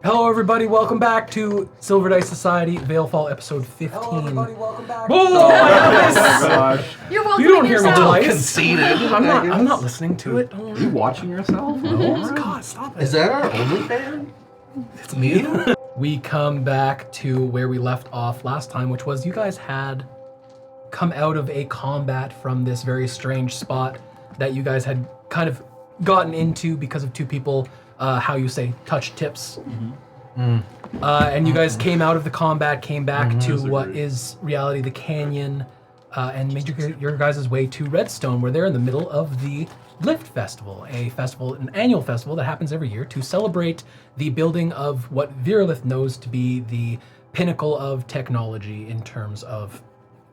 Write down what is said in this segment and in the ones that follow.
Hello, everybody. Welcome back to Silver Dice Society Veilfall, episode 15. Hello, everybody. Welcome back. Whoa! Gosh. You're welcome. You don't hear me twice. Conceited. I'm not listening to it. Are you watching yourself? No, God, stop it. Is that our only fan? It's me. We come back to where we left off last time, which was you guys had come out of a combat from this very strange spot that you guys had kind of gotten into because of two people, how you say, touch tips. And you guys came out of the combat, came back to what is reality, the canyon, and made your guys' way to Redstone, where they're in the middle of the Lift Festival, an annual festival that happens every year to celebrate the building of what Virulith knows to be the pinnacle of technology in terms of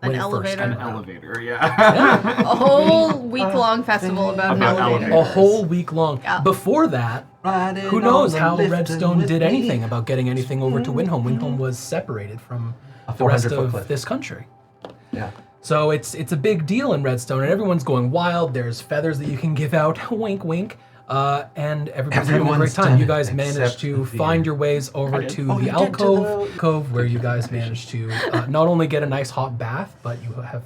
An when it first elevator. came An out. elevator, yeah. A whole week-long festival about an elevator. A whole week long. Yeah. Before that, who knows how Redstone did anything about getting anything over to Windhome. Windhome was separated from the rest 400-foot of cliff. this country. Yeah. So it's a big deal in Redstone, and everyone's going wild. There's feathers that you can give out, wink, wink, and everybody's having a great Everyone's time. done You it guys managed except to the find your ways over to Oh, you the did, to alcove the- cove, where you guys managed to not only get a nice hot bath, but you have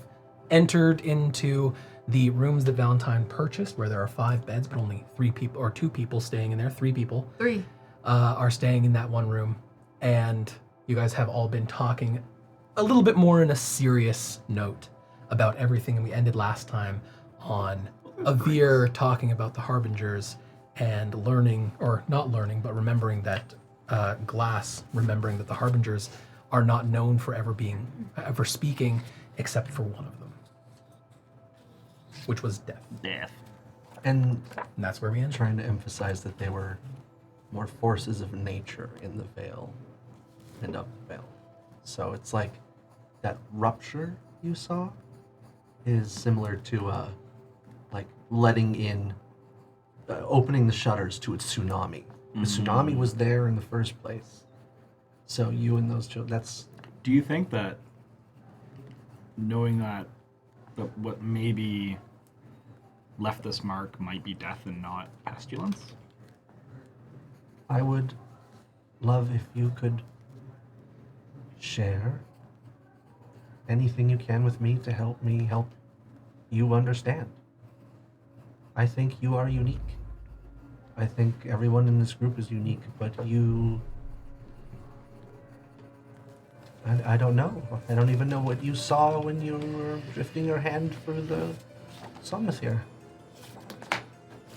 entered into the rooms that Valentine purchased, where there are 5 beds, but only 3 people or 2 people staying in there. 3 people 3. are staying in that one room, and you guys have all been talking a little bit more in a serious note about everything, and we ended last time on Avir talking about the Harbingers and learning, or not learning, but remembering that Glass, remembering that the Harbingers are not known for ever speaking, except for one of them, which was death. And And that's where we ended. trying to emphasize that they were more forces of nature in the Veil and up the Veil. So it's like that rupture you saw is similar to like letting in, opening the shutters to a tsunami. The tsunami was there in the first place. So you and those children, that's Do you think that knowing that what maybe left this mark might be death and not pestilence? I would love if you could share anything you can with me to help me help you understand. I think you are unique. I think everyone in this group is unique, but you... I don't know. I don't even know what you saw when you were drifting your hand through the summit here.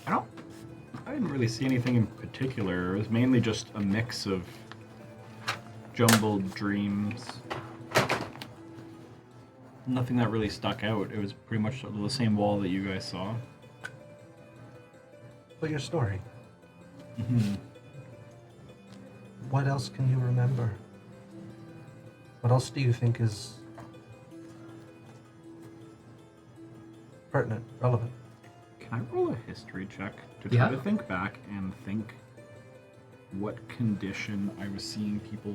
I didn't really see anything in particular. It was mainly just a mix of jumbled dreams. Nothing that really stuck out. It was pretty much the same wall that you guys saw. But your story. What else can you remember? What else do you think is pertinent, relevant? Can I roll a history check to Yeah. try to think back and think what condition I was seeing people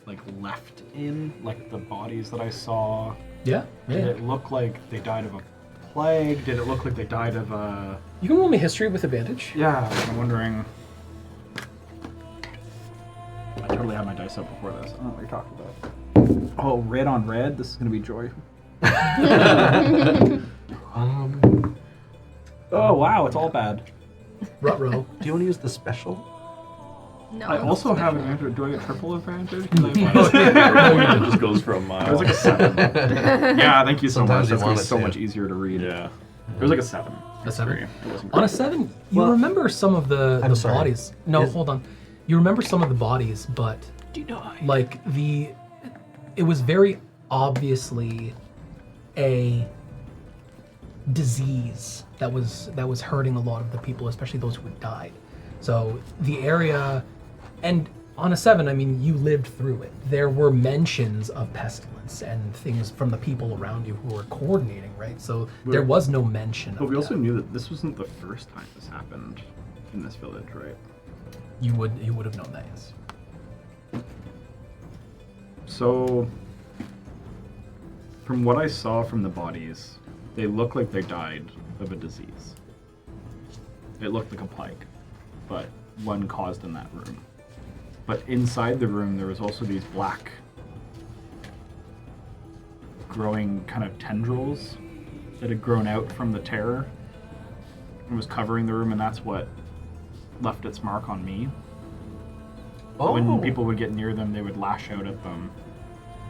like left in, like the bodies that I saw? Yeah, Did yeah. it look like they died of a plague? Did it look like they died of a... You can roll me history with advantage. Yeah, I'm wondering... I totally had my dice up before this. I don't know what you're talking about. Oh, red on red? This is going to be joy. Oh, wow, it's all bad. Ruh-roh. Do you want to use the special? No. I also have advantage. Do I get triple advantage? 'Cause I It just goes for a mile. It was like a 7. Yeah, thank you so Sometimes much. you That's gonna be want it so to. much easier to read. Yeah. It was like a 7. A 7? It wasn't On a great. 7, you Well, remember some of the I'm sorry. bodies. No, Is- hold on. You remember some of the bodies, but like it was very obviously a disease that was hurting a lot of the people, especially those who had died. So the area, and on a 7, I mean, you lived through it. There were mentions of pestilence and things from the people around you who were coordinating, right? So there was no mention of But we also death. knew that this wasn't the first time this happened in this village, right? You would have known that, yes. So, from what I saw from the bodies, they look like they died of a disease. It looked like a plague, but one caused in that room. But inside the room, there was also these black, growing kind of tendrils that had grown out from the terror and was covering the room, and that's what left its mark on me. Oh. When people would get near them, they would lash out at them,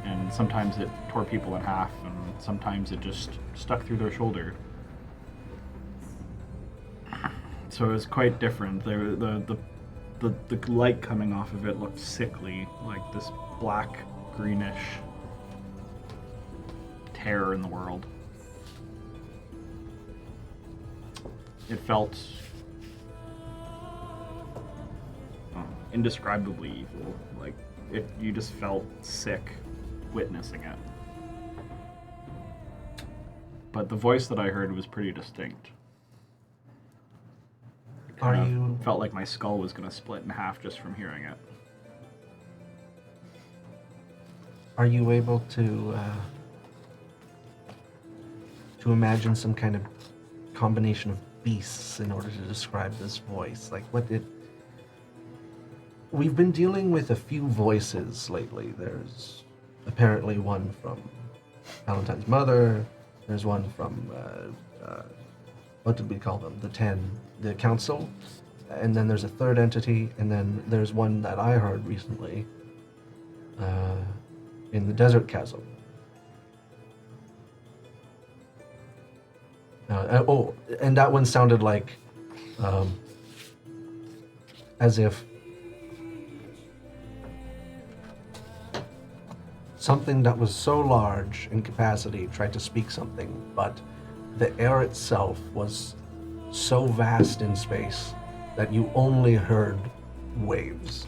and sometimes it tore people in half, and sometimes it just stuck through their shoulder. So it was quite different. The light coming off of it looked sickly, like this black, greenish terror in the world. It felt indescribably evil. Like, you just felt sick witnessing it. But the voice that I heard was pretty distinct. Felt like my skull was going to split in half just from hearing it. Are you able to imagine some kind of combination of beasts in order to describe this voice? Like, what did... We've been dealing with a few voices lately. There's apparently one from Valentine's mother. There's one from, what did we call them? The council. And then there's a third entity. And then there's one that I heard recently in the desert chasm. And that one sounded like, as if something that was so large in capacity tried to speak something, but the air itself was so vast in space that you only heard waves.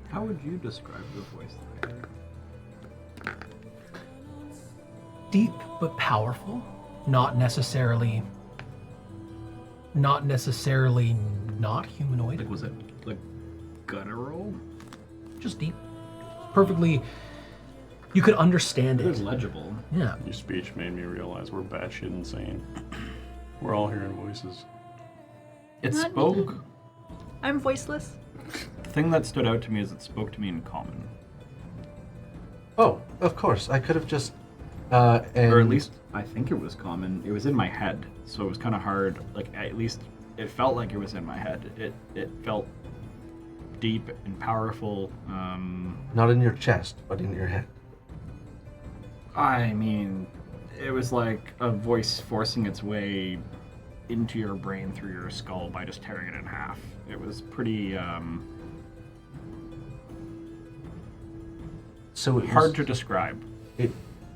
How would you describe the voice that I heard? Deep but powerful, not necessarily not humanoid. Like, was it like guttural? Just deep. Perfectly, you could understand It was it. legible. Yeah. Your speech made me realize we're batshit insane. We're all hearing voices. It Not spoke. I'm voiceless. The thing that stood out to me is it spoke to me in common. Oh, of course. I could have just... Or at least, I think it was common. It was in my head, so it was kind of hard. Like, at least, it felt like it was in my head. It felt deep and powerful. Not in your chest, but in your head. I mean, it was like a voice forcing its way into your brain through your skull by just tearing it in half. It was pretty So it hard was, to describe.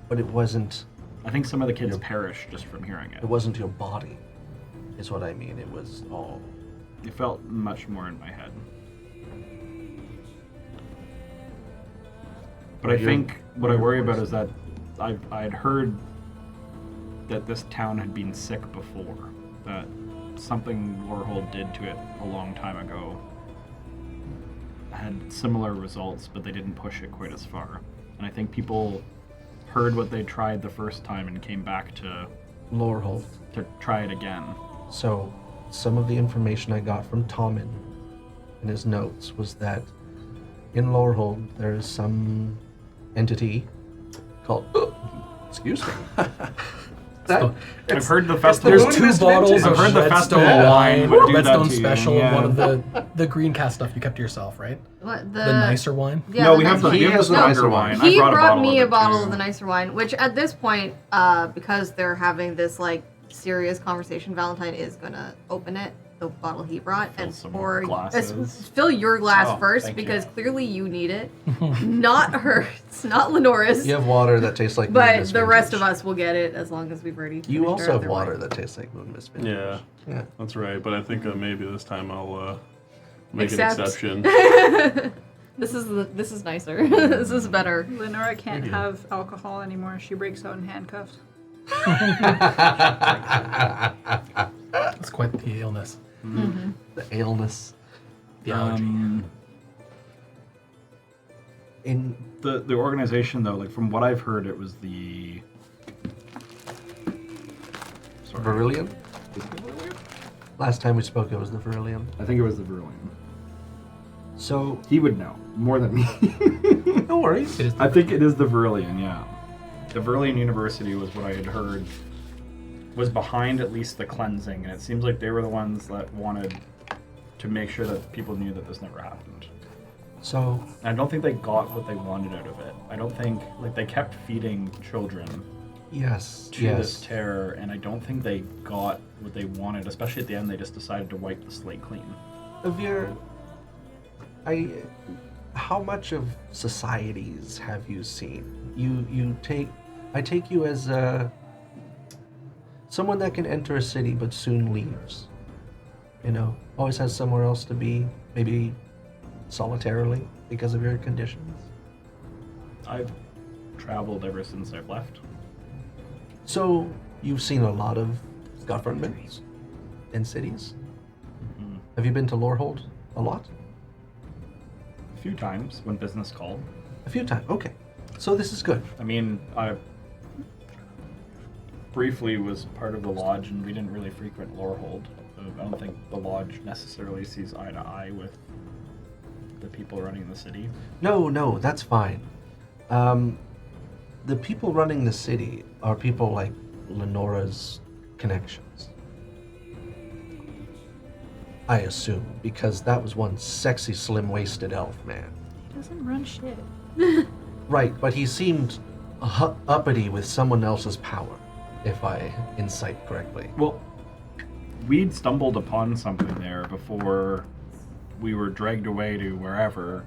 but it wasn't... I think some of the kids perished just from hearing it. It wasn't your body, is what I mean. It was all... It felt much more in my head. But I think what I worry about is that I'd heard that this town had been sick before, that something Lorehold did to it a long time ago had similar results, but they didn't push it quite as far. And I think people heard what they tried the first time and came back to Lorehold. try it again. So, some of the information I got from Tommen in his notes was that in Lorehold there is some entity called... excuse me. I've heard the festival. There's two bottles I've of heard the Redstone festival wine, would do that Redstone to you, Special, yeah. one of the green cast stuff you kept to yourself, right? What The nicer wine? Yeah, No, the we have nicer the wine. nicer wine. I He brought brought me a of it, bottle too. of the nicer wine, which at this point, because they're having this like serious conversation, Valentine is gonna open it, the bottle he brought, Fill and some pour glasses. fill your glass Oh, first thank because you. clearly you need it, not her. It's not Lenora's. You have water that tastes like But Moon the rest Vintage. of us will get it as long as we've already. You finished also our have other water wine. that tastes like Moon Mist Vintage. Yeah, Yeah. that's right. But I think maybe this time I'll make Except- an exception. This is nicer. This is better. Lenora can't have alcohol anymore. She breaks out in handcuffs. That's quite the illness. The illness. The allergy. In The organization, though, like from what I've heard, it was the. Sorry. Verillion? Last time we spoke, it was the Verillium. I think it was the Verilion. So, He would know more than me. no worries. It is I think it is the Verilion, yeah. The Verilion University was what I had heard was behind at least the cleansing, and it seems like they were the ones that wanted to make sure that people knew that this never happened. So, And I don't think they got what they wanted out of it. I don't think, like, they kept feeding children yes, to this terror, and I don't think they got what they wanted, especially at the end. They just decided to wipe the slate clean. Avir, how much of societies have you seen? I take you as someone that can enter a city but soon leaves. You know, always has somewhere else to be, maybe solitarily because of your conditions. I've traveled ever since I've left. So, you've seen a lot of governments in cities? Mhm. Have you been to Lorehold a lot? A few times when business called. A few times. Okay. So this is good. I mean, I briefly was part of the lodge, and we didn't really frequent Lorehold. I don't think the lodge necessarily sees eye to eye with the people running the city. No, that's fine. The people running the city are people like Lenora's connections. I assume, because that was one sexy, slim-waisted elf man. He doesn't run shit. Right, but he seemed uppity with someone else's power, if I incite correctly. Well, we'd stumbled upon something there before we were dragged away to wherever.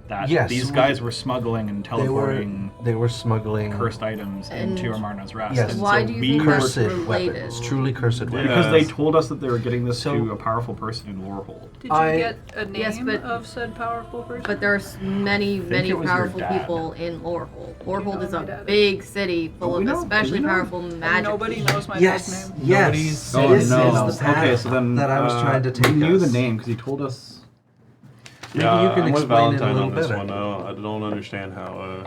That Yes, these guys were smuggling and teleporting They were smuggling cursed items And- into Amarna's Rest. Yes. And Why so do you we think were- cursed related? weapons, truly cursed weapons. Because they Yes. told us that they were getting this So- to a powerful person in Lorehold. Did you I- get a name Yes, but- of said powerful person? But there's many it was your powerful dad. people in Lorehold. Lorehold is my a dad. big city full Oh, we of know. especially We know. powerful And magic. nobody people. knows my Yes, dad's name. yes. Nobody's- This Oh, is no. the path Okay, so then that I was trying to take we knew us. the name because he told us. Maybe Yeah, you can I'm with explain it a Valentine little on this better. one. I don't understand how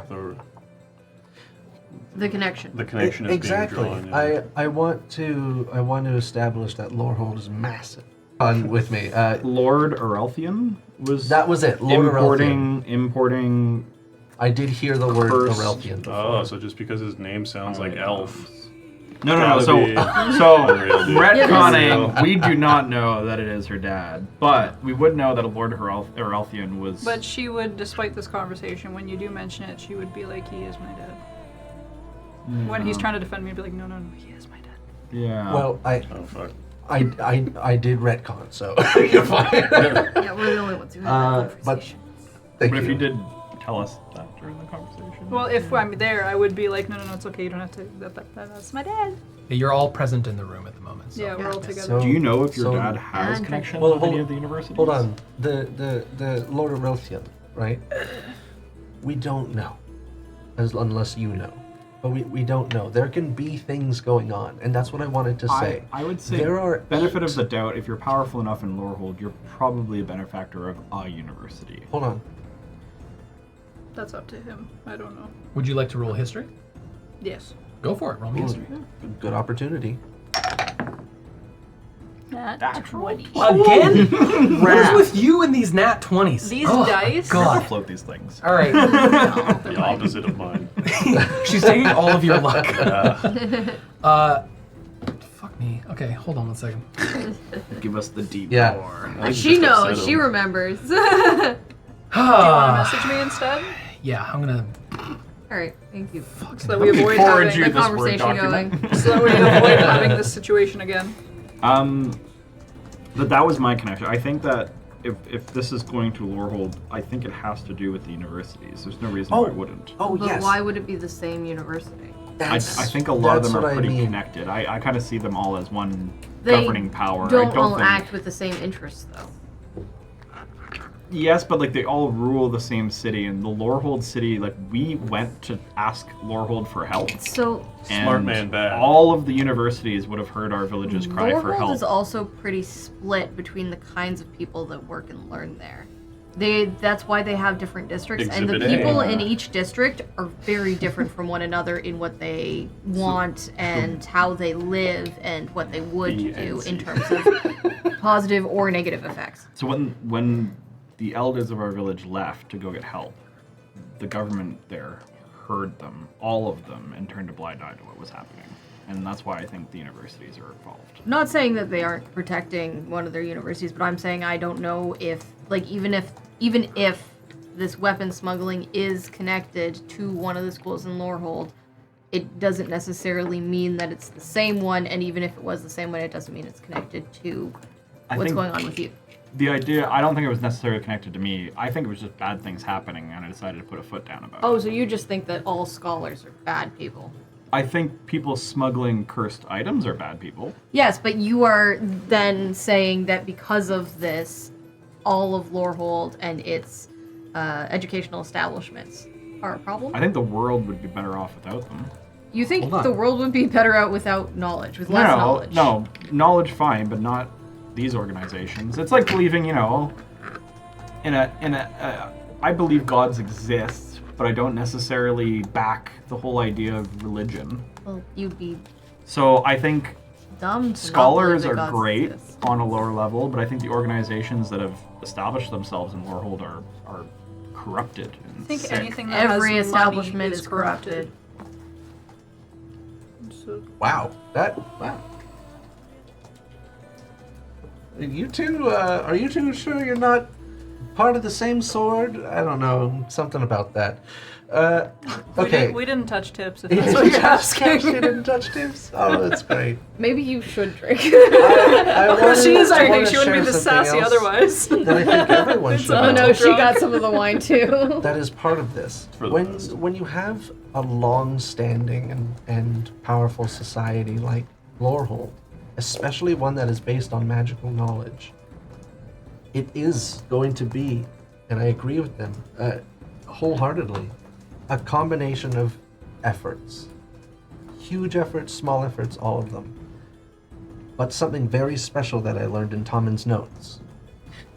The connection. the connection is Exactly. being drawn. Yeah. I want to establish that Lorehold is massive. On with me. Lord Arelthian was That was it. Lord importing. I did hear the word Cursed. Arelthian before. Oh, so just because his name sounds like elf. No. Gotta So be unreal, dude. retconning, we do not know that it is her dad, but we would know that a Lord Arelthian was. But she would, despite this conversation, when you do mention it, she would be like, he is my dad. When he's trying to defend me, I'd be like, no, he is my dad. yeah. Well, Oh fuck. I did retcon, so you're fine. Yeah, we're the only ones who have that but conversation. thank but you. if you did tell us that during the conversation. Well, if I'm there, I would be like, no, it's okay. You don't have to. That's my dad. You're all present in the room at the moment. So. Yeah, we're all Yeah. together. So- Do you know if your So- dad has And- connections Well, with hold- any of the universities? Hold on. The Lord Arelthian, right? We don't know. Unless you know. But we don't know. There can be things going on, and that's what I wanted to say. I would say there are benefit of the doubt. If you're powerful enough in Lorehold, you're probably a benefactor of a university. Hold on. That's up to him. I don't know. Would you like to roll history? Yes. Go for it. Roll me history. Good opportunity. Nat 20. Again? What is with you and these nat 20s? These Oh, dice? Never God. float these things. All right. The opposite of mine. She's taking all of your luck. Yeah. Fuck me. Okay, hold on one second. Give us the deep Yeah. lore. I think She just upset knows. She him. remembers. Do you want to message me instead? Yeah, I'm gonna. All right, thank you. So that we avoid Forward having you The this Word conversation document. going. so that we avoid having this situation again. That was my connection. I think that if this is going to Lorehold, I think it has to do with the universities. There's no reason why it wouldn't. Oh, But yes. why would it be the same university? I think a lot of that's them what are I pretty mean. connected. I kind of see them all as one They governing power. I Don't don't all think, act with the same interests, though. Yes, but like they all rule the same city, and the Lorehold city, like we went to ask Lorehold for help. So Smart and man bad. All of the universities would have heard our villages cry for Lorehold help. is also pretty split between the kinds of people that work and learn there. That's why they have different districts, and the Exhibit A. people in each district are very different from one another in what they want and how they live and what they would The do in NC. terms of positive or negative effects. So when the elders of our village left to go get help, the government there heard them, all of them, and turned a blind eye to what was happening. And that's why I think the universities are involved. I'm not saying that they aren't protecting one of their universities, but I'm saying I don't know if, like, even if this weapon smuggling is connected to one of the schools in Lorehold, it doesn't necessarily mean that it's the same one, and even if it was the same one, it doesn't mean it's connected to what's think going on with you. The idea, I don't think it was necessarily connected to me. I think it was just bad things happening, and I decided to put a foot down about Oh, it. so you just think that all scholars are bad people? I think people smuggling cursed items are bad people. Yes, but you are then saying that because of this, all of Lorehold and its educational establishments are a problem? I think the world would be better off without them. You think Hold on. the world would be better out without knowledge, with less knowledge? No, knowledge fine, but not these organizations. It's like believing, in a. I believe gods exist, but I don't necessarily back the whole idea of religion. Well, you'd be So I think dumb to not scholars believe are that gods great exist. on a lower level, but I think the organizations that have established themselves in Lorehold are corrupted. And I think sick. anything that Every has establishment money is corrupted. So, Wow. Wow. You two, are you two sure you're not part of the same sword? I don't know. Something about that. Okay. we didn't touch tips. If You that's what you're didn't asking. didn't touch tips? Oh, that's great. Maybe you should drink. She is I drinking. wanna She wouldn't be share this something sassy else otherwise. That I think everyone It's should a Oh know. no, she drunk. got some of the wine too. That is part of this. For the best. When you have a long-standing and powerful society like Lorehold, especially one that is based on magical knowledge, it is going to be, and I agree with them wholeheartedly, a combination of efforts. Huge efforts, small efforts, all of them. But something very special that I learned in Tommen's notes.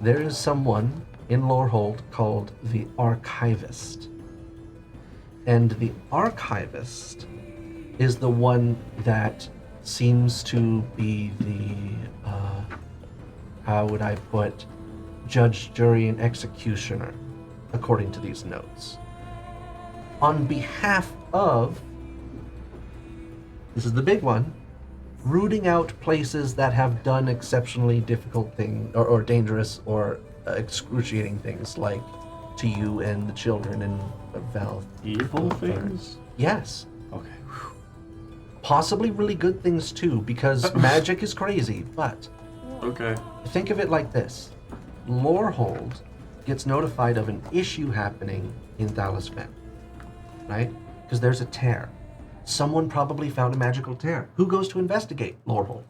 There is someone in Lorehold called the Archivist. And the Archivist is the one that seems to be the, how would I put, judge, jury, and executioner, according to these notes. On behalf of, this is the big one, rooting out places that have done exceptionally difficult things, or dangerous, or excruciating things, like to you and the children in Val. Evil things? Yes. Okay. Possibly really good things too, because magic is crazy, but Okay. think of it like this. Lorehold gets notified of an issue happening in Thalisfen, right? Because there's a tear. Someone probably found a magical tear. Who goes to investigate? Lorehold.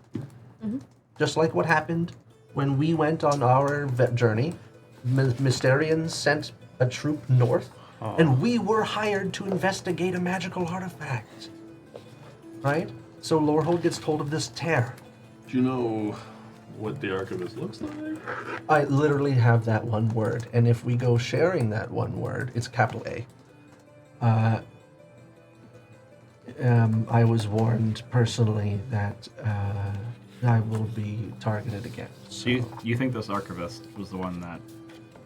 Just like what happened when we went on our journey. Mysterians sent a troop north, and we were hired to investigate a magical artifact. Right? So Lorehold gets told of this tear. Do you know what the archivist looks like? I literally have that one word, and if we go sharing that one word, it's capital A. I was warned personally that I will be targeted again. So you think this archivist was the one that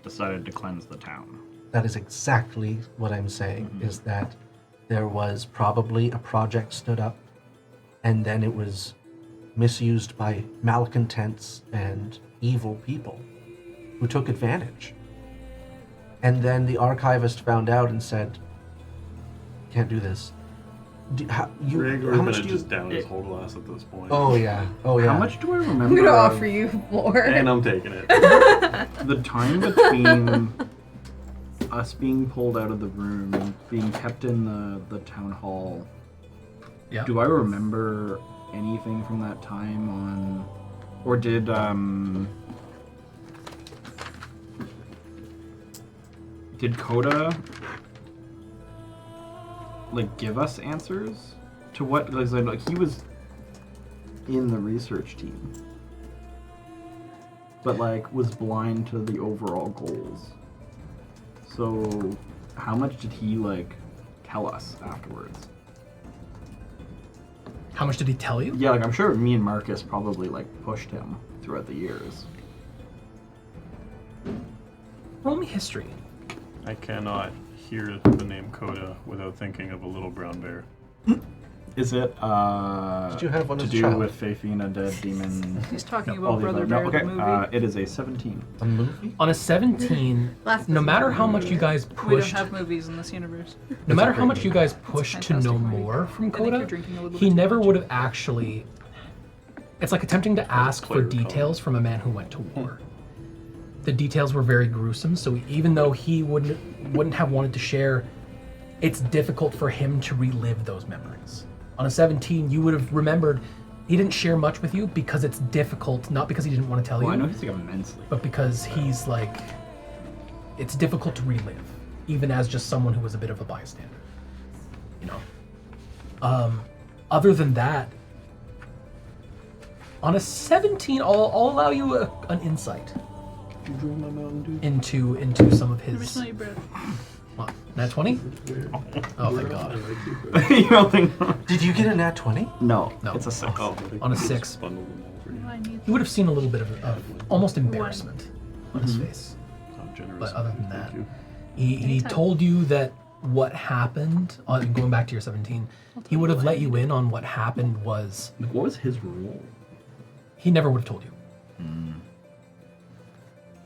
decided to cleanse the town? That is exactly what I'm saying, is that there was probably a project stood up, and then it was misused by malcontents and evil people who took advantage. And then the archivist found out and said, "Can't do this." How Gregor much do you? just down his whole glass at this point. Oh yeah, oh yeah. How much do I I'm remember gonna of offer you more. And I'm taking it. the time between us being pulled out of the room, being kept in the town hall? Yeah. Do I remember anything from that time on, or did Coda like give us answers to what? Like he was in the research team, but like was blind to the overall goals. So, how much did he like tell us afterwards? How much did he tell you? Yeah, like I'm sure me and Marcus probably like pushed him throughout the years. Roll me history. I cannot hear the name Coda without thinking of a little brown bear. Is it Did you have one to as a do child? with Faith and Undead Demon? He's talking all about the Brother above? Bear, No, okay. the movie. It is a 17. A movie? On a 17, Last no is- matter how much you guys We don't pushed, have movies in this universe. no matter how much you guys pushed to know fantastic movie. more from I think you're Coda, drinking a little he bit too never much. would have actually. It's like attempting to ask for Player details from a man who went to war. The details were very gruesome, so even though he wouldn't have wanted to share, it's difficult for him to relive those memories. On a 17, you would have remembered. He didn't share much with you because it's difficult, not because he didn't want to tell Well, I you, know he's like immensely. but because he's like, it's difficult to relive, even as just someone who was a bit of a bystander. You know. Other than that, on a 17, I'll allow you an insight into some of Let me his. smell your breath. What, nat 20? Oh thank God. You don't think? Did you get a nat 20? No, No. it's a 6. On a 6. Bundled them all for you. I need You would have seen a little bit of almost embarrassment on his face. How generous. But other than Thank that, you. he Anytime. told you that what happened, going back to your 17, he would have let you in on what happened was, Like, what was his role? he never would have told you.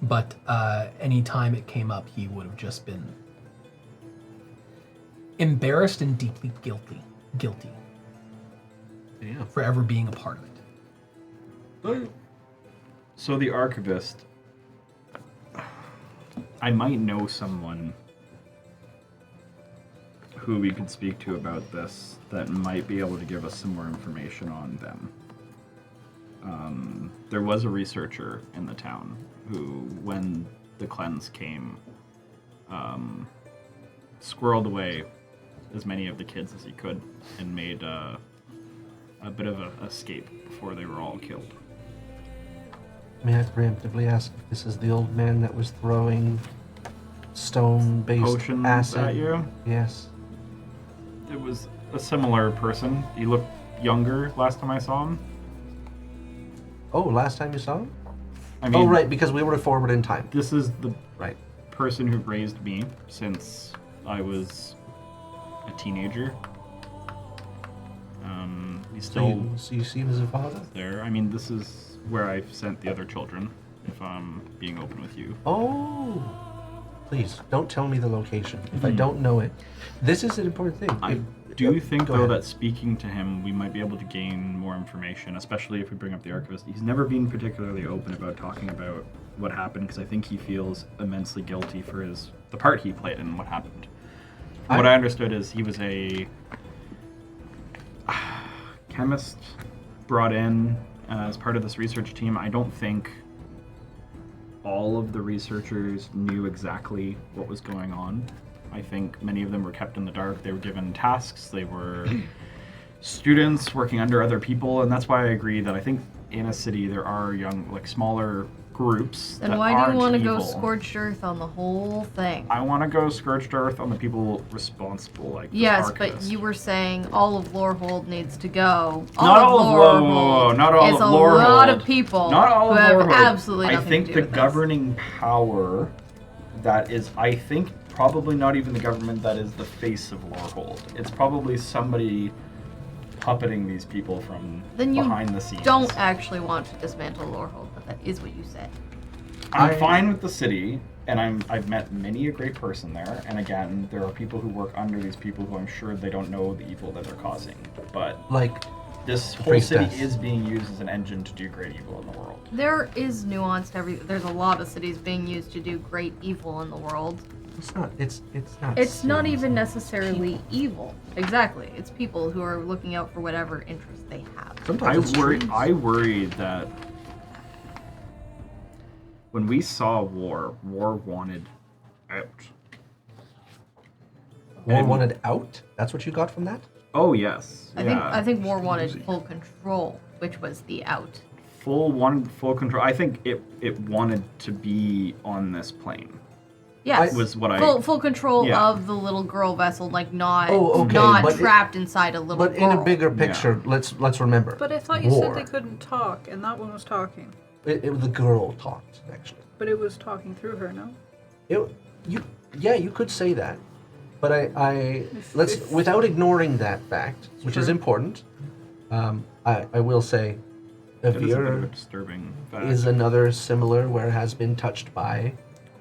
But any time it came up, he would have just been embarrassed and deeply guilty Yeah. for ever being a part of it. So the archivist, I might know someone who we could speak to about this that might be able to give us some more information on them. There was a researcher in the town who, when the cleanse came, squirreled away as many of the kids as he could and made a bit of an escape before they were all killed. May I preemptively ask if this is the old man that was throwing stone-based Potions acid? at you? Yes. It was a similar person. He looked younger last time I saw him. Oh, last time you saw him? I mean, Oh, right, because we were forward in time. This is the Right. person who raised me since I was a teenager. He's still So you see him as a father? there. I mean, this is where I've sent the other children, if I'm being open with you. Oh. Please, don't tell me the location if I don't know it. This is an important thing. I If- do think, go though, ahead. that speaking to him, we might be able to gain more information, especially if we bring up the archivist. He's never been particularly open about talking about what happened, because I think he feels immensely guilty for the part he played in what happened. What I understood is he was a chemist brought in as part of this research team. I don't think all of the researchers knew exactly what was going on. I think many of them were kept in the dark. They were given tasks. They were students working under other people, and that's why I agree that I think in a city there are young, like smaller groups Then that why do aren't you want to go evil. scorched earth on the whole thing? I want to go scorched earth on the people responsible, like this Yes, but archivist. you were saying all of Lorehold needs to go. Not all of Lorehold not all is of a Lorehold. lot of people Not all who of have Lorehold. absolutely I nothing think to the do with governing power that is, I think, probably not even the government that is the face of Lorehold. It's probably somebody puppeting these people from Then you behind the scenes. this. Don't actually want to dismantle Lorehold, but that is what you said. I'm I- fine with the city, and I've met many a great person there. And again, there are people who work under these people who I'm sure they don't know the evil that they're causing. But Like, this whole city Priestess. is being used as an engine to do great evil in the world. There is nuance to everything. There's a lot of cities being used to do great evil in the world. it's not. It's not. It's not cities. even necessarily evil. Exactly. It's people who are looking out for whatever interest they have. Sometimes it's trees. I worried that when we saw war wanted out. War And- wanted out. That's what you got from that. Oh yes. I think War wanted full control, which was the out. full control. I think it wanted to be on this plane. Yes. was what I. Full control Yeah. of the little girl vessel, like not Oh, okay, not but trapped inside a little But girl. in a bigger picture, let's remember. But I thought you war. said they couldn't talk, and that one was talking. The girl talked actually. But it was talking through her, no? You could say that, but let's if- without ignoring that fact, which is True. important. I will say, It is a bit of a Avir disturbing fact. is another similar where it has been touched by.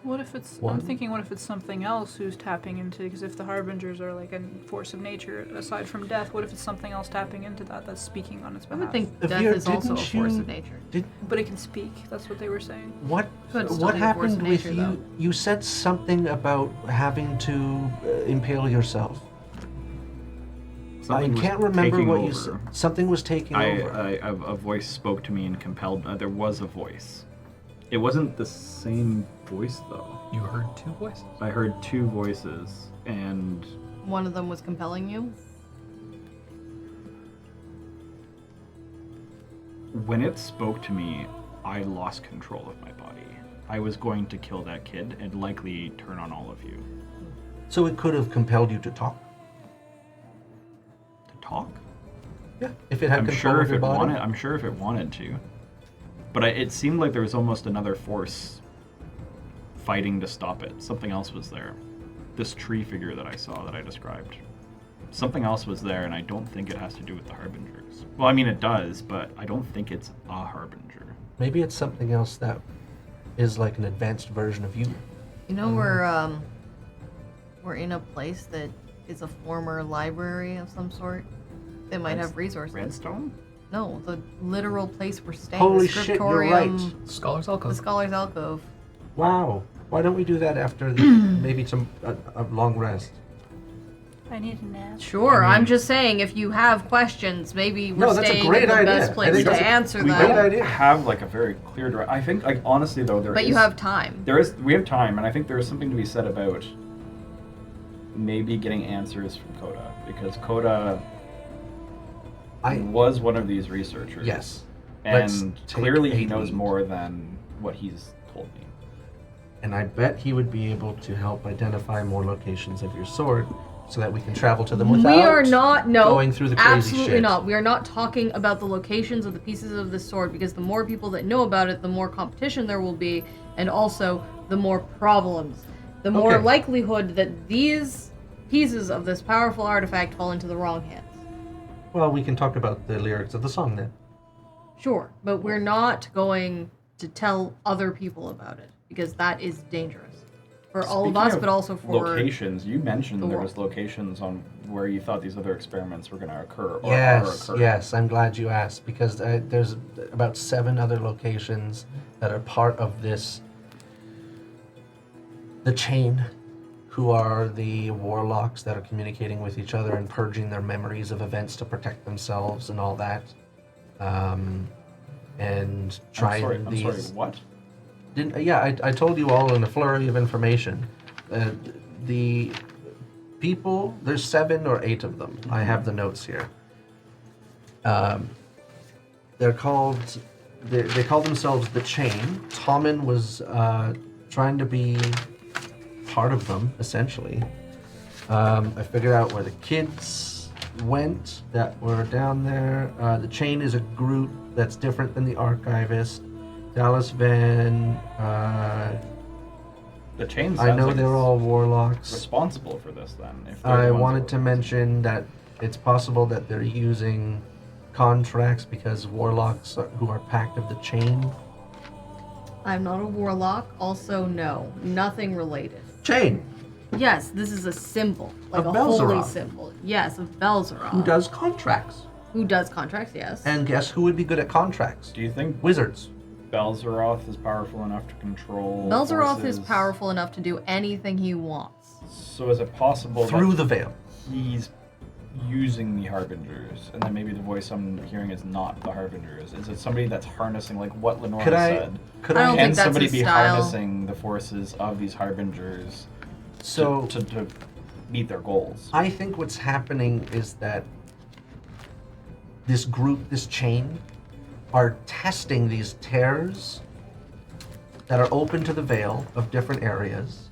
What if it's? One. I'm thinking, what if it's something else who's tapping into? Because if the harbingers are like a force of nature aside from death, what if it's something else tapping into that's speaking on its I behalf? would think If death you're- is also a didn't force you- of nature. But it can speak. That's what they were saying. What Could still what be a force of happened with nature, you? though. You said something about having to impale yourself. Something I was can't remember taking what you over. said. Something was taking over. A voice spoke to me and compelled. There was a voice. It wasn't the same voice though. You heard two voices? I heard two voices, and One of them was compelling you. when it spoke to me, I lost control of my body. I was going to kill that kid and likely turn on all of you. So it could have compelled you to talk. To talk? Yeah. If it had I'm control sure of if your it body. wanted. I'm sure if it wanted to. But it seemed like there was almost another force fighting to stop it. Something else was there. This tree figure that I saw that I described. Something else was there, and I don't think it has to do with the Harbingers. Well, I mean, it does, but I don't think it's a Harbinger. Maybe it's something else that is like an advanced version of you. You know, we're in a place that is a former library of some sort. They might have resources. Redstone? No, the literal place we're staying. Holy the shit, you're right. scriptorium, Scholar's The Alcove. Scholar's Alcove. Wow. Why don't we do that after maybe a long rest? I need a nap. Sure, I'm just saying, if you have questions, maybe we're No, that's a staying great in the idea. best I place think to that's a answer great them. idea. Have like a very clear direct. I think, like, honestly though, But you have time. we have time, and I think there is something to be said about maybe getting answers from Coda, because Coda was one of these researchers. Yes. Let's And take clearly a he knows lead. more than what he's told me. And I bet he would be able to help identify more locations of your sword so that we can travel to them without We are not going through the crazy absolutely shit. not. We are not talking about the locations of the pieces of the sword, because the more people that know about it, the more competition there will be, and also the more problems. The more Okay. likelihood that these pieces of this powerful artifact fall into the wrong hands. Well, we can talk about the lyrics of the song then. Sure, but we're not going to tell other people about it, because that is dangerous. For all of Speaking us, but also for... locations. You mentioned the there world. was locations on where you thought these other experiments were going to occur or are Yes, occurring. yes, I'm glad you asked because there's about 7 other locations that are part of this. The chain, who are the warlocks that are communicating with each other and purging their memories of events to protect themselves and all that. And trying I'm these. sorry, what? I told you all in a flurry of information. The people, there's 7 or 8 of them. I have the notes here. They're called, they call themselves the Chain. Tommen was trying to be part of them, essentially. I figured out where the kids went that were down there. The Chain is a group that's different than the Archivist. Dallas Van, The chain I sounds know like they're it's all warlocks. responsible for this then. If they're I the ones wanted that to were- mention that it's possible that they're using contracts because warlocks who are pact of the chain. I'm not a warlock. Also, no. Nothing related. Chain, Yes, this is a symbol. Like Of a holy Belzeroth. symbol. Yes, of Belzeroth. who does contracts. Who does contracts, yes. And guess who would be good at contracts? Do you think Wizards. Belzeroth is powerful enough to control Belzeroth is forces? powerful enough to do anything he wants. So is it possible Through that the veil. he's using the Harbingers, and then maybe the voice I'm hearing is not the Harbingers? Is it somebody that's harnessing, like what Lenora Could I? said? Could I don't I? Can think that's somebody his be style. harnessing the forces of these Harbingers So to meet their goals? I think what's happening is that this group, this chain, are testing these tears that are open to the veil of different areas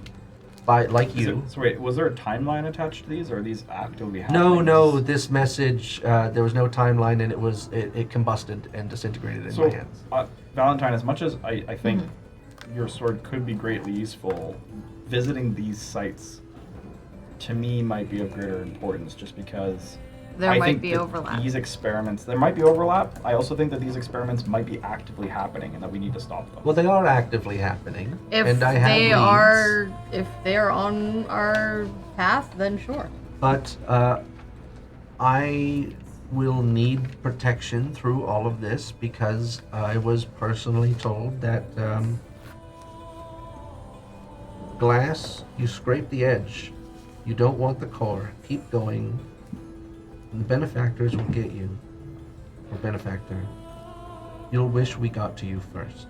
like you. So wait, was there a timeline attached to these, or are these actively happening? No. This message, there was no timeline, and it combusted and disintegrated in my hands. Valentine, as much as I think your sword could be greatly useful, visiting these sites to me might be of greater importance, just because There I might think be that overlap. These experiments, there might be overlap. I also think that these experiments might be actively happening, and that we need to stop them. Well, they are actively happening, If and I have they leads, are, if they are on our path, then sure. but I will need protection through all of this because I was personally told that glass, you scrape the edge. You don't want the core. Keep going. And the benefactors will get you. Or benefactor. You'll wish we got to you first.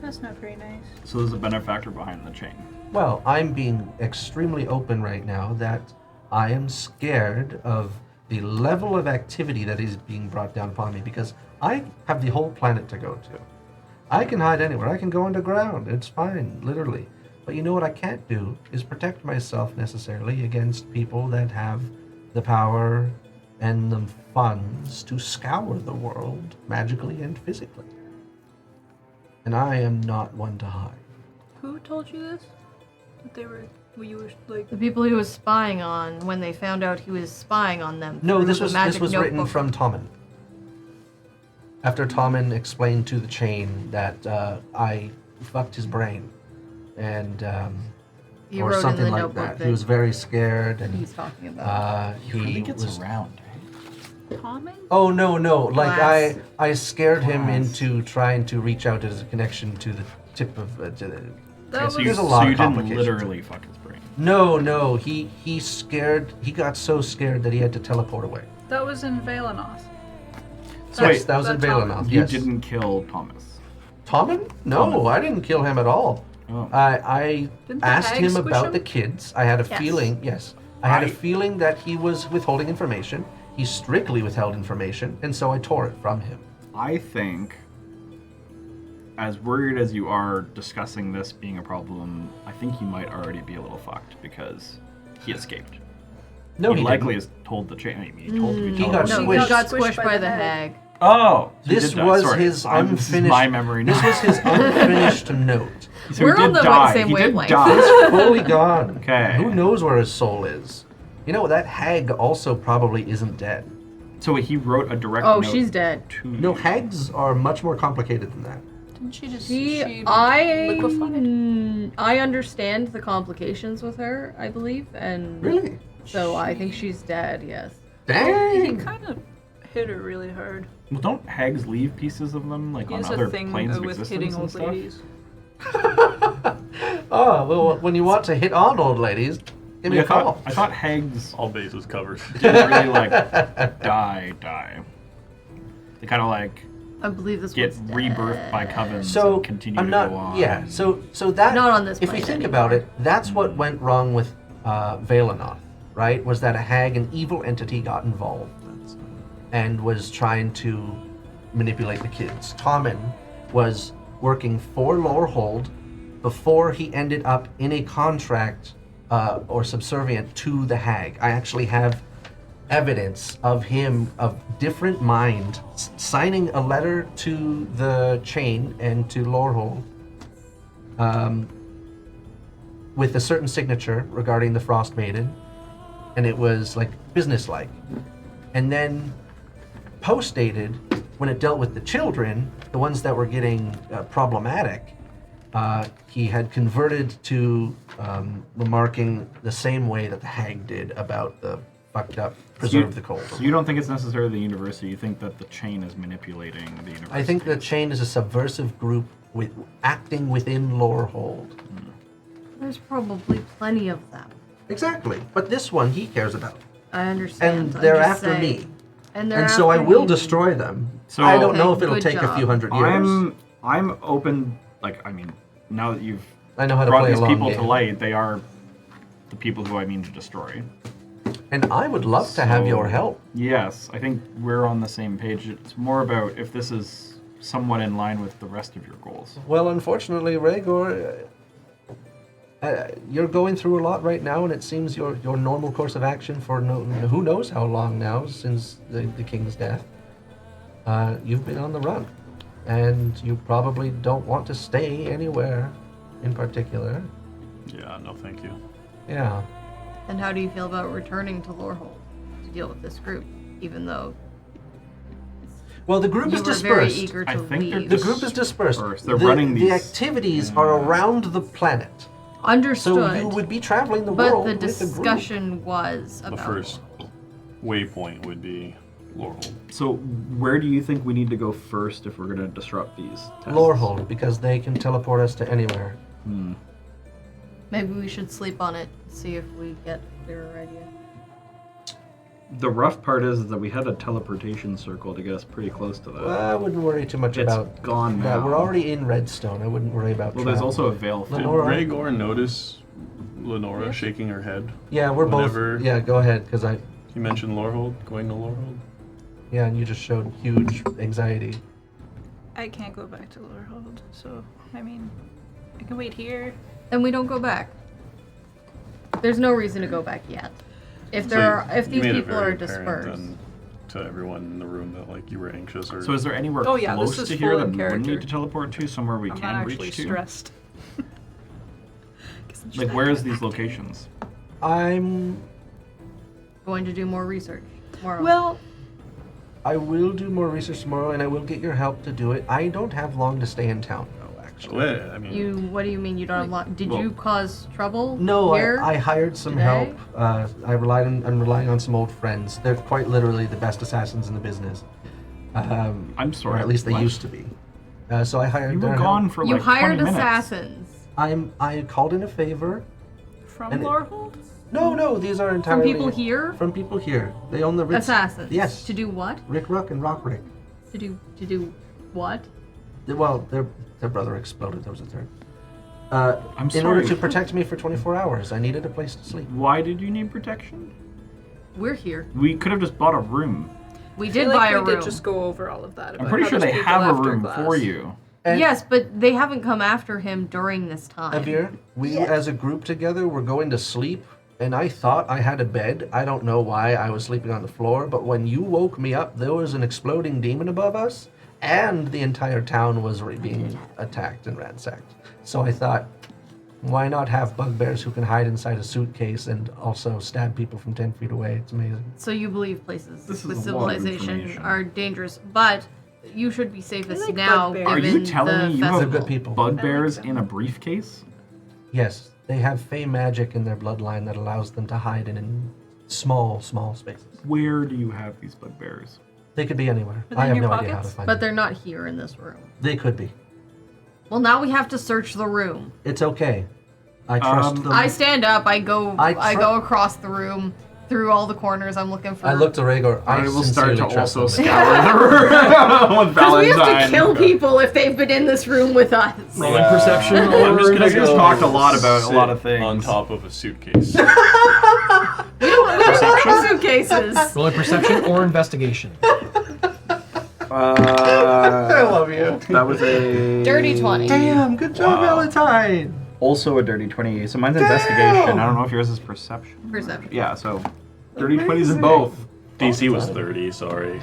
That's not very nice. So there's a benefactor behind the chain. Well, I'm being extremely open right now that I am scared of the level of activity that is being brought down upon me because I have the whole planet to go to. I can hide anywhere. I can go underground. It's fine, literally. But you know what I can't do is protect myself necessarily against people that have the power and the funds to scour the world magically and physically. And I am not one to hide. Who told you this? That they were, you were like. The people he was spying on, when they found out he was spying on them. No, through this the was magic written notebook. from Tommen. After Tommen explained to the chain that I fucked his brain, and He or wrote in something the like notebook that. He was very scared, and he's talking about. he was. around. Tommen? Oh no! Like Glass. I scared him Glass. into trying to reach out as a connection to the tip of. To the, That Okay, so was. you, There's a lot so you of didn't complications. literally fuck his brain. No. He scared. He got so scared that he had to teleport away. That was in Veilanoth. So Yes, wait, that was in that's Tommen. Veilanoth. you Yes. didn't kill Thomas. Tommen? No, Tommen. I didn't kill him at all. Oh. I Didn't the asked hag him squish about him? the kids. I had a Yes. feeling, yes. I had a I- feeling that he was withholding information. He strictly withheld information, and so I tore it from him. I think, as worried as you are discussing this being a problem, I think you might already be a little fucked because he escaped. No, he he likely didn't. has told the chain. I mean, he told He got No, squished. he got squished by the hag. Oh, so he This did die. was Sorry. his This is unfinished. my memory now. This was his unfinished note. So We're he on did the die. same He did wavelength. die. He's fully gone. Okay. Who knows where his soul is? You know, that hag also probably isn't dead. So he wrote a direct Oh, note she's dead. to No, you. hags are much more complicated than that. Didn't she just. I understand the complications with her, I believe, and Really? so I think she's dead. Yes. He Dang! kind of hit her really hard. Well, don't hags leave pieces of them like He on has other a thing planes of with existence hitting and old stuff? ladies. Oh, well, when you want to hit on old ladies, give me a call. I thought hags All bases covered. didn't really like die. They kind of like I believe this get one's rebirthed by dead. covens So and continue I'm to not. go on. Yeah. So that. Not on this If we plane think anymore. about it, that's what went wrong with Veilanoth, right? Was that a hag, an evil entity, got involved and was trying to manipulate the kids. Tommen was working for Lorehold before he ended up in a contract or subservient to the hag. I actually have evidence of him of different mind signing a letter to the chain and to Lorehold with a certain signature regarding the Frost Maiden, and it was like businesslike. And then post-dated, when it dealt with the children, the ones that were getting problematic, he had converted to remarking the same way that the hag did about the fucked up preserve the cold. So you don't think it's necessarily the university? You think that the chain is manipulating the university? I think the chain is a subversive group with acting within Lorehold. There's probably plenty of them. Exactly, but this one he cares about, I understand. and I'm they're just after saying. me, And they're and so I after will you. destroy them. So- I don't know if Okay, it'll good take a job. few hundred years. I'm open. Like, I mean, now that you've I know how to brought play a these long people game. to light, they are the people who I mean to destroy. And I would love to have So- your help. Yes, I think we're on the same page. It's more about if this is somewhat in line with the rest of your goals. Well, unfortunately, Rhaegor, You're going through a lot right now, and it seems your normal course of action for who knows how long now, since the king's death. You've been on the run, and you probably don't want to stay anywhere in particular. Yeah, no thank you. Yeah. And how do you feel about returning to Lorehold to deal with this group, even though Well, the group you is were very dispersed. eager to I think they're leave? The group is dispersed. They're the, running the these- activities are around the planet. Understood. So you would be traveling the but world the with the group. discussion was about The first waypoint would be Laurel. So where do you think we need to go first if we're going to disrupt these tests? Lorehold, because they can teleport us to anywhere. Maybe we should sleep on it, see if we get a clearer idea. The rough part is that we had a teleportation circle to get us pretty close to that. Well, I wouldn't worry too much It's about gone that. now. We're already in Redstone. I wouldn't worry about Well, there's travel. also a Veilfall. Did Lenora? Rhaegar notice Lenora shaking her head? Yeah, we're whenever- both. Yeah, go ahead, because He mentioned Lorehold, going to Lorehold. Yeah, and you just showed huge anxiety. I can't go back to Lorehold, so I mean, I can wait here. Then we don't go back. There's no reason to go back yet. If So there are, if you these made it people very are apparent dispersed, then to everyone in the room that like you were anxious or So is there anywhere Oh, yeah, this close is to here full that in we wouldn't character. need to teleport to? Somewhere we I'm can not reach actually to? stressed. 'Cause I'm just Like, that where is guy. these locations? I'm. going to do more research tomorrow. Well, I will do more research tomorrow, and I will get your help to do it. I don't have long to stay in town, though. Actually. Well, I mean, what do you mean you don't have long? Did Well- you cause trouble? No, here? I hired some today? help. I'm relying on some old friends. They're quite literally the best assassins in the business. I'm sorry. Or at least they what? used to be. So I hired You their were help. gone for You like hired 20 minutes. assassins I called in a favor. from And it- Lorehold? No, these are from entirely people here. From people here. They own the Ritz. Assassins. Yes. To do what? Rick Ruck and Rock Rick. To do what? Well, their brother exploded. There was a third. I'm In order sorry. to protect me for 24 hours, I needed a place to sleep. Why did you need protection? We're here. We could have just bought a room. We I did feel buy like a we room. did just go over all of that. I'm about pretty how sure there's they people have a after room glass. for you. And Yes, but they haven't come after him during this time. Avir, we as a group together were going to sleep, and I thought I had a bed. I don't know why I was sleeping on the floor, but when you woke me up, there was an exploding demon above us, and the entire town was being attacked and ransacked. So I thought, why not have bugbears who can hide inside a suitcase and also stab people from 10 feet away? It's amazing. So you believe places This is with a lot of civilization information. are dangerous, but you should be safest like now, bugbears. Are given you telling the me you festival. have They're good people. bugbears them. in a briefcase? Yes, they have fey magic in their bloodline that allows them to hide in small spaces. Where do you have these bugbears? They could be anywhere. Are they I in have your no idea how to pockets? find But them. they're not here in this room. They could be. Well, now we have to search the room. It's okay. I trust them. I stand up. I go. I I tr- go across the room, through all the corners. I'm looking for. I looked to Rhaegar. I will start to sincerely trust also them. scour the room with Because we Valentine. have to kill people if they've been in this room with us. Rolling perception. I'm or just gonna just investigation. talked a lot about a sit lot of things. on top of a suitcase. We don't have suitcases. Rolling perception or investigation. I love you. That was a Dirty 20. Damn, good job, Wow. Valentine. Also a dirty 20. So mine's investigation. I don't know if yours is perception. Perception. Yeah, so dirty 20s in both. DC was 30, sorry.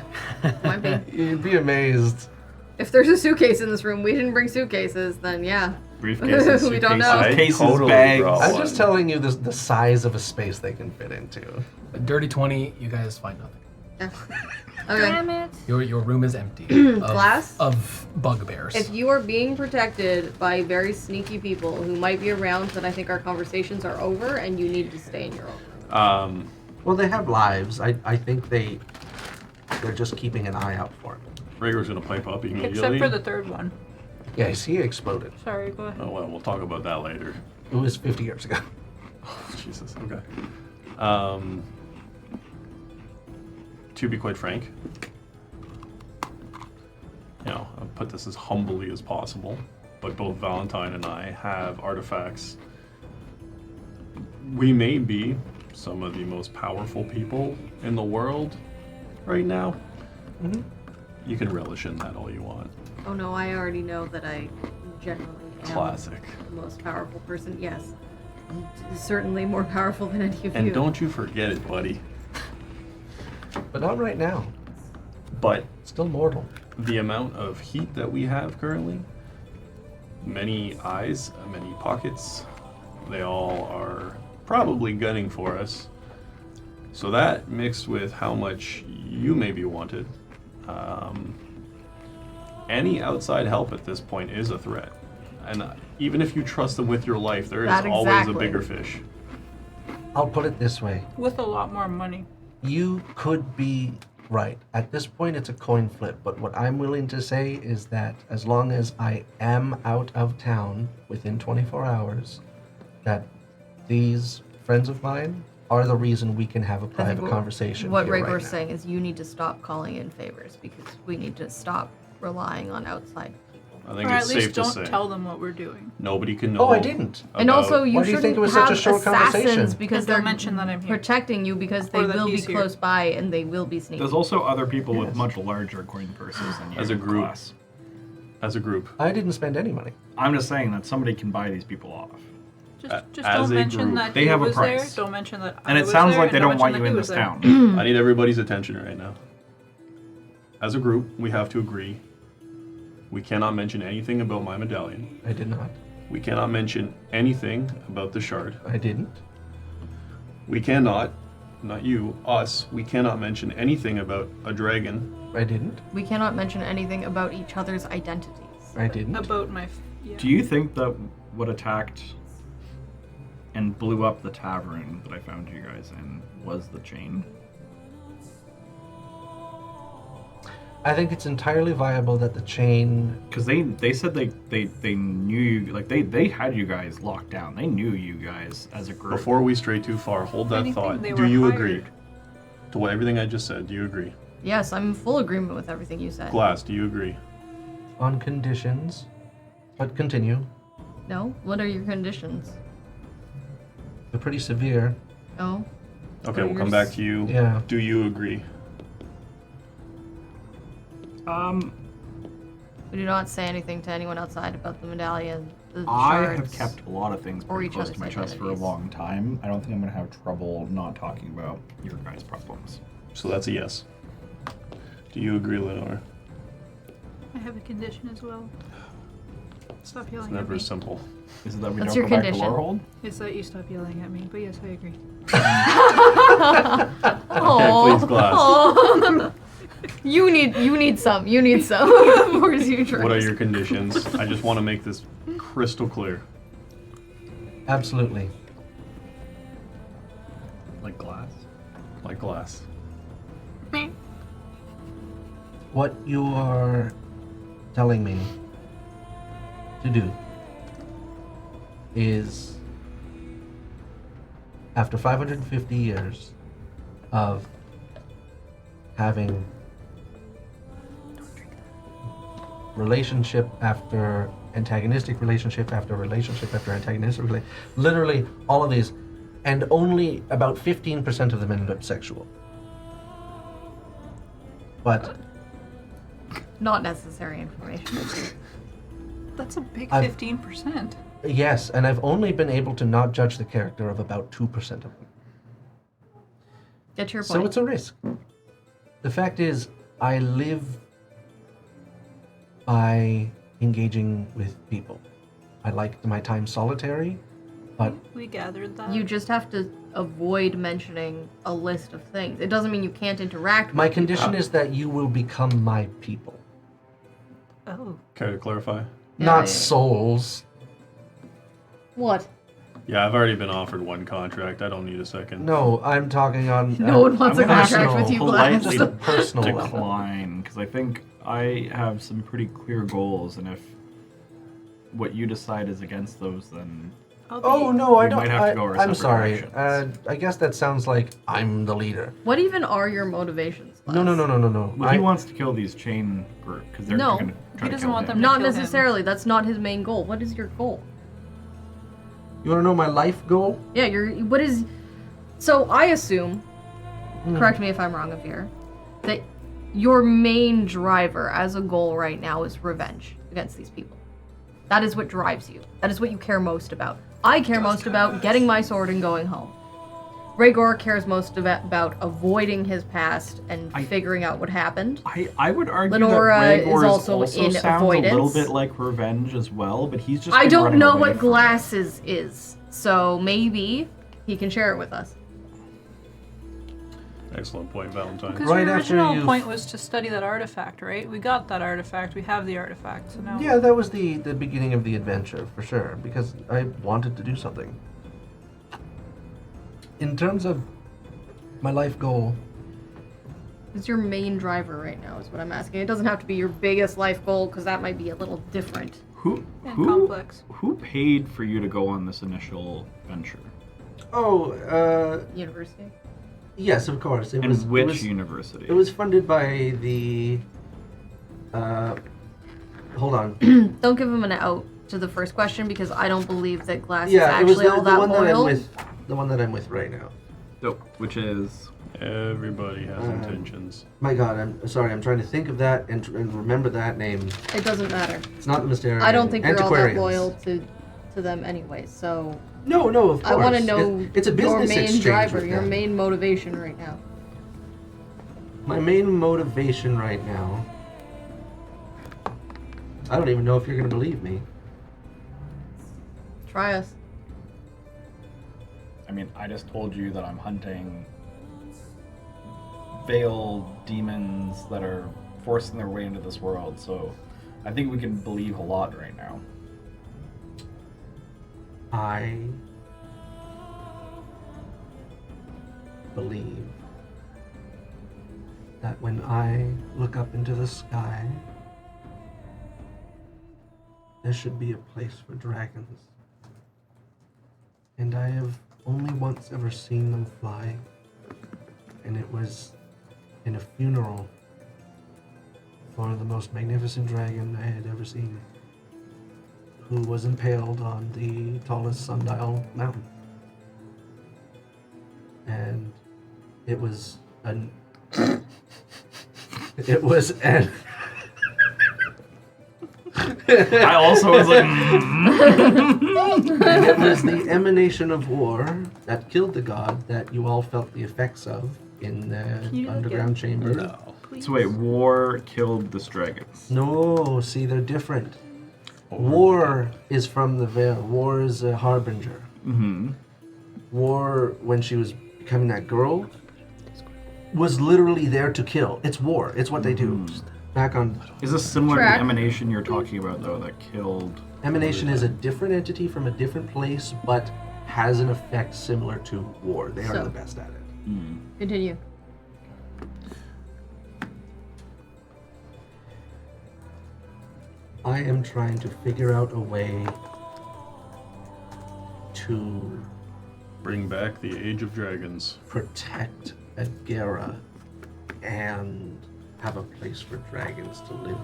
Might be. You'd be amazed. If there's a suitcase in this room, we didn't bring suitcases, then yeah. Briefcases, We don't suitcases, know. I cases, totally bags. brought I'm one. just telling you the size of a space they can fit into. A dirty 20, you guys find nothing. Okay. it. Your room is empty. Glass? Of bugbears. If you are being protected by very sneaky people who might be around, then I think our conversations are over and you need to stay in your own room. Well, they have lives. I think they're just keeping an eye out for them. Rhaegar's gonna pipe up immediately. Except for the third one. Yes, he exploded. Sorry, go ahead. Oh well, we'll talk about that later. It was 50 years ago. Jesus, okay. To be quite frank, I'll put this as humbly as possible, but both Valentine and I have artifacts. We may be some of the most powerful people in the world right now. Mhm. You can relish in that all you want. Oh no, I already know that I generally am Classic. the most powerful person. Yes. certainly more powerful than any of And you. don't you forget it, buddy. But not right now. But Still mortal. the amount of heat that we have currently, many eyes, many pockets, they all are probably gunning for us. So that mixed with how much you maybe wanted, any outside help at this point is a threat. And even if you trust them with your life, there is That always a exactly. bigger fish. I'll put it this way. With a lot more money. You could be right. At this point, it's a coin flip. But what I'm willing to say is that as long as I am out of town within 24 hours, that these friends of mine are the reason we can have a I think private conversation. What here Ragor's right now. saying is you need to stop calling in favors because we need to stop relying on outside people. I think Or it's at least safe to don't say tell them what we're doing. nobody can know. Oh, I didn't. And also, about- you Why do you shouldn't think it was have such a short assassins conversation? because And don't they're mention that I'm here. protecting you because they Or that will be he's here. close by and they will be sneaky. There's also other people with Yes. much larger coin purses than you. As a in group. class. as a group. I didn't spend any money. I'm just saying that somebody can buy these people off. Just As don't a mention group. that They he have a was price. there. Don't mention that And I it was sounds there, like they and don't want mention you that in he this was there. town. I need everybody's attention right now. As a group, we have to agree. We cannot mention anything about my medallion. I did not. We cannot mention anything about the shard. I didn't. We cannot, not you, us, we cannot mention anything about a dragon. I didn't. We cannot mention anything about each other's identities. I didn't. About my. Yeah. Do you think that what attacked and blew up the tavern that I found you guys in was the chain? I think it's entirely viable that the chain. Because they said they knew you, like they had you guys locked down. They knew you guys as a group. Before we stray too far, hold that Anything thought. they Do were you hired. agree to what everything I just said? Do you agree? Yes, I'm in full agreement with everything you said. Glass, do you agree? On conditions. But continue. No? What are your conditions? They're pretty severe. Oh? Okay, So we'll come you're back to you. Yeah. Do you agree? We do not say anything to anyone outside about the medallion, the I shards. have kept a lot of things or pretty each close to other's my chest for a identities. long time. I don't think I'm gonna have trouble not talking about your guys' problems. So that's a yes. Do you agree, Lenore? I have a condition as well. Stop It's yelling at never me. simple. Is it that we What's don't your go back condition? to Lorehold? It's that you stop yelling at me. But yes, I agree. Okay, please, Glass. Aw. You need some. You need some. Before you try. What are your conditions? I just want to make this crystal clear. Absolutely. Like glass? Like glass. What you are telling me to do is, after 550 years of having relationship after antagonistic relationship after relationship after antagonistic literally all of these, and only about 15% of them end up sexual. But Not necessary information. That's a big I've- 15%. yes, and I've only been able to not judge the character of about 2% of them. Get your point. So it's a risk. The fact is, I live by engaging with people. I like my time solitary, but We gathered that. You just have to avoid mentioning a list of things. It doesn't mean you can't interact my with condition is that you will become my people. Oh. Care to clarify? Yeah, Not yeah. souls. What? Yeah, I've already been offered one contract. I don't need a second. No, I'm talking on. No one wants I'm a gonna contract with you, Glass. Just a personal level. decline because I think I have some pretty clear goals, and if what you decide is against those, then I'll be, Oh no, I We don't. might have to go our I'm separate sorry. directions. I guess that sounds like I'm the leader. What even are your motivations? No, no, no, no, no, no. well, he wants to kill these chain group because they're No, going to try he to doesn't kill want him. them to Not kill him. necessarily. That's not his main goal. What is your goal? You want to know my life goal? Yeah, what is... So I assume, Hmm. correct me if I'm wrong, Avir, that your main driver as a goal right now is revenge against these people. That is what drives you. That is what you care most about. I care most about getting my sword and going home. Rhaegor cares most about avoiding his past and figuring out what happened. I would argue Lenora that is Rhaegor also in sounds avoidance. a little bit like revenge as well, but he's just. I been don't running know away what from it. glasses is, so maybe he can share it with us. Excellent point, Valentine. Because Right your after original you've- point was to study that artifact, right? We got that artifact. We have the artifact. So now. Yeah, that was the beginning of the adventure, for sure, because I wanted to do something. In terms of my life goal, What's your main driver right now is what I'm asking. It doesn't have to be your biggest life goal, because that might be a little different. Who And complex. who paid for you to go on this initial venture? University? yes, of course. It And was, which it was, university? it was funded by the, hold on. Don't give him an out to the first question, because I don't believe that Glass Yeah, is it was actually all the that one that I'm loyal. with, the one that I'm with right now. Which is Everybody has intentions. My God, I'm sorry. I'm trying to think of that and remember that name. It doesn't matter. It's not the Mysterian. I don't think you're all that Antiquarians. loyal to them anyway, so No, of course. I want to know It's a your business main exchange driver, with your them. main motivation right now. My main motivation right now. I don't even know if you're gonna believe me. Try us. I mean, I just told you that I'm hunting veiled demons that are forcing their way into this world, so I think we can believe a lot right now. I believe that when I look up into the sky, there should be a place for dragons. And I have only once ever seen them fly, and it was in a funeral for the most magnificent dragon I had ever seen, who was impaled on the tallest sundial mountain. And it was an... it was an... I also was like, And it was the emanation of war that killed the god that you all felt the effects of in Can you the do that underground chamber. Please. so wait, war killed this dragon. No, see, they're different. War is from the Veil. War is a harbinger. Mm-hmm. War, when she was becoming that girl, was literally there to kill. It's war. It's what they do. Back on... Is this similar to Track. the emanation you're talking about, though, that killed... Emanation is a different entity from a different place, but has an effect similar to war. They are So. the best at it. Continue. I am trying to figure out a way to Bring back the Age of Dragons. protect Agera and have a place for dragons to live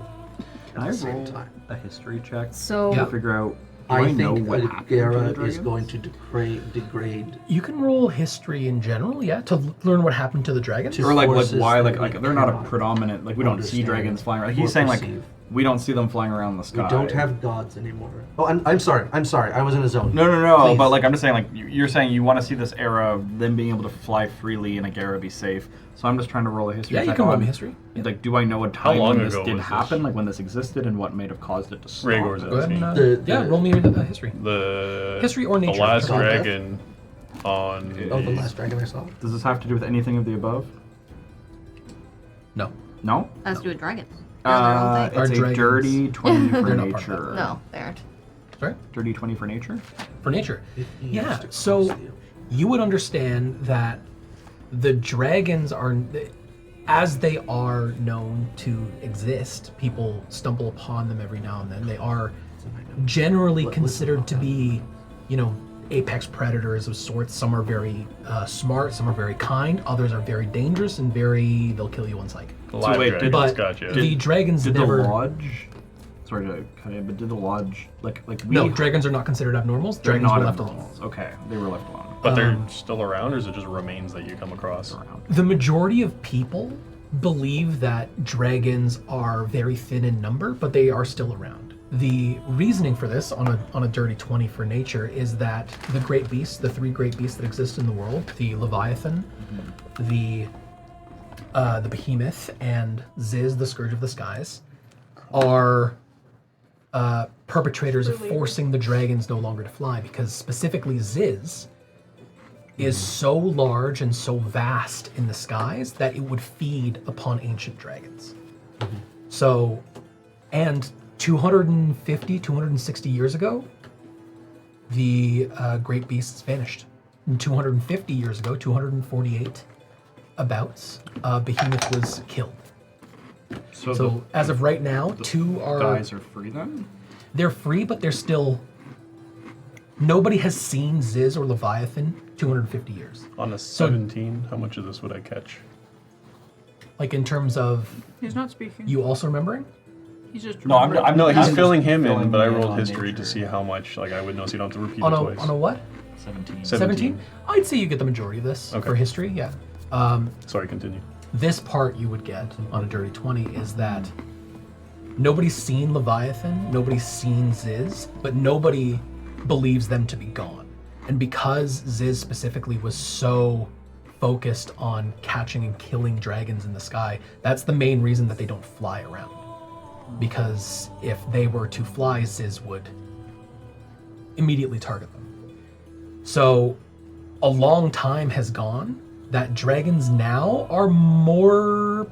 Can at I the same roll time. a history check So Yeah. to figure out... Do I know think what happened to the Agera is dragons? going to degrade You can roll history in general, yeah, to learn what happened to the dragons. To- Or like forces why that like we they're not a cannot predominant, like we don't see understand dragons flying around. or He's saying like perceive. we don't see them flying around the sky. We don't have gods anymore. Oh, I'm sorry. I was in a zone. No. Please. But like I'm just saying, like you're saying you want to see this era of them being able to fly freely and Agera be safe. So I'm just trying to roll a history Yeah, check you can roll on, me history. Yeah. Like, do I know a time long when this ago did was happen, this? like when this existed, and what may have caused it to stop? Rhaegor's Go ahead and, The- yeah, roll me a history. The History or nature. The last God death? dragon on Oh, the last dragon I saw. Does this have to do with anything of the above? No. No. has to do with dragons. They're their own thing. Are It's a dragons- dirty 20 for They're not part of that. nature. No, they aren't. Sorry? Dirty 20 for nature. For nature. 15 Yeah, years to so cross the ocean. you would understand that the dragons are, as they are known to exist, people stumble upon them every now and then. They are generally Listen considered about to that. be, apex predators of sorts. Some are very smart, some are very kind, others are very dangerous and they'll kill you on sight. the live wait, dragons. But Gotcha. the dragons Did never... the lodge? Sorry to cut in, but did the lodge like we? No, dragons are not considered abnormals. They're Dragons not were left alone. abnormals. Okay, they were left alone. But they're still around, or is it just remains that you come across? Around. The majority of people believe that dragons are very thin in number, but they are still around. The reasoning for this on a dirty 20 for nature is that the great beasts, the three great beasts that exist in the world, the Leviathan, the Behemoth, and Ziz, the Scourge of the Skies, are perpetrators of forcing the dragons no longer to fly, because specifically Ziz is so large and so vast in the skies that it would feed upon ancient dragons. So, and 250, 260 years ago, the great beasts vanished. And 250 years ago, 248 abouts, Behemoth was killed. So as of right now, two are... guys are free then? They're free, but they're still... Nobody has seen Ziz or Leviathan 250 years. On a 17, how much of this would I catch? Like in terms of He's not speaking. you also remembering? He's just No, remembering. No, he's I'm filling him filling in, but I me in rolled on history to nature. see how much, like, I would know so you don't have to repeat On it a, twice. on a what? 17. 17. I'd say you get the majority of this Okay. for history, yeah. Sorry, continue. This part you would get on a dirty 20 is that nobody's seen Leviathan, nobody's seen Ziz, but nobody believes them to be gone. And because Ziz specifically was so focused on catching and killing dragons in the sky, that's the main reason that they don't fly around. Because if they were to fly, Ziz would immediately target them. So a long time has gone that dragons now are more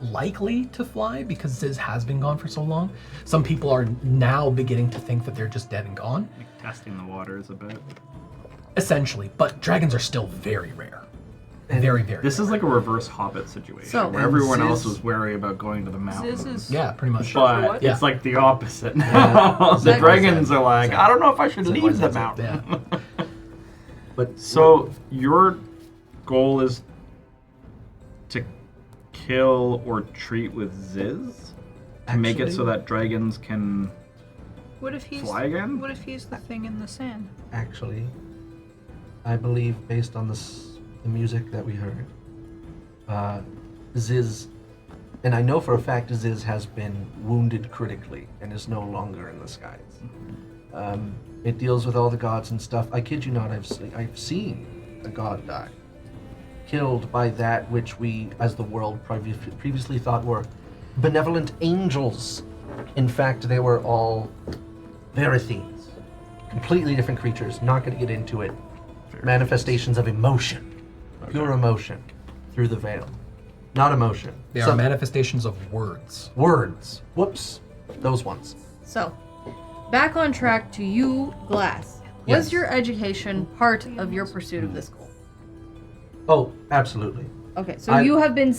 likely to fly because Ziz has been gone for so long. Some people are now beginning to think that they're just dead and gone, Like testing the waters a bit. essentially, but dragons are still very rare. Very, very This rare. is like a reverse Hobbit situation, So- where everyone Ziz- else was wary about going to the mountains. Ziz is. Yeah, pretty much. Sure, for But what? it's like the opposite now. Yeah. The Exactly. dragons are like, I don't know if I should Exactly. leave the Exactly. mountain. Yeah. But So your goal is to kill or treat with Ziz to make it so Actually- that dragons can What if he's? fly again? What if he's the thing in the sand? actually, I believe based on the music that we heard, Ziz, and I know for a fact Ziz has been wounded critically and is no longer in the skies. It deals with all the gods and stuff. I kid you not, I've seen a god die, killed by that which we, as the world previously thought were benevolent angels. In fact, they were all Verathines, completely different creatures. Not going to get into it. Manifestations of emotion, pure emotion, through the veil. Not emotion. They are manifestations of words. Words. Whoops. Those ones. So, back on track to you, Glass. Was Yes. your education part of your pursuit of this goal? Oh, absolutely. Okay, so I- you have been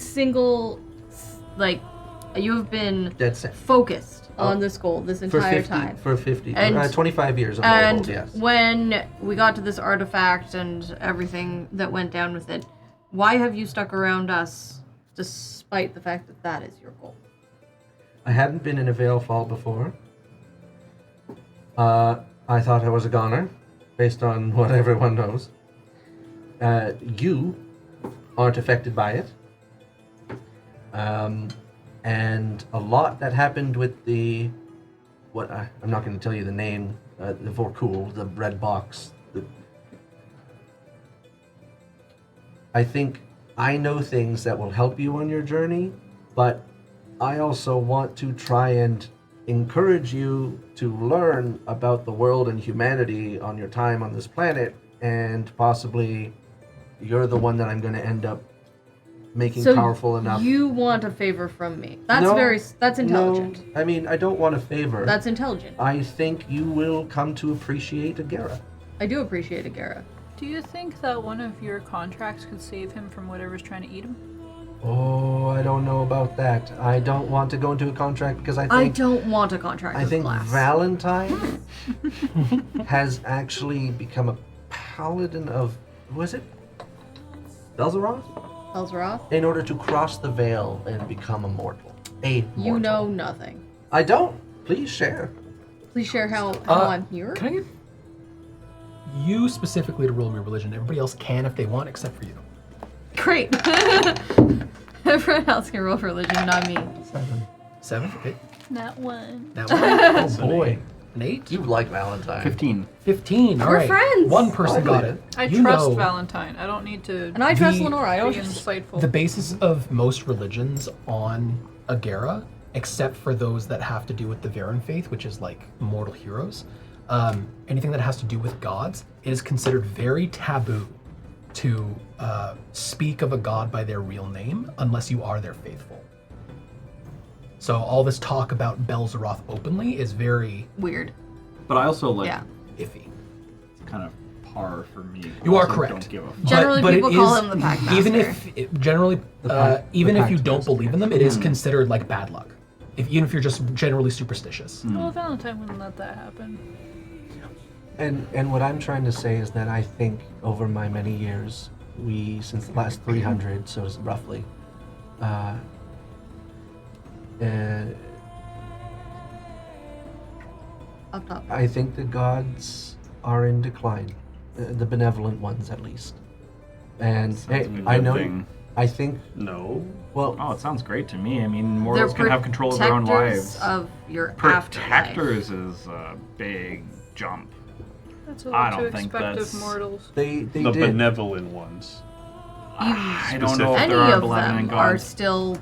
you have been Dead set. focused Oh. on this goal this For entire 50, time. for 50, And- 25 years of And Norwold, yes. when we got to this artifact and everything that went down with it, why have you stuck around us despite the fact that that is your goal? I hadn't been in a Veilfall before. I thought I was a goner, based on what everyone knows. You aren't affected by it. And a lot that happened with the... I'm not going to tell you the name, the Vorkul, the red box. I think I know things that will help you on your journey, but I also want to try and encourage you to learn about the world and humanity on your time on this planet, and possibly you're the one that I'm going to end up making powerful enough. You want a favor from me. That's No, that's intelligent. No, I mean, I don't want a favor. That's intelligent. I think you will come to appreciate Agera. I do appreciate Agera. Do you think that one of your contracts could save him from whatever's trying to eat him? Oh, I don't know about that. I don't want to go into a contract because I I think don't want a contract I with think Glass. Valentine has actually become a paladin of, who is it? Belzeroth? Elzeroth, In order to cross the veil and become immortal. A mortal. you know nothing. I don't. Please share. Please share how I'm here. Can I get you specifically to roll me religion? Everybody else can if they want, except for you. Great. Everyone else can roll for religion, not me. 7. Okay. Not one. That one. Oh boy, An 8? you like Valentine. 15. 15. All We're right. friends. One person got it. I You trust know Valentine. I don't need to And I trust The- Lenora. I be don't trust. insightful. The basis of most religions on Agera, except for those that have to do with the Varen faith, which is like mortal heroes, anything that has to do with gods, it is considered very taboo to speak of a god by their real name unless you are their faithful. So all this talk about Belzeroth openly is very Weird. But I also like Yeah. iffy. kind of par for me. You are Also correct. Don't give a fuck. Generally, but people it call is- him the Pact Even Master. if it, generally, The even if you Pact don't Master. believe in them, it is considered like bad luck. Even if you're just generally superstitious. Well, Valentine wouldn't let that happen. And what I'm trying to say is that I think over my many years, since the last 300, so it's roughly, Up top. I think the gods are in decline, the benevolent ones at least. And Sounds like a I good know, thing. I think, No. well, Oh, it sounds great to me. I mean, They're mortals can have control of their own protectors lives. of your afterlife. Protectors is a big jump. That's a I lot to don't think expect that's- of mortals. they The did. benevolent ones. I don't know if Any there are of benevolent them are gods. still.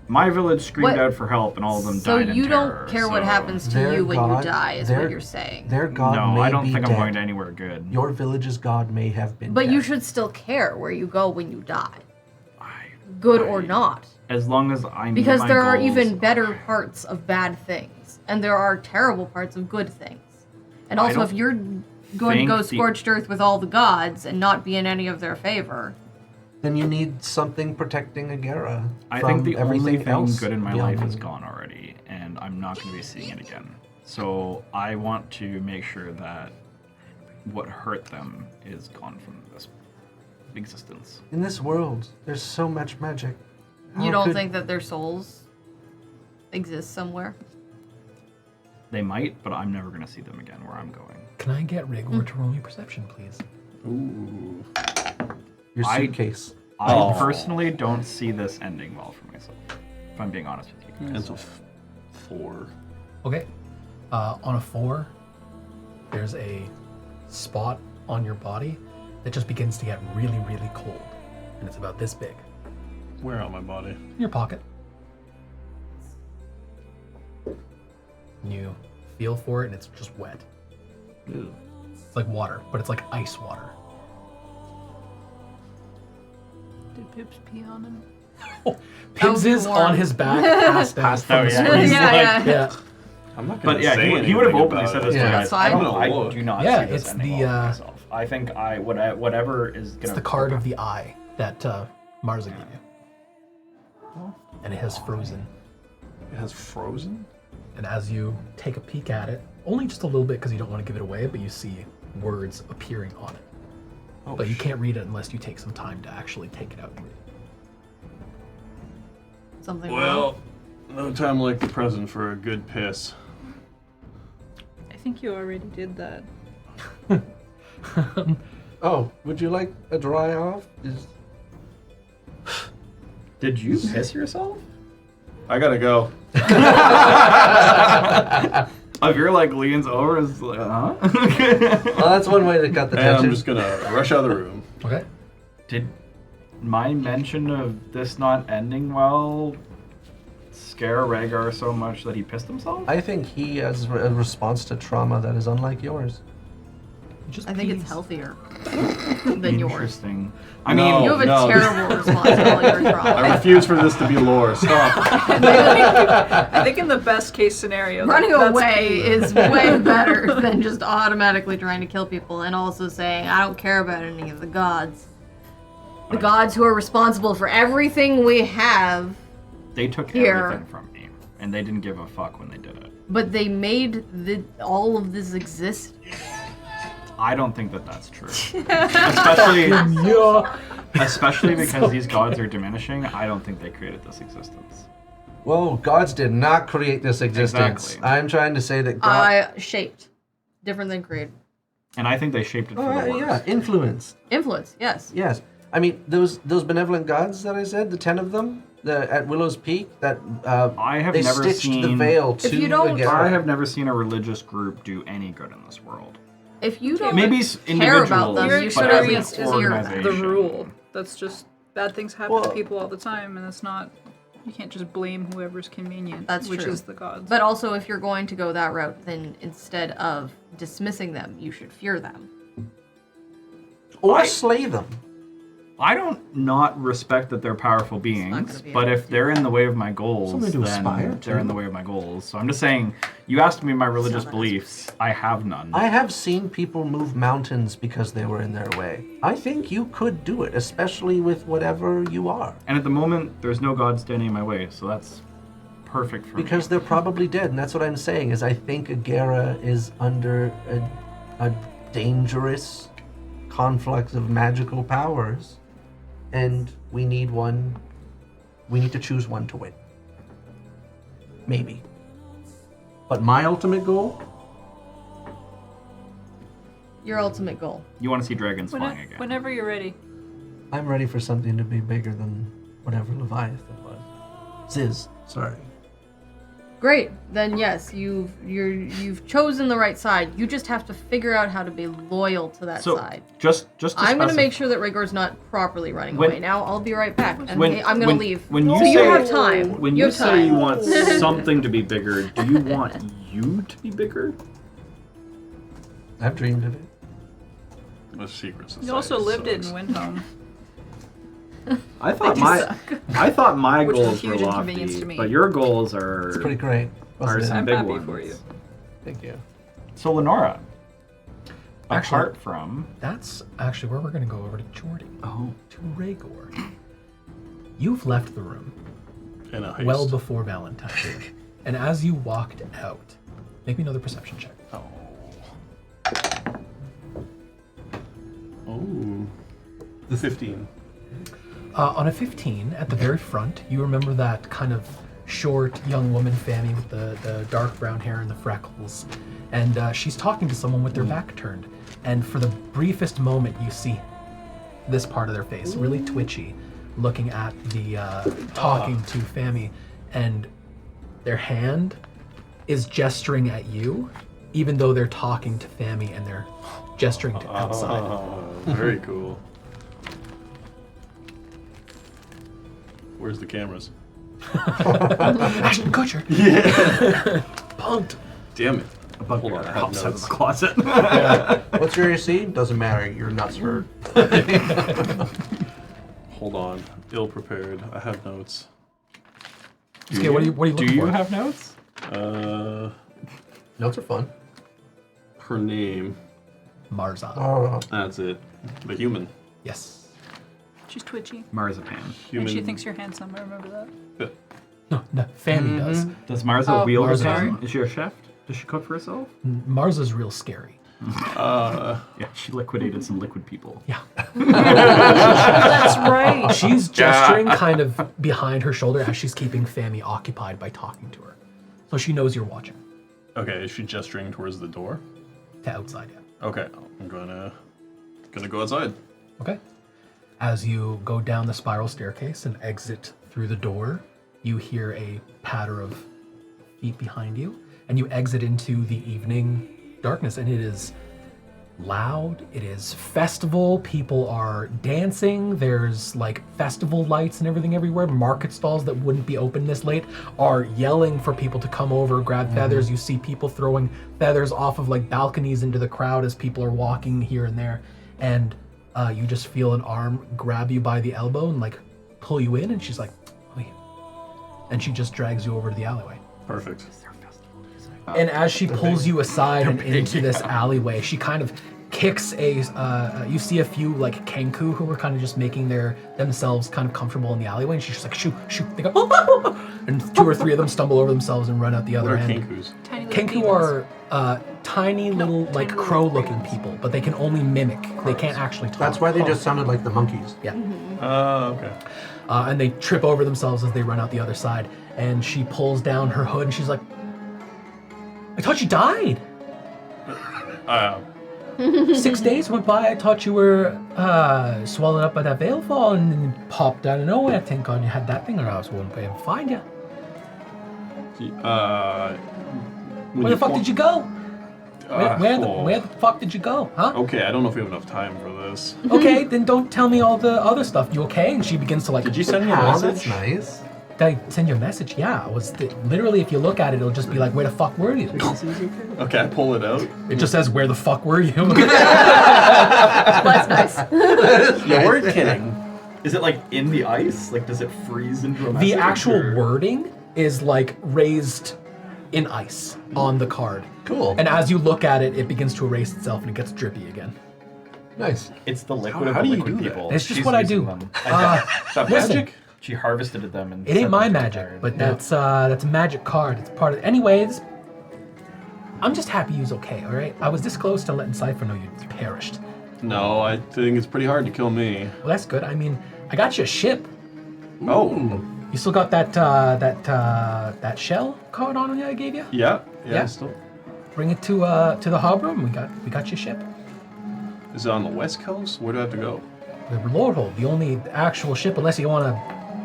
My village screamed What- out for help, and all of them So died in you terror, don't care what so- happens to Their you when you god- die, is their- what you're saying. Their god No, may I don't be think dead. I'm going to anywhere good. Your village's god may have been But dead. you should still care where you go when you die, I- good or not. As long as I meet Because my there are goals, even better parts of bad things, and there are terrible parts of good things. And I also, don't if you're going to think go the- scorched earth with all the gods and not be in any of their favor, Then you need something protecting Agera. I from think the only everything thing else good in my beyond life is you. gone already, and I'm not going to be seeing it again. So I want to make sure that what hurt them is gone from this existence. In this world, there's so much magic. you How don't could- think that their souls exist somewhere? They might, but I'm never going to see them again where I'm going. Can I get Rigor to roll me perception, please? Ooh. your I- suitcase? I Oh. personally don't see this ending well for myself, if I'm being honest with you guys. It's a 4. Okay. On a 4, there's a spot on your body that just begins to get really, really cold. And it's about this big. Where on my body? In your pocket. And you feel for it and it's just wet. Ew. It's like water, but it's like ice water. Did Pips pee on him? Pibbs was is warm. on his back, passed out. Passed from out, the yeah. squeeze. Yeah. Yeah. I'm not gonna But yeah, say he would have anything openly about said it. this to Yeah. you guys. That's fine. I Look. do not Yeah, see this it's ending the, well for myself. I think whatever is gonna. It's the card of the eye that Marza gave you. And it has frozen. It has frozen? And as you take a peek at it, only just a little bit because you don't want to give it away, but you see words appearing on it. Oh, But you can't read it unless you take some time to actually take it out and read it. Something wrong? Well, no time like the present for a good piss. I think you already did that. Oh, would you like a dry off? Did you piss yourself? I gotta go. If you're like leans over, it's like, huh? Well, that's one way to cut the And tension. I'm just gonna rush out of the room. Okay. Did my mention of this not ending well scare Rhaegar so much that he pissed himself? I think he has a response to trauma that is unlike yours. Just I think it's peas. healthier than yours. Interesting. I No. mean, You have a No. terrible response to all your I trauma. refuse for this to be lore. Stop. I think in the best case scenario, Running that's away key. is way better than just automatically trying to kill people and also saying, I don't care about any of the gods. The gods who are responsible for everything we have, they took Here. everything from me, and they didn't give a fuck when they did it. but they made all of this exist. I don't think that that's true. especially, Yeah. especially because these gods are diminishing. I don't think they created this existence. Whoa, gods did not create this existence. Exactly. I'm trying to say that God. Shaped. Different than created. And I think they shaped it for the worse. Yeah, influenced. Influence, yes. Yes. I mean, those benevolent gods that I said, the 10 of them, at Willow's Peak that I have they never stitched the seen. veil to you don't- Agera. I have never seen a religious group do any good in this world. If you don't Maybe care about individuals, them, Your you should but at as least an experience hear isn't them. the organization. rule. That's just bad things happen Well- to people all the time, and it's not. You can't just blame whoever's convenient. That's which true. is the gods. But also, if you're going to go that route, then instead of dismissing them, you should fear them. Or slay them. I don't not respect that they're powerful beings, gonna be but a- if they're in the way of my goals, Something to aspire then to. they're in the way of my goals. So I'm just saying, you asked me my religious that beliefs. I have none. I have seen people move mountains because they were in their way. I think you could do it, especially with whatever you are. And at the moment, there's no god standing in my way, so that's perfect for Because me. they're probably dead, and that's what I'm saying, is I think Agera is under a dangerous conflux of magical powers, and we need to choose one to win. Maybe. But my ultimate goal? Your ultimate goal. You want to see dragons flying again. Whenever you're ready. I'm ready for something to be bigger than whatever Leviathan was. Ziz, sorry. Great. Then yes, you've chosen the right side. You just have to figure out how to be loyal to that So side. just to I'm gonna specify- make sure that Rigor's not properly running When- away. Now I'll be right back, and When- I'm gonna when- leave. when you so you say- have time. When you you have say time. you want something to be bigger, do you want you to be bigger? I've dreamed of it. The secret society. You also lived it sucks. in Windhome. I thought I thought my Which is a goals were huge inconvenience lofty, to me. but your goals are It's pretty great. are Wasn't some it? I'm big happy ones. for you. Thank you. So Lenora, Actually- apart from That's actually where we're going to go over to Jordy. oh, To Rhaegor. You've left the room In a heist. well before Valentine's Day. And as you walked out, make me another perception check. Oh. The 15. On a 15, at the very front, you remember that kind of short young woman, Fanny, with the dark brown hair and the freckles. And she's talking to someone with their back turned. And for the briefest moment, you see this part of their face, really twitchy, looking at the talking to Fami. And their hand is gesturing at you, even though they're talking to Fami and they're gesturing to outside. Oh, very cool. Where's the cameras? Ashton Kutcher! Yeah. Punked! Damn it. a bug Hold on, I have pops out of notes. the closet. What's your AC? Doesn't matter. Your nuts hurt. Hold on. Ill prepared. I have notes. Okay, what are you looking Do you for? have notes? Notes are fun. Her name. Marza. Oh, That's it. The human. Yes. She's twitchy. Marzipan. Human. And she thinks you're handsome. I remember that. No, Fanny does. Does Marza Oh, wield a Marza pen? doesn't. Is she a chef? Does she cook for herself? Marza's real scary. Yeah, she liquidated some liquid people. Yeah. That's right. She's gesturing kind of behind her shoulder as she's keeping Fanny occupied by talking to her. So she knows you're watching. Okay, is she gesturing towards the door? To outside, yeah. Okay, I'm gonna go outside. Okay. As you go down the spiral staircase and exit through the door, you hear a patter of feet behind you, and you exit into the evening darkness, and it is loud, it is festival, people are dancing, there's like festival lights and everything everywhere. Market stalls that wouldn't be open this late are yelling for people to come over, grab feathers. You see people throwing feathers off of like balconies into the crowd as people are walking here and there, and you just feel an arm grab you by the elbow and like pull you in, and she's like, wait. And she just drags you over to the alleyway. Perfect. And as she pulls you aside and into this alleyway, she kind of kicks you see a few like Kenku who were kind of just making themselves kind of comfortable in the alleyway, and she's just like, shoot. They go, oh! And 2 or 3 of them stumble over themselves and run out the What other are end. kinkus? Tiny little Kenku demons. are tiny little like tiny little crow-looking things. people, but they can only mimic. They can't actually talk. that's why they just sounded like the monkeys. Yeah. Okay. And they trip over themselves as they run out the other side. And she pulls down her hood and she's like, I thought you died. 6 days went by. I thought you were swallowed up by that Veilfall, and then you popped out of nowhere. Thank God you had that thing, or else I wouldn't be able to find you. Where the fuck did you go? Where the fuck did you go? Huh? Okay, I don't know if we have enough time for this. Okay, then don't tell me all the other stuff. You okay? And she begins to like. Did you send me a Oh, message? that's nice. Did I send you a message? Yeah, I was literally. If you look at it, it'll just be like, "Where the fuck were you?" Okay, I pull it out. It just says, "Where the fuck were you?" That's nice. You weren't kidding. Is it like in the ice? Like, does it freeze into a message? The actual or- wording is like raised in ice on the card. Cool. And as you look at it, it begins to erase itself and it gets drippy again. Nice. It's the liquid How of do the you liquid do that? people. It's just She's what I using do. them. Is that Listen. magic? She harvested them and It ain't sent my them to magic, Karen. but that's a magic card. It's part of. Anyways, I'm just happy you's okay. All right. I was this close to letting Cypher know you perished. No, I think it's pretty hard to kill me. Well, that's good. I mean, I got you a ship. Oh, You still got that shell card on you I gave you? yeah. Yeah. Still. Bring it to the harbor, and we got your ship. Is it on the west coast? Where do I have to go? The Lordhold, the only actual ship, unless you want to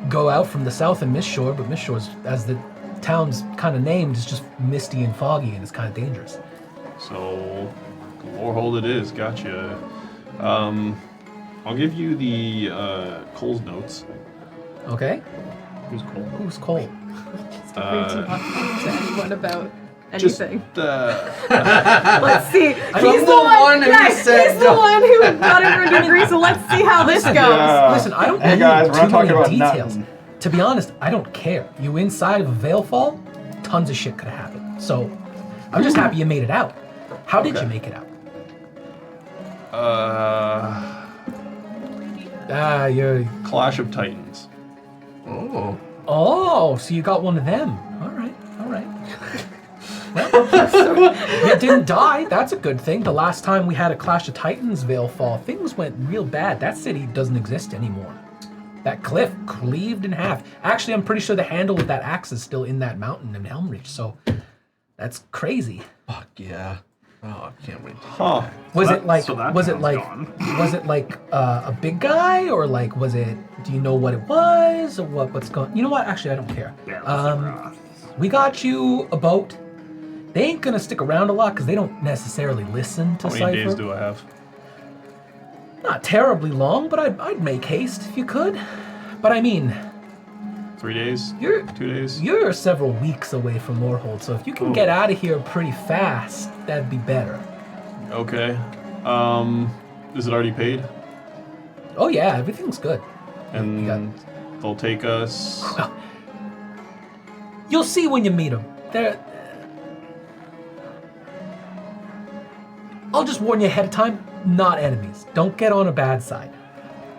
go out from the south and Mistshore, but Mistshore's, as the town's kind of named, is just misty and foggy, and it's kind of dangerous. So, Lorehold it is. Gotcha. I'll give you the Cole's notes. Okay? Who's cold? Who's Cole? Just to not talk to anyone about Just anything. Let's see. From He's the the one. one who Yeah, said he's the no. one who got everyone to agree. So let's see how this goes. Yeah. Listen, I don't Hey need guys, we're too not talking many about details. nothing. To be honest, I don't care. You inside of a Veilfall, tons of shit could have happened. So, I'm just happy you made it out. How did Okay. you make it out? You're... Clash of Titans. Oh. Oh, so you got one of them. All right. Well, you didn't die. That's a good thing. The last time we had a Clash of Titans Veilfall, things went real bad. That city doesn't exist anymore. That cliff cleaved in half. Actually, I'm pretty sure the handle of that axe is still in that mountain in Helmreach, so that's crazy. Fuck yeah. Oh, I can't wait to hear Huh. that. Was So it like so that was it town's like gone. was it like a big guy, or like was it, do you know what it was, or what's going? You know what? Actually, I don't care. We got you a boat. They ain't gonna stick around a lot because they don't necessarily listen to How many days Cypher. do I have? Not terribly long, but I'd make haste if you could. But I mean, 3 days? you're 2 days? you're several weeks away from Lorehold, so if you can get out of here pretty fast, that'd be better. Okay. Is it already paid? Oh yeah, everything's good. And You got- they'll take us. You'll see when you meet them. I'll just warn you ahead of time, not enemies. Don't get on a bad side.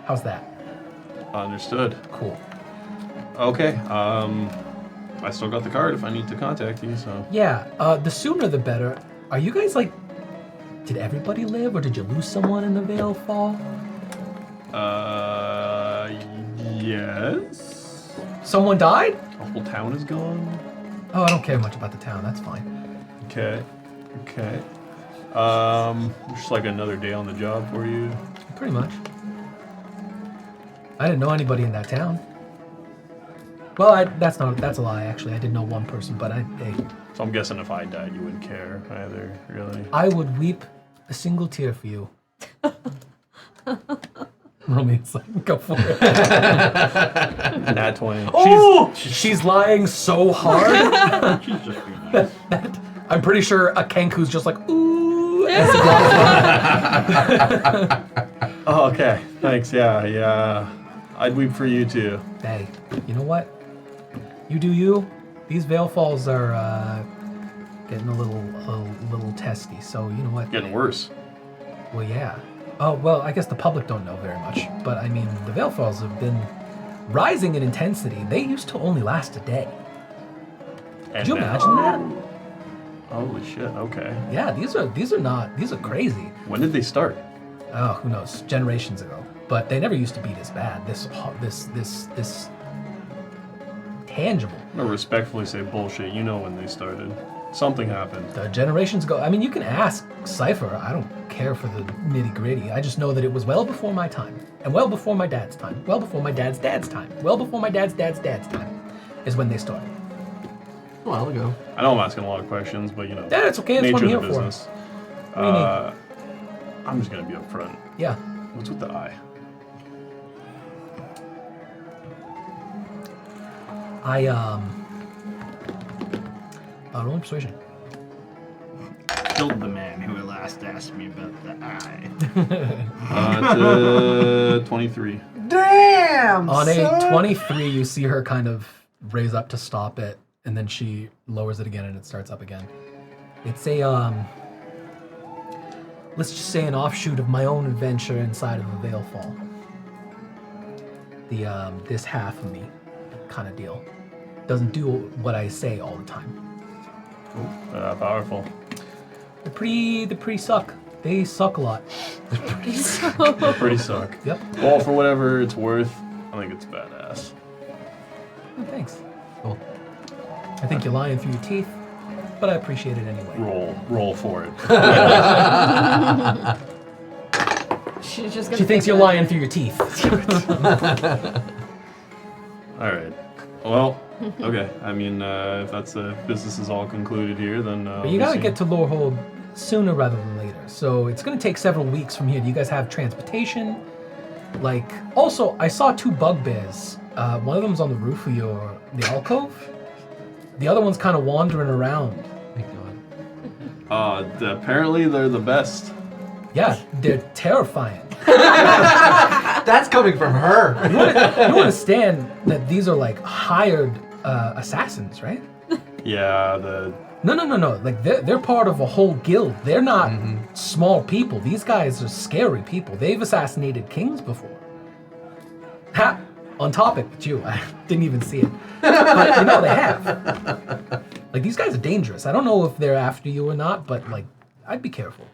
How's that? Understood. Cool. Okay. I still got the card if I need to contact you, so. Yeah, the sooner the better. Are you guys like, did everybody live, or did you lose someone in the Veilfall? Yes. Someone died? The whole town is gone. Oh, I don't care much about the town, that's fine. Okay. Just like another day on the job for you. Pretty much. I didn't know anybody in that town. Well, that's a lie, actually. I did know one person, but hey, So I'm guessing if I died, you wouldn't care either, really. I would weep a single tear for you. Romeo's like, go for it. Nat 20. Oh! She's lying so hard. She's just being nice. I'm pretty sure a Kenku's just like, ooh, as he walks by. Oh, okay. Thanks. Yeah. I'd weep for you too. Hey, you know what? You do you. These Veilfalls are getting a little testy, so you know what? Getting worse. Well, yeah. Oh, well, I guess the public don't know very much, but I mean, the Veilfalls have been rising in intensity. They used to only last a day. And Could you now- imagine that? Holy shit. Okay. Yeah, these are crazy. When did they start? Oh, who knows? Generations ago. But they never used to be this bad. This tangible. I'm gonna respectfully say bullshit. You know when they started. Something happened. The generations go. I mean, you can ask Cypher. I don't care for the nitty gritty. I just know that it was well before my time, and well before my dad's time, well before my dad's dad's time, well before my dad's dad's dad's time, is when they started. A while ago. I know I'm asking a lot of questions, but you know. Yeah, it's okay. That's what nature I'm of here the for. business. What do you need? I'm just gonna be upfront. Yeah. What's with the eye? Roll persuasion. Killed the man who had last asked me about the eye. It's 23. Damn! On a son! 23, you see her kind of raise up to stop it, and then she lowers it again, and it starts up again. It's a let's just say an offshoot of my own adventure inside of the Veilfall. The this half of me kind of deal doesn't do what I say all the time. Powerful. They're pretty suck. They suck a lot. They pretty suck. Yep. Well, for whatever it's worth, I think it's badass. Oh, thanks. Cool. I think you're lying through your teeth, but I appreciate it anyway. Roll for it. She's just gonna She thinks think you're about lying it. through your teeth. All right. Well, okay. I mean, if that's business is all concluded here, then. But you gotta get to Lorehold sooner rather than later. So it's gonna take several weeks from here. Do you guys have transportation? Like, also, I saw 2 bugbears. One of them's on the roof of the alcove. The other one's kind of wandering around. Thank God. Apparently they're the best. Yeah, they're terrifying. That's coming from her. You understand that these are like hired assassins, right? Yeah, No. Like they're part of a whole guild. They're not small people. These guys are scary people. They've assassinated kings before. Ha! On topic with you. I didn't even see it. But you know they have. Like these guys are dangerous. I don't know if they're after you or not, but like I'd be careful.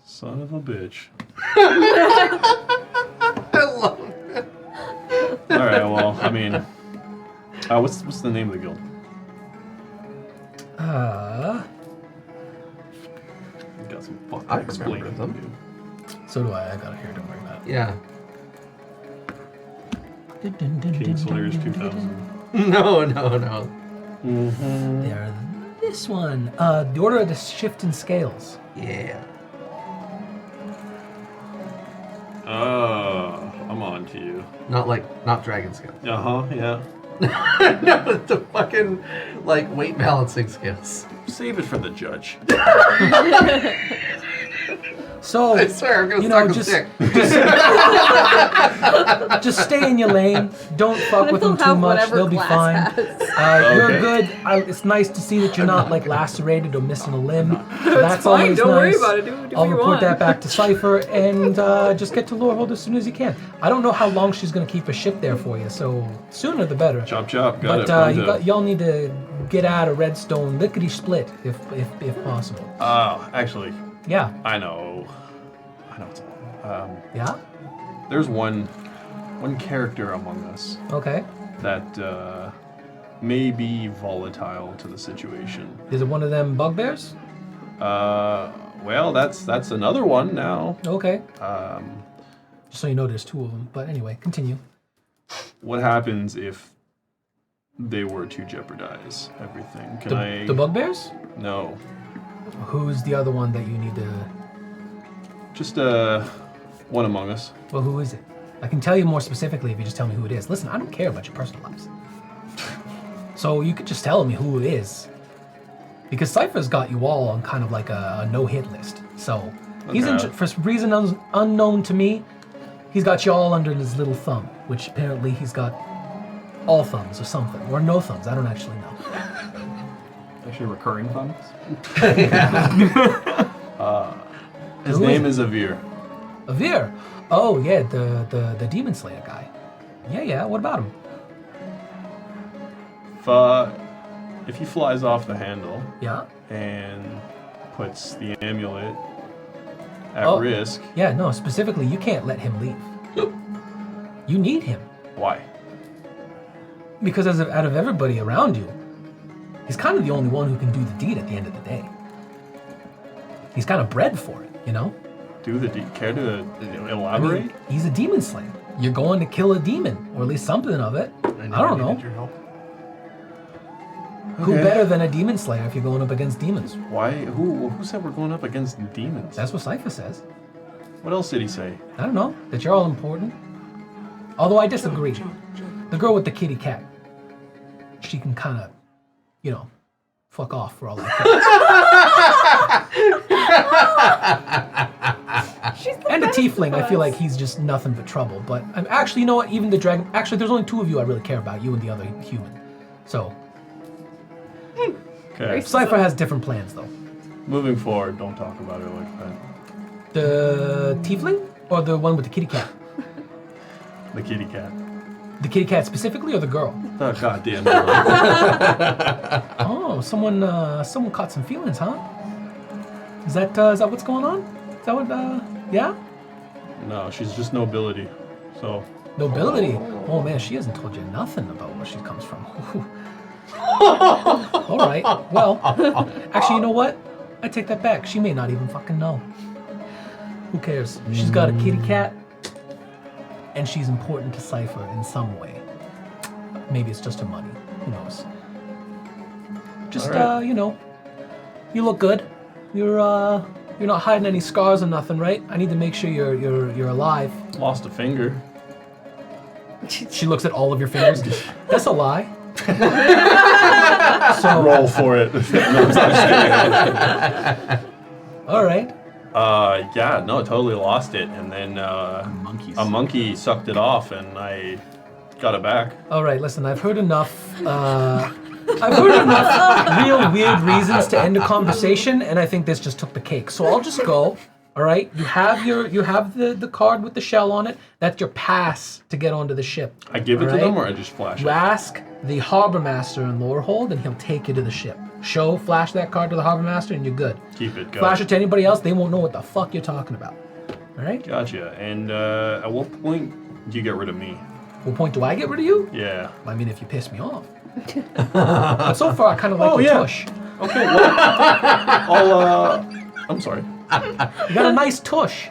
son of a bitch. I love it. All right. Well, I mean, what's the name of the guild? You got some fucking I explaining remember to them. do. So do I. I got it here. Don't worry about it. Yeah. King Slayers 2000. No. They're this one. The Order of the Shifting Scales. Yeah. I'm on to you. Not dragon scale. Yeah. No, it's the fucking weight balancing scales. Save it for the judge. So I swear I'm gonna you suck know, a just, dick. just stay in your lane. Don't fuck with them They'll too have much. whatever They'll be fine. class You're Okay. good. It's nice to see that you're not lacerated or missing a limb. That's fine, always don't nice. worry about it, do I'll what you report want. that back to Cypher and just get to Lorehold as soon as you can. I don't know how long she's gonna keep a ship there for you, so sooner the better. Chop chop. Got it. But y'all need to get out of Redstone lickety split if possible. Actually, Yeah. I know it's all. Yeah. There's one character among us Okay. that may be volatile to the situation. Is it one of them bugbears? Well, that's another one now. Okay. Just so you know, there's 2 of them. But anyway, continue. What happens if they were to jeopardize everything? Can The bugbears? No. Who's the other one that you need to? Just one among us. Well, who is it? I can tell you more specifically if you just tell me who it is. Listen, I don't care about your personal lives. So you could just tell me who it is. Because Cypher's got you all on kind of like a no-hit list. So he's Okay. for some reason unknown to me, he's got you all under his little thumb, which apparently he's got all thumbs or something, or no thumbs. I don't actually know. Actually, recurring thumbs. His Who is name it? is Avir. Avir. Oh yeah, the Demon Slayer guy. Yeah. What about him? If he flies off the handle Yeah. and puts the amulet at Oh. risk, Yeah. No. Specifically, you can't let him leave. You need him why? because out of everybody around you, He's kind of the only one who can do the deed at the end of the day. He's kind of bred for it, you know? Do the care to elaborate? I mean, he's a demon slayer. You're going to kill a demon, or at least something of it. I don't know. Your help. Who better than a demon slayer if you're going up against demons? Why? Who said we're going up against demons? That's what Cypher says. What else did he say? I don't know. That you're all important. Although I disagree. The girl with the kitty cat, she can kind of, you know, fuck off for all I care. And the tiefling, I feel like he's just nothing but trouble. But actually, you know what? Even the dragon. Actually, there's only two of you I really care about, you and the other human. So. Okay. Cypher has different plans, though. Moving forward, don't talk about her like that. The tiefling or the one with the kitty cat? The kitty cat. The kitty cat specifically, or the girl? The goddamn. Oh, someone caught some feelings, huh? Is that what's going on? Is that what? Yeah. No, she's just nobility. So. Nobility. Oh man, she hasn't told you nothing about where she comes from. All right. Well, actually, you know what? I take that back. She may not even fucking know. Who cares? She's got a kitty cat, and she's important to Cypher in some way. Maybe it's just her money. Who knows? Just right. you know, you look good. You're not hiding any scars or nothing, right? I need to make sure you're alive. Lost a finger. She looks at all of your fingers. That's a lie. So Roll for it. No, I'm just kidding. all right. Yeah, no, totally lost it, and then a monkey sucked it off, and I got it back. All right, listen, I've heard enough. I've heard enough real weird reasons to end a conversation, and I think this just took the cake. So I'll just go. All right, you have the card with the shell on it. That's your pass to get onto the ship. I give it to them, or I just flash You it? ask the harbor master in Lorehold, and he'll take you to the ship. Flash that card to the harbor master, and you're good. Keep it. Flash it to anybody else, they won't know what the fuck you're talking about. All right? Gotcha. And at what point do you get rid of me? What point do I get rid of you? Yeah. I mean, if you piss me off. But so far, I kind of like your tush. Okay, well, I'll, I'm sorry. You got a nice tush.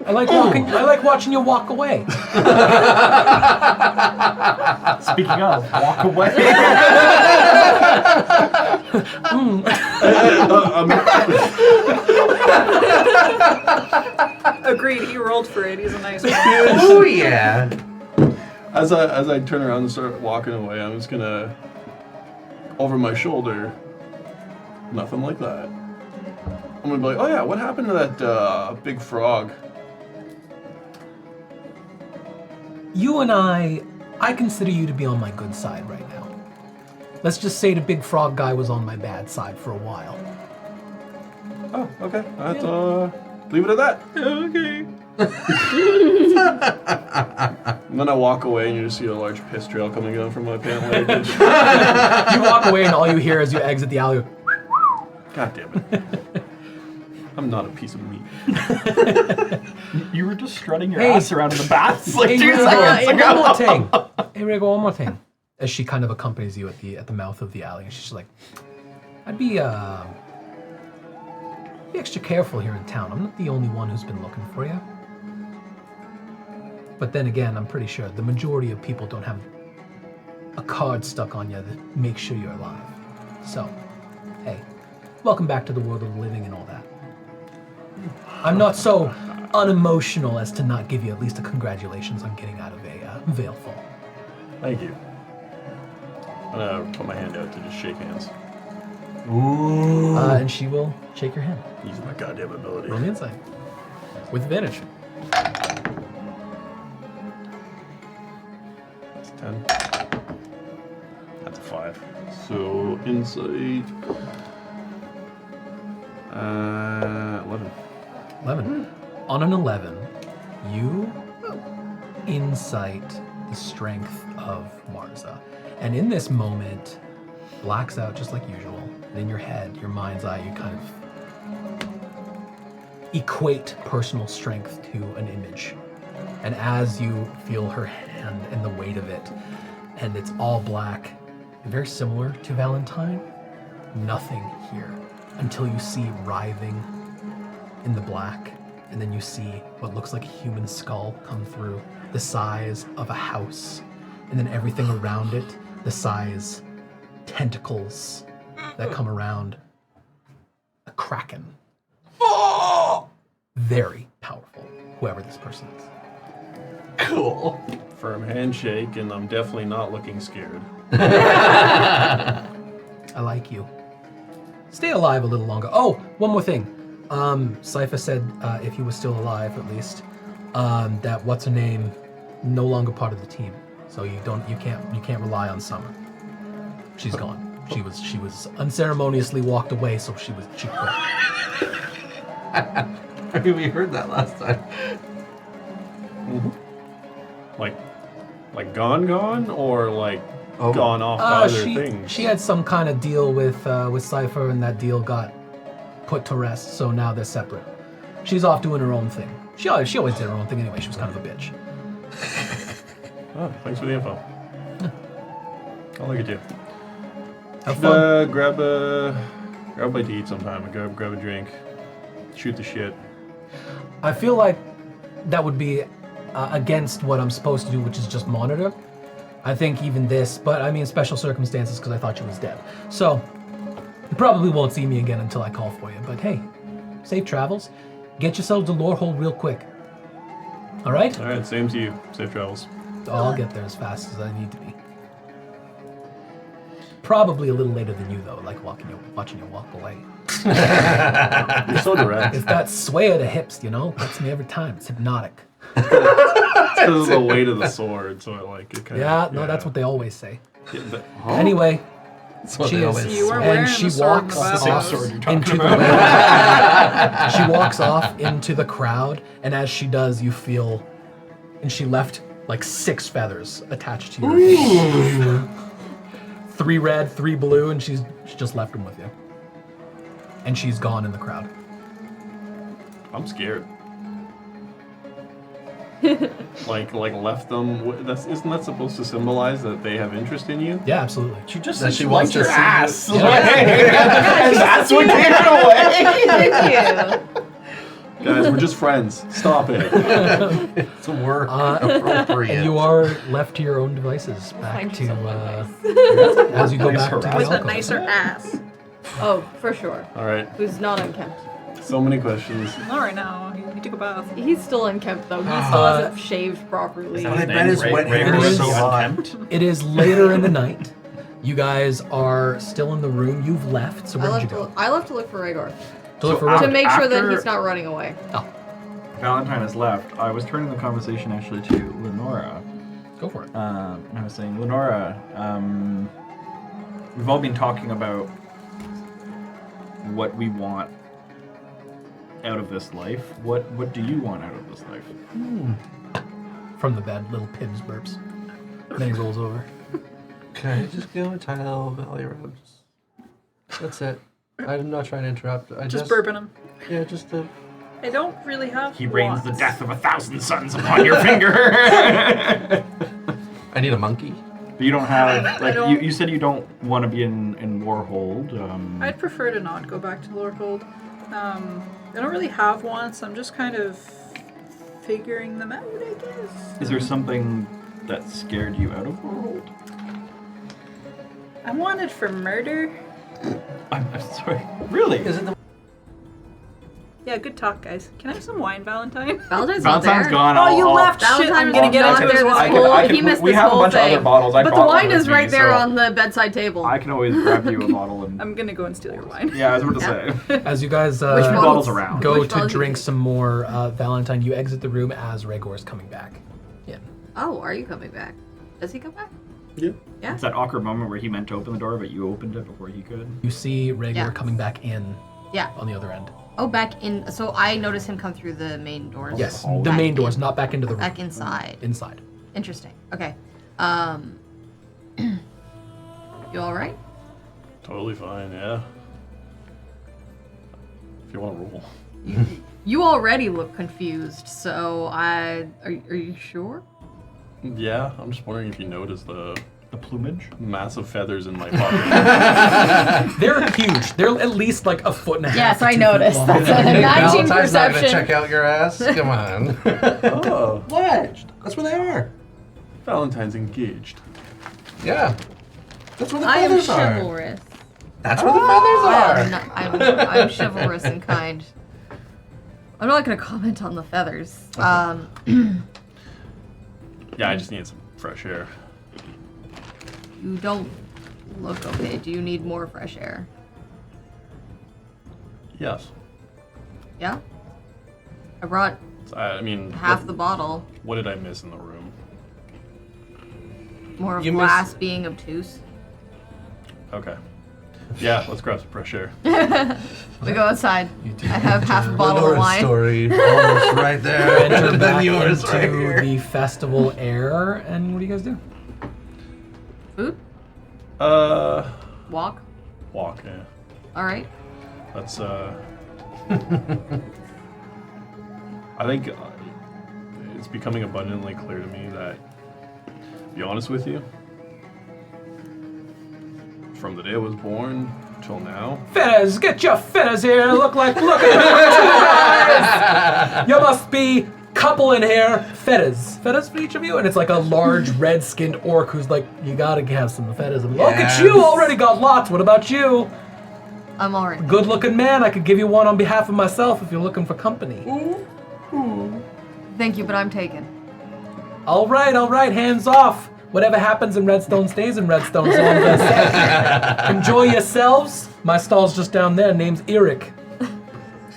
I like watching you walk away. Speaking of, walk away. Agreed. He rolled for it. He's a nice one. Oh yeah. As I turn around and start walking away, I'm just gonna over my shoulder. Nothing like that. I'm gonna be like, oh yeah, what happened to that big frog? You and I consider you to be on my good side right now. Let's just say the big frog guy was on my bad side for a while. Oh, okay. That's leave it at that. Okay. And then I walk away, and you just see a large piss trail coming down from my pant leg. You walk away, and all you hear as you exit the alley. God damn it. I'm not a piece of meat. You were just strutting your Hey. ass around in the baths like 2 Rigo, seconds one ago. more thing. Hey, Rigo, one more thing. As she kind of accompanies you at the mouth of the alley, and she's just like, I'd be extra careful here in town. I'm not the only one who's been looking for you. But then again, I'm pretty sure the majority of people don't have a card stuck on you that makes sure you're alive. So, hey, welcome back to the world of the living and all that. I'm not so unemotional as to not give you at least a congratulations on getting out of a Veilfall. Thank you. I'm gonna put my hand out to just shake hands. Ooh. And she will shake your hand. Use my goddamn ability. Roll the insight. With advantage. That's 10. That's a 5. So, insight. 11. 11. On an 11, you insight the strength of Marza. And in this moment, blacks out just like usual. And in your head, your mind's eye, you kind of equate personal strength to an image. And as you feel her hand and the weight of it, and it's all black, very similar to Valentine. Nothing here until you see writhing in the black, and then you see what looks like a human skull come through, the size of a house, and then everything around it, the size, tentacles that come around. A kraken. Very powerful, whoever this person is. Cool. Firm handshake, and I'm definitely not looking scared. I like you. Stay alive a little longer. Oh, one more thing. Sypha said, if he was still alive at least, that what's her name, no longer part of the team. So you can't rely on Summer. She's gone. She was unceremoniously walked away, so she quit. I mean, we heard that last time. Mm-hmm. Like gone, or like gone off to other things? She had some kind of deal with Cypher, and that deal got put to rest. So now they're separate. She's off doing her own thing. She always did her own thing anyway. She was kind of a bitch. Oh, thanks for the info. Yeah. I'll look at you. Have Should, fun. grab a bite to eat sometime. Grab a drink. Shoot the shit. I feel like that would be against what I'm supposed to do, which is just monitor. I think even this, but I mean special circumstances because I thought she was dead. So you probably won't see me again until I call for you. But hey, safe travels. Get yourself to Lorehold real quick. All right? All right, same to you. Safe travels. I'll get there as fast as I need to be. Probably a little later than you though, like watching you walk away. You're so direct. It's that sway of the hips, gets me every time. It's hypnotic. It's because of the weight of the sword, so it kind of... No, that's what they always say. Yeah, but, Anyway, That's what she they is, always You were and wearing she the sword in walks the off battle. sword you're talking into about. she walks off into the crowd, and as she does, you feel, and she left like 6 feathers attached to your face. 3 red, 3 blue, and she just left them with you. And she's gone in the crowd. I'm scared. like left them. Isn't that supposed to symbolize that they have interest in you? Yeah, absolutely. She just That said she wants to your see ass. you. And that's what gave it away. Thank you. Guys, we're just friends. Stop it. It's more appropriate. And you are left to your own devices back Find to someone nice. as you go back to the With a alcove. nicer ass. Oh, for sure. All right. Who's not unkempt. So many questions. Not right now. He took a bath. He's still unkempt though. He still hasn't shaved properly. I bet his wet hair is is so so hot. It is later in the night. You guys are still in the room. You've left. So where did you go? I left to look for Rhaegar. To look for So Rob. To make sure that after- he's not running away. Valentine has left. I was turning the conversation actually to Lenora. Go for it. And I was saying, Lenora, we've all been talking about what we want out of this life. What do you want out of this life? From the bed, little Pibbs burps. Then he rolls over. Can I just go and tell Valley Rose? That's it. I'm not trying to interrupt. I Just burping him. Yeah, just to... I don't really have He rains the wants. death of 1,000 suns upon your finger. I need a monkey. But you don't have, like, don't- you said you don't want to be in Warhold. I'd prefer to not go back to Lorehold. I don't really have wants. I'm just kind of figuring them out, I guess. Is there something that scared you out of Warhold? I'm wanted for murder. I'm sorry. Really? Is it the... Yeah, good talk, guys. Can I have some wine, Valentine? Valentine's not Valentine's there. gone. Oh, you I'll- left. Shit, Valentine's I'm gonna get not onto there this this wine. whole. He missed we this have a whole bunch of thing. other bottles. I But the brought one wine with is me, right there so on the bedside table. I can always grab you a bottle and. I'm gonna go and steal your wine. Yeah, I was about to say. As you guys Which Two bottles? bottles around. go Which to bottles drink you- some more Valentine, you exit the room as Rhaegar is coming back. Yeah. Oh, are you coming back? Does he come back? Yeah. Yeah. It's that awkward moment where he meant to open the door, but you opened it before he could. You see Rhaegar Yeah. coming back in Yeah. on the other end. Oh, back in. So I noticed him come through the main doors. Yes, Oh, the back main doors, in. not back into the room. Back inside. Inside. Interesting. Okay. You all right? Totally fine, yeah. If you want to roll. You already look confused. So are you sure? Yeah, I'm just wondering if you noticed the The plumage? massive feathers in my pocket. They're huge. They're at least like a foot and a half. Yes, to I 2 feet noticed. long. That's a Hey, 19 Valentine's not gonna perception. check out your ass. Come on. Oh, what? That's where they are. Valentine's engaged. Yeah. That's where the I am feathers are. chivalrous. That's where the feathers are. I'm chivalrous and kind. I'm not going to comment on the feathers. Yeah, I just need some fresh air. You don't look okay. Do you need more fresh air? Yes. Yeah? I brought I mean, half the bottle. what did I miss in the room? More of You miss- glass being obtuse. Okay. Yeah, let's grab some fresh air. We go outside. You do. I have half a bottle of Laura's wine. story almost right there. Enter and back then yours into right here. the festival air, and what do you guys do? Food? Walk? Walk, yeah. Alright. Let's, I think it's becoming abundantly clear to me that, to be honest with you, from the day I was born till now, Fetters, get your fetters here. Look at you. You must be couple in here. Fetters for each of you, and it's like a large red-skinned orc who's like, you gotta have some fetters. I'm like, look at you, already got lots. What about you? I'm alright. Good-looking man. I could give you one on behalf of myself if you're looking for company. Thank you, but I'm taken. All right, hands off. Whatever happens in Redstone stays in Redstone. So I'm gonna say. Enjoy yourselves. My stall's just down there. Name's Eric.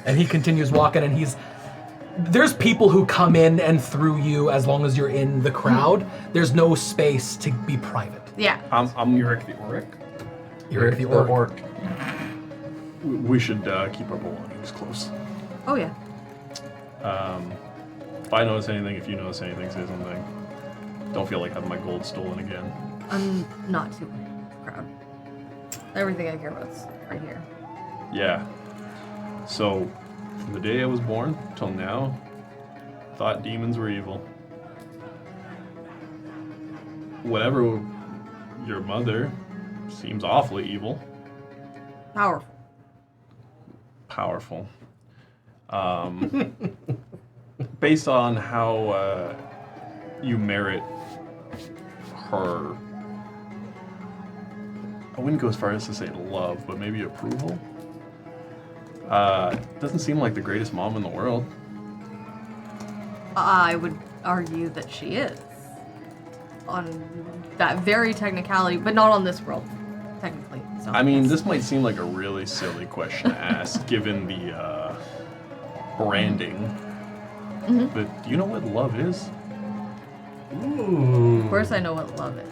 And he continues walking, and there's people who come in and through you as long as you're in the crowd. There's no space to be private. Yeah. I'm Eric the Oric? Eric the orc. we should keep our belongings close. Oh, yeah. If I notice anything, if you notice anything, say something. Don't feel like having my gold stolen again. I'm not too proud. Everything I care about's right here. Yeah. So, from the day I was born till now, thought demons were evil. Whatever your mother seems awfully evil. Powerful. Powerful. Based on how you merit her, I wouldn't go as far as to say love, but maybe approval. Doesn't seem like the greatest mom in the world. I would argue that she is. On that very technicality, but not on this world, technically. So I mean, yes. this might seem like a really silly question to ask, given the branding. But do you know what love is? Of course I know what love is.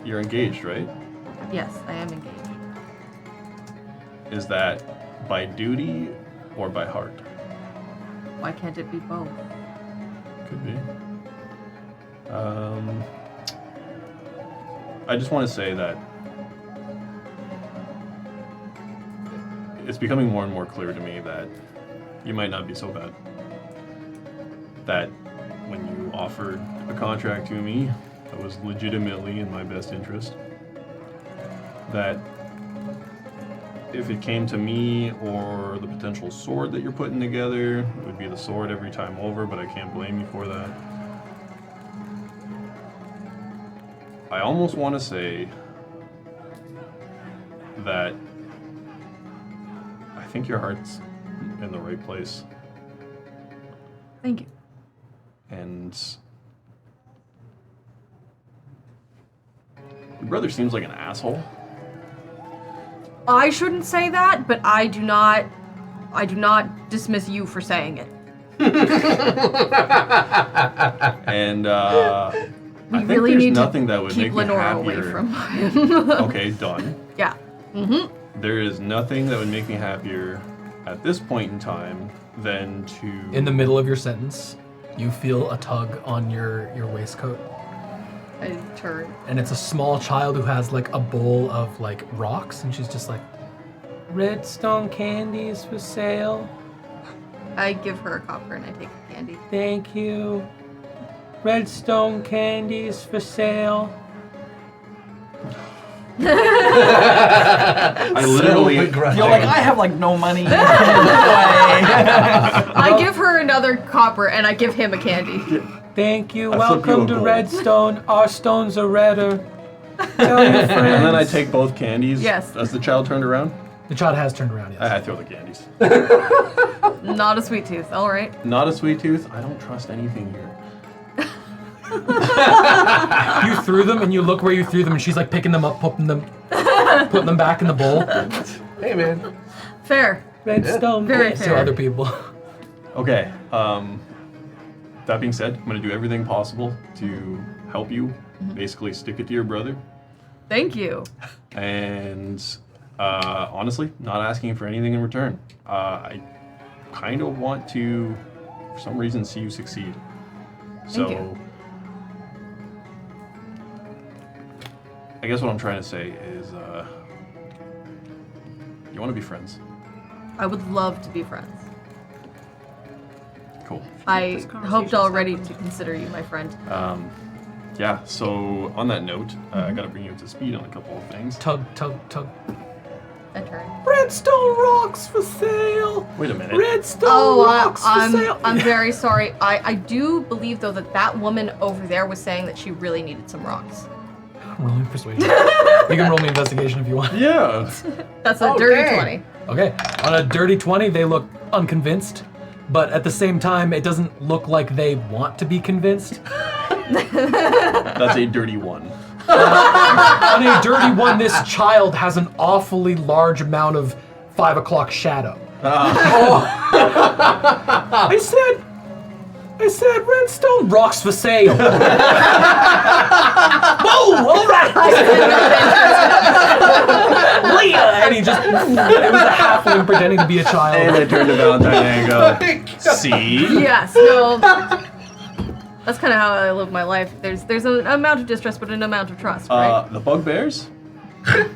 You're engaged, right? Yes, I am engaged. Is that by duty or by heart? Why can't it be both? Could be. I just want to say that it's becoming more and more clear to me that you might not be so bad. That when you offered a contract to me, that was legitimately in my best interest. That if it came to me or the potential sword that you're putting together, it would be the sword every time over, but I can't blame you for that. I almost want to say that I think your heart's in the right place. Thank you. And your brother seems like an asshole. I shouldn't say that, but I do not dismiss you for saying it. And We I think really there's need nothing to that would keep make me Lenora happier. away from him. Okay, done. Yeah. There is nothing that would make me happier at this point in time than to... In the middle of your sentence, you feel a tug on your waistcoat. I turn. And it's a small child who has like a bowl of like rocks, and she's just like, Redstone candies for sale. I give her a copper and I take the candy. Thank you. Redstone candies for sale. I literally. begrudging. You're like, I have like no money. No way. I give her another copper and I give him a candy. Thank you. I flip you Welcome a to gold. Redstone. Our stones are redder. Tell your friends. And then I take both candies. Yes. As the child turned around, The child has turned around, yes. I throw the candies. Not a sweet tooth. All right. Not a sweet tooth. I don't trust anything here. You threw them, and you look where you threw them, and she's like picking them up, putting them back in the bowl. Hey, man. Fair. Redstone Very to fair. other people. Okay. That being said, I'm gonna do everything possible to help you. Basically, stick it to your brother. Thank you. And honestly, not asking for anything in return. I kind of want to, for some reason, see you succeed. Thank you. I guess what I'm trying to say is, you want to be friends? I would love to be friends. Cool. I This conversation's hoped already happened. to consider you my friend. Yeah. So on that note, I got to bring you up to speed on a couple of things. Tug. A turn. Redstone rocks for sale. Wait a minute. Redstone rocks for sale. I'm very sorry. I do believe though that woman over there was saying that she really needed some rocks. Roll me persuasion. You can roll me investigation if you want. Yeah. That's a Oh, dirty dang. 20. Okay. On a dirty 20, they look unconvinced, but at the same time, it doesn't look like they want to be convinced. That's a dirty one. On a dirty one, this child has an awfully large amount of 5 o'clock shadow. I said redstone rocks for sale. Whoa, all right. Leah, and he just, it was a halfling pretending to be a And child. I turn to Valentine and go, see? Yes, no. That's kind of how I live my life. There's an amount of distrust, but an amount of trust, right? The bugbears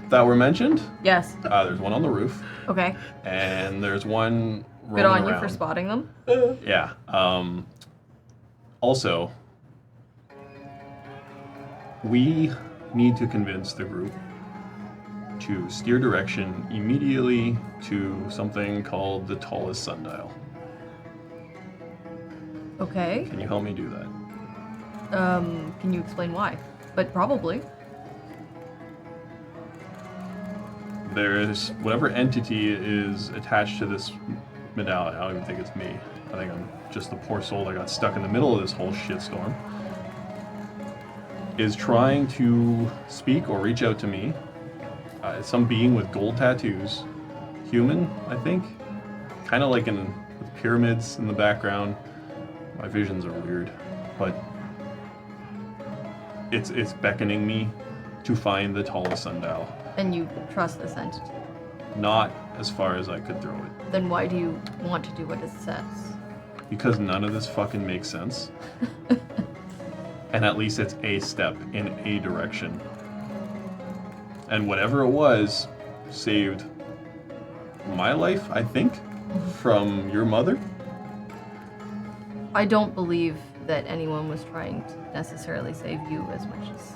that were mentioned, Yes. there's one on the roof, Okay. and there's one Good roaming on you around. for spotting them. Yeah. Also, we need to convince the group to steer direction immediately to something called the tallest sundial. Okay. Can you help me do that? Can you explain why? But probably. There's whatever entity is attached to this medallion. I don't even think it's me. I think I'm just the poor soul that got stuck in the middle of this whole shitstorm. Is trying to speak or reach out to me. It's some being with gold tattoos. Human, I think. Kind of like with pyramids in the background. My visions are weird, but it's beckoning me to find the tallest sundial. And you trust this entity. Not as far as I could throw it. Then why do you want to do what it says? Because none of this fucking makes sense. And at least it's a step in a direction. And whatever it was saved my life, I think, from your mother. I don't believe that anyone was trying to necessarily save you as much as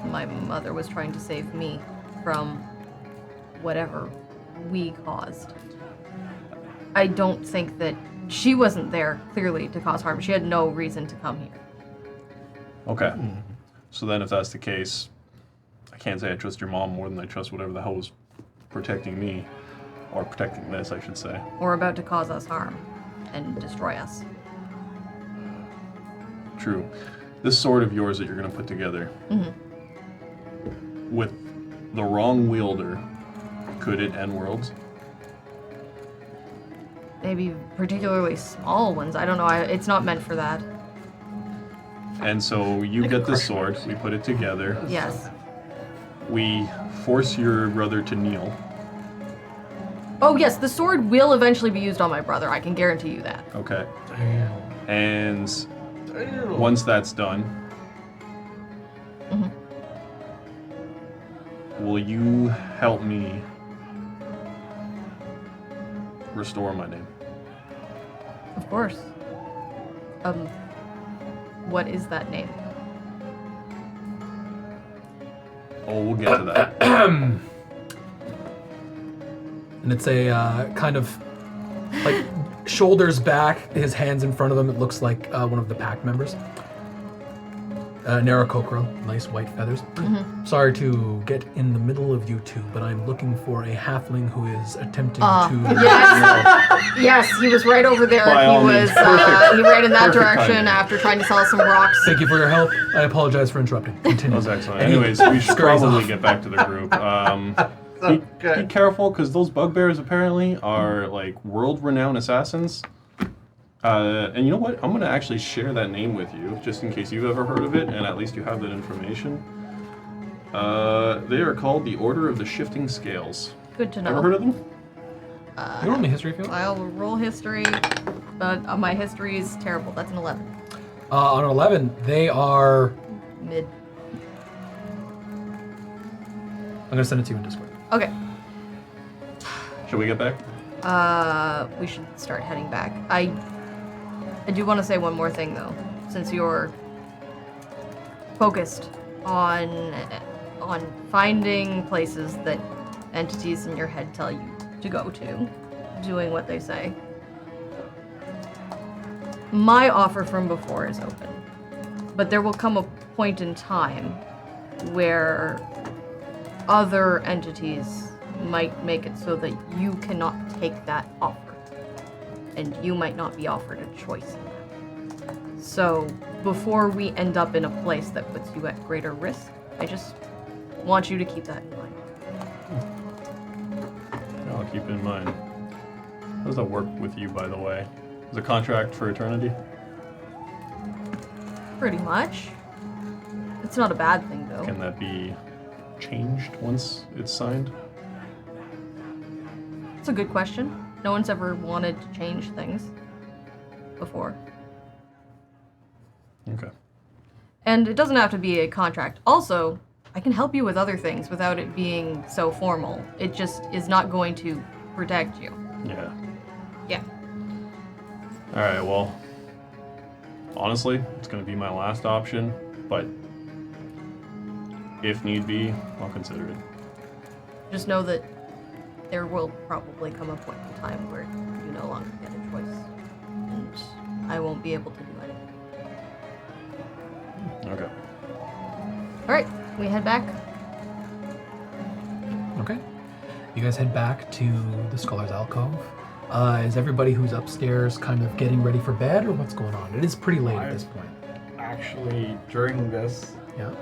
my mother was trying to save me from whatever we caused. I don't think that she wasn't there clearly to cause harm. She had no reason to come here. Okay. So then if that's the case, I can't say I trust your mom more than I trust whatever the hell was protecting me. Or protecting this, I should say. Or about to cause us harm and destroy us. True. This sword of yours that you're going to put together, with the wrong wielder, could it end worlds? Maybe particularly small ones. I don't know. It's not meant for that. And so you get this sword, we put it together, Yes. we force your brother to kneel. Oh, yes, the sword will eventually be used on my brother. I can guarantee you that. Okay. Damn. And Damn. once that's done, will you help me restore my name? Of course. what is that name? Oh, we'll get to that. And it's a kind of like shoulders back, his hands in front of him. It looks like one of the pack members. Narrow Kokoro, nice white feathers. Sorry to get in the middle of you two, but I'm looking for a halfling who is attempting to. Yes, yes, he was right over there. By He all was means, perfect- he ran in that perfect direction timing. after trying to sell us some rocks. Thank you for your help. I apologize for interrupting. That Continue. was excellent. And he Anyways, we should scurries probably off. get back to the group. Be Okay. careful, because those bugbears apparently are like world-renowned assassins. And you know what? I'm gonna actually share that name with you, just in case you've ever heard of it, and at least you have that information. They are called the Order of the Shifting Scales. Good to know. Ever heard of them? You roll me history if you want. I'll roll history, but my history is terrible. That's an 11. On an 11, they are. Mid. I'm gonna send it to you in Discord. Okay. Should we get back? We should start heading back. I do want to say one more thing though, since you're focused on finding places that entities in your head tell you to go to, doing what they say. My offer from before is open, but there will come a point in time where other entities might make it so that you cannot take that offer, and you might not be offered a choice in that. So before we end up in a place that puts you at greater risk, I just want you to keep that in mind. I'll keep it in mind. How does that work with you, by the way? Is a contract for eternity? Pretty much. It's not a bad thing though. Can that be changed once it's signed? It's a good question. No one's ever wanted to change things before. Okay. And it doesn't have to be a contract. Also, I can help you with other things without it being so formal. It just is not going to protect you. Yeah. Yeah. Alright, well, honestly, it's going to be my last option, but if need be, I'll consider it. Just know that there will probably come a point in time where you no longer get a choice. And I won't be able to do anything. Okay. Alright, we head back. Okay. You guys head back to the Scholar's Alcove. Is everybody who's upstairs kind of getting ready for bed, or what's going on? It is pretty late at this point. Actually, during this, Yeah.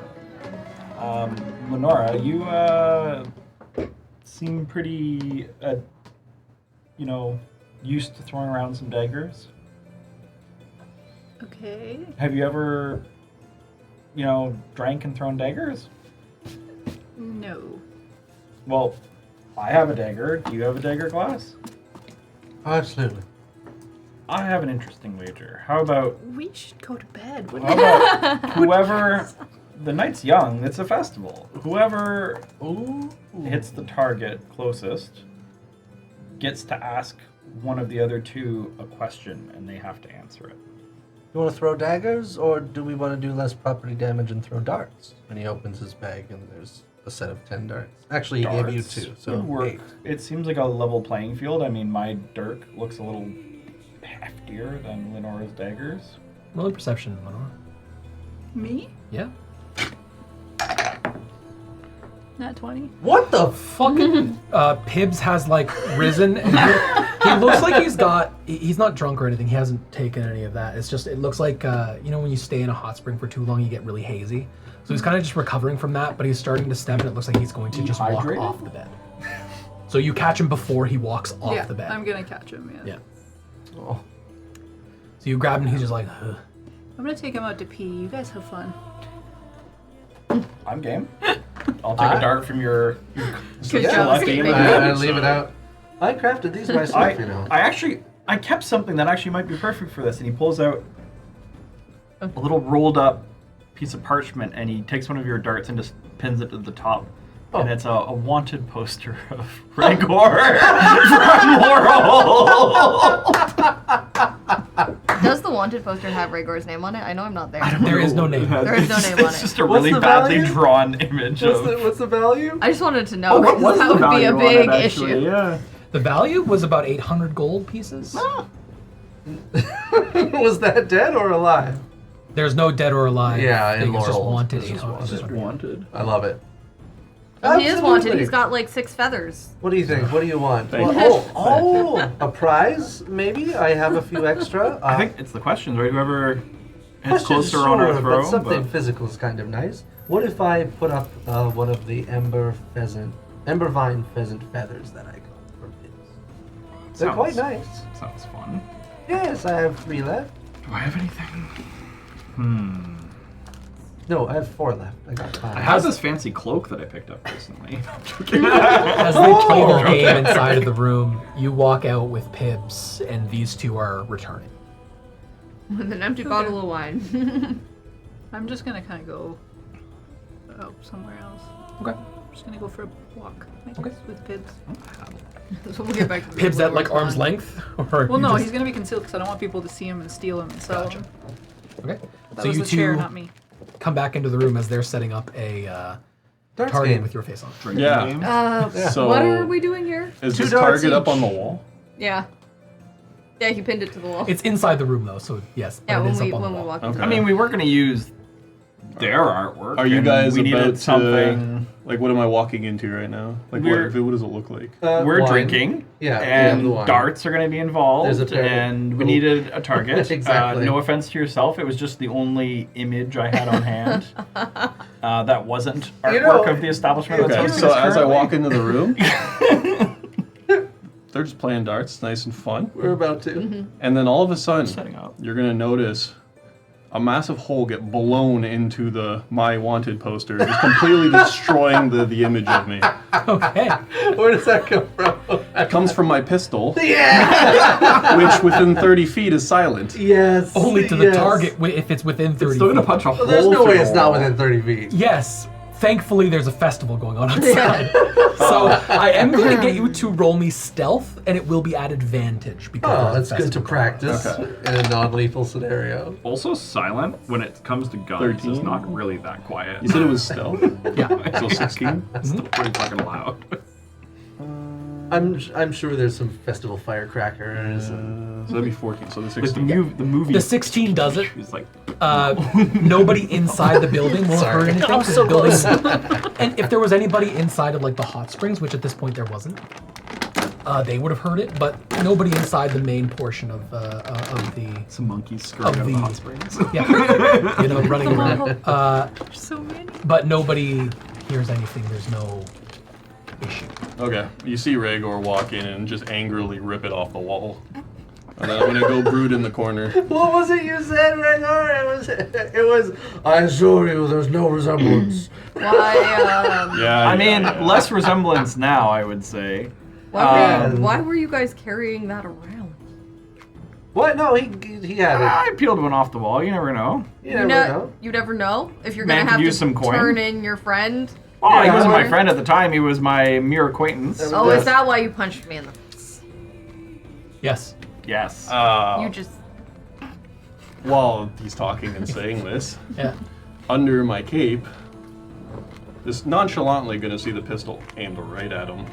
Lenora, you seem pretty, used to throwing around some daggers. Okay. Have you ever, drank and thrown daggers? No. Well, I have a dagger. Do you have a dagger glass? Absolutely. I have an interesting wager. How about We should go to bed. What How about whoever... The night's young. It's a festival. Whoever hits the target closest gets to ask one of the other two a question, and they have to answer it. You want to throw daggers, or do we want to do less property damage and throw darts? And he opens his bag, and there's a set of 10 darts. Actually, he gave you Darts 2, so would work. 8. It seems like a level playing field. I mean, my dirk looks a little heftier than Lenora's daggers. Roll a perception, Lenore. Me? Yeah. Nat 20. What the Fucking Pibbs has like risen, and he looks like he's not drunk or anything. He hasn't taken any of that. It's just, it looks like when you stay in a hot spring for too long, you get really hazy. So he's kind of just recovering from that, but he's starting to step, and it looks like he's going to just walk Dehydrated? off the bed. So you catch him before he walks off yeah, the bed. I'm gonna catch him, yeah. Yeah. Oh. So you grab him, and he's just like, ugh. I'm gonna take him out to pee. You guys have fun. I'm game. I'll take a dart from your Good Yeah, job, lucky Steve. in I the leave it out. I crafted these myself, you know. I kept something that actually might be perfect for this, and he pulls out a little rolled up piece of parchment, and he takes one of your darts and just pins it to the top. Oh. And it's a wanted poster of Rhaegar from Laurel. Does the wanted wanted poster have Rhaegor's name on it? I know I'm not there. There is no name. There is no name on It's it. just a What's really the badly value? drawn image of. What's the value? I just wanted to know Oh, what because was that the would be a value on big it, actually? issue. Yeah. The value was about 800 gold pieces. Was that dead or alive? There's no dead or alive. Yeah, in thing. It's just Laurel. wanted. It's just 800. wanted. It's just Wanted. I love it. He is wanted. Absolutely. He's got like 6 feathers. What do you think? What do you want? Thank Oh, a prize? Maybe I have a few extra. I think it's the questions, right? Whoever hits questions, closer on our sure, throw. but something physical is kind of nice. What if I put up one of the ember vine pheasant feathers that I got from his? They're quite nice. Sounds fun. Yes, I have 3 left. Do I have anything? No, I have 4 left. I got 5. I have this fancy cloak that I picked up recently. As they play their game inside of the room, you walk out with Pibbs, and these two are returning. With an empty bottle of wine. I'm just gonna kind of go out somewhere else. Okay. I'm just gonna go for a walk, I guess, Okay. with Pibbs. So we'll get back to the Pibbs at blue like one. arm's length? Or Well, you no, just- he's gonna be concealed because I don't want people to see him and steal him and sell Gotcha. him. Okay. That So was you the chair, two not me. come back into the room as they're setting up a Darts target game. with your face on. Drinking Yeah. game? Yeah. So What are we doing here? is 2 this darts target up each. on the wall? Yeah. Yeah, he pinned it to the wall. It's inside the room though, so yes. yeah, but it when is we up on the when we wall. walk. Okay. I mean, we were going to use their artwork. Are you and guys we about needed something. Like, what am I walking into right now? Like, what does it look like? We're Wine. drinking. Yeah, And the wine. darts are going to be involved. There's a pair of and we little- needed a target. Exactly. No offense to yourself. It was just the only image I had on hand. That wasn't artwork You know, of the establishment. Okay, that's so hosting us as I currently. walk into the room, they're just playing darts, nice and fun. We're about to. And then all of a sudden, Setting up. you're gonna notice a massive hole get blown into the My Wanted poster, just completely destroying the image of me. Okay. Where does that come from? It comes from my pistol, Yeah! which within 30 feet is silent. Yes. Only to the yes. target if it's within 30 It's still going to feet. punch a hole Well, there's no through way the it's not wall. within 30 feet. Yes. Thankfully, there's a festival going on outside. So I am going to get you to roll me stealth, and it will be at advantage because Oh, there's that's a good to festival going on. practice in a non-lethal scenario. Also silent when it comes to guns. 13. It's not really that quiet. You said it was stealth? Yeah. So 16? It's still pretty fucking loud. I'm sure there's some festival firecrackers. So that'd be 14. So the Like the, 16. the movie. The 16 does it. Is like, Nobody inside the building will Sorry. hurt anything. I'm 'cause so the building- close. And if there was anybody inside of like the hot springs, which at this point there wasn't, they would have heard it. But nobody inside the main portion of the some monkeys scurrying out of the the- hot springs. yeah, you know, running around. There's so many. But nobody hears anything. There's no issue. Okay, you see Rhaegor walk in and just angrily rip it off the wall. And then I'm gonna go brood in the corner. What was it you said, Rhaegar? It was. I assure you, there's no resemblance. Why? Yeah. I mean, yeah. less resemblance now, I would say. Why were you guys carrying that around? What? No, he had it. I peeled one off the wall. You never know. You never know. You never know if you're Man gonna could have to use some coin. turn in your friend. Oh, he Yeah. wasn't my friend at the time. He was my mere acquaintance. Oh, is that why you punched me in the face? Yes. Yes. You just. While he's talking and saying this, Yeah. under my cape, just nonchalantly gonna see the pistol aimed right at him.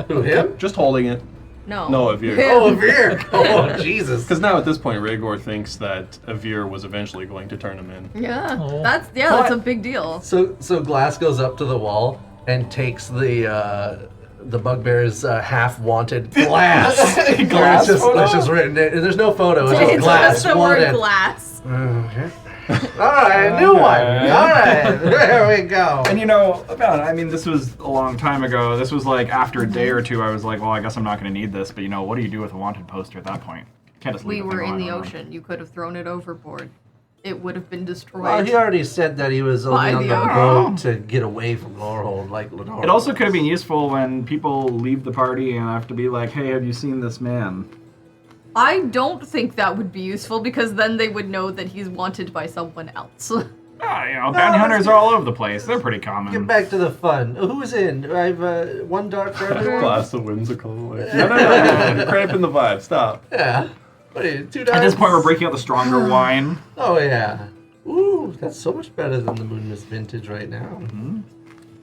Who, him? Just holding it. No. No, Avir. Oh, Veer. Oh, Jesus. Because now at this point, Rhaegor thinks that Avir was eventually going to turn him in. Yeah. Oh. That's a big deal. So Glass goes up to the wall and takes the bugbear's half wanted glass. Glass It's photo? just written. There's no photo. It's just It's glass just the wanted. word glass. Okay. All right, new one. All right, there we go. And you know, I mean, this was a long time ago. This was like after a day or two. I was like, well, I guess I'm not going to need this. But you know, what do you do with a wanted poster at that point? You can't just We leave a were thing in the lying around. ocean. You could have thrown it overboard. It would have been destroyed. Well, he already said that he was only By on the the ocean. boat to get away from Lorehold, like Lenore. It also could have been useful when people leave the party and have to be like, hey, have you seen this man? I don't think that would be useful because then they would know that he's wanted by someone else. Ah, you know, bounty hunters are all over the place. They're pretty common. Get back to the fun. Who's in? I have one dart for everyone. Glass of whimsical. Like, no. You're cramping the vibe. Stop. Yeah. What are you, 2 At this dice? point, we're breaking out the stronger wine. Oh, yeah. Ooh, that's so much better than the Moon Mist Vintage right now.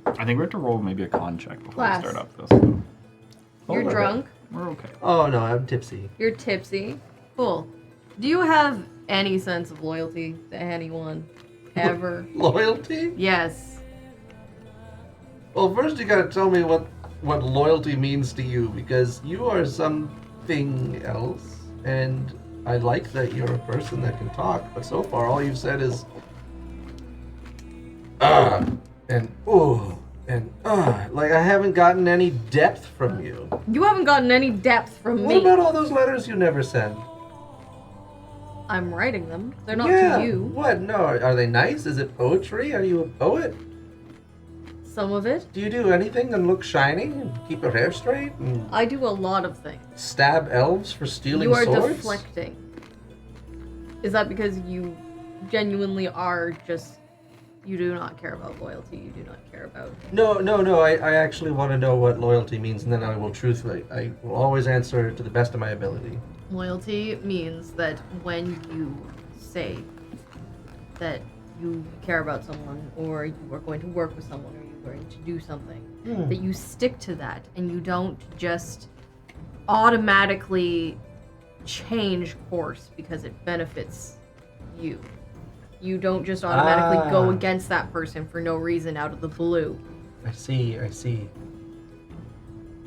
I think we have to roll maybe a con check before Class. we start up this. So You're my drunk. we're okay. Oh, no, I'm tipsy. You're tipsy. Cool. Do you have any sense of loyalty to anyone? Ever? Loyalty? Yes. Well, first you gotta tell me what loyalty means to you, because you are something else, and I like that you're a person that can talk, but so far all you've said is and ooh and like I haven't gotten any depth from you. You haven't gotten any depth from What me. about all those letters you never send? I'm writing them. They're not Yeah, to you. what? No, are they nice? Is it poetry? Are you a poet? Some of it. Do you do anything and look shiny and keep your hair straight and I do a lot of things. stab elves for stealing You are swords? deflecting. Is that because you genuinely are just... You do not care about loyalty. You do not care about... No. I actually want to know what loyalty means, and then I will always answer to the best of my ability. Loyalty means that when you say that you care about someone, or you are going to work with someone, or you're going to do something, that you stick to that, and you don't just automatically change course because it benefits you. You don't just automatically go against that person for no reason out of the blue. I see.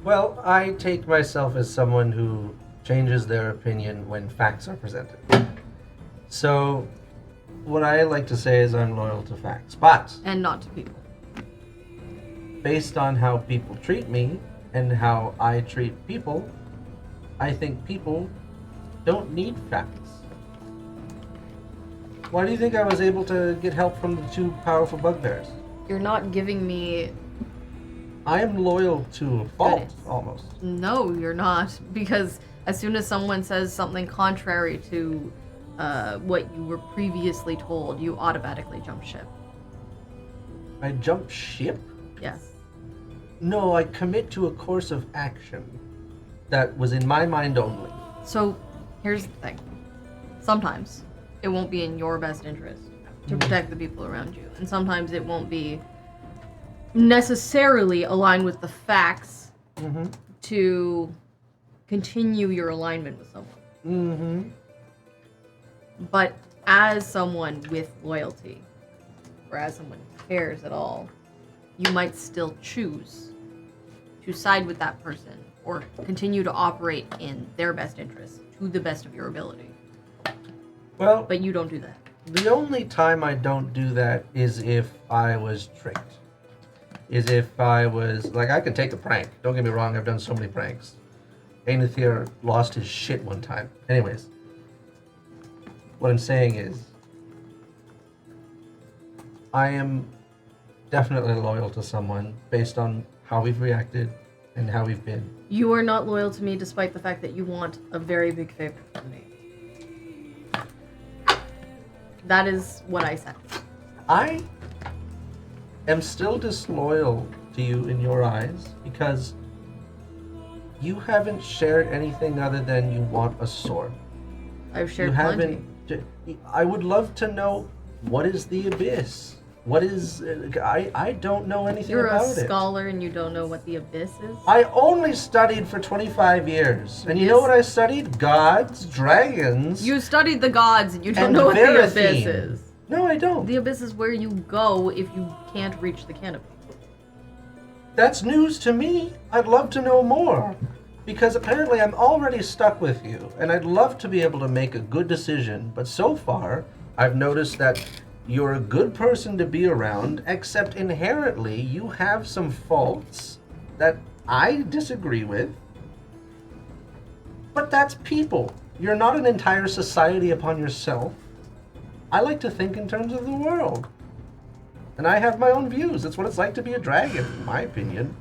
Well, I take myself as someone who changes their opinion when facts are presented. So, what I like to say is I'm loyal to facts. But, And not to people. based on how people treat me and how I treat people, I think people don't need facts. Why do you think I was able to get help from the 2 powerful bugbears? You're not giving me... I am loyal to a fault, Credits. almost. No, you're not. Because as soon as someone says something contrary to what you were previously told, you automatically jump ship. I jump ship? Yes. No, I commit to a course of action that was in my mind only. So, here's the thing. Sometimes it won't be in your best interest to protect the people around you. And sometimes it won't be necessarily aligned with the facts to continue your alignment with someone. But as someone with loyalty, or as someone who cares at all, you might still choose to side with that person or continue to operate in their best interest to the best of your ability. Well, But you don't do that. the only time I don't do that is if I was tricked. Is if I was, like, I can take a prank. Don't get me wrong, I've done so many pranks. Aenithir lost his shit one time. Anyways, what I'm saying is, I am definitely loyal to someone based on how we've reacted and how we've been. You are not loyal to me despite the fact that you want a very big favor from me. That is what I said. I am still disloyal to you in your eyes because you haven't shared anything other than you want a sword. I've shared You plenty. haven't. I would love to know what is the abyss. What is? I don't know anything You're a about it. scholar and you don't know what the abyss is? I only studied for 25 years, and you know what I studied? Gods, dragons. You studied the gods and you don't And know what the Verathine. abyss is. No, I don't. The abyss is where you go if you can't reach the canopy. That's news to me. I'd love to know more. Because apparently I'm already stuck with you, and I'd love to be able to make a good decision, but so far, I've noticed that you're a good person to be around, except inherently you have some faults that I disagree with. But that's people. You're not an entire society upon yourself. I like to think in terms of the world. And I have my own views. That's what it's like to be a dragon, in my opinion.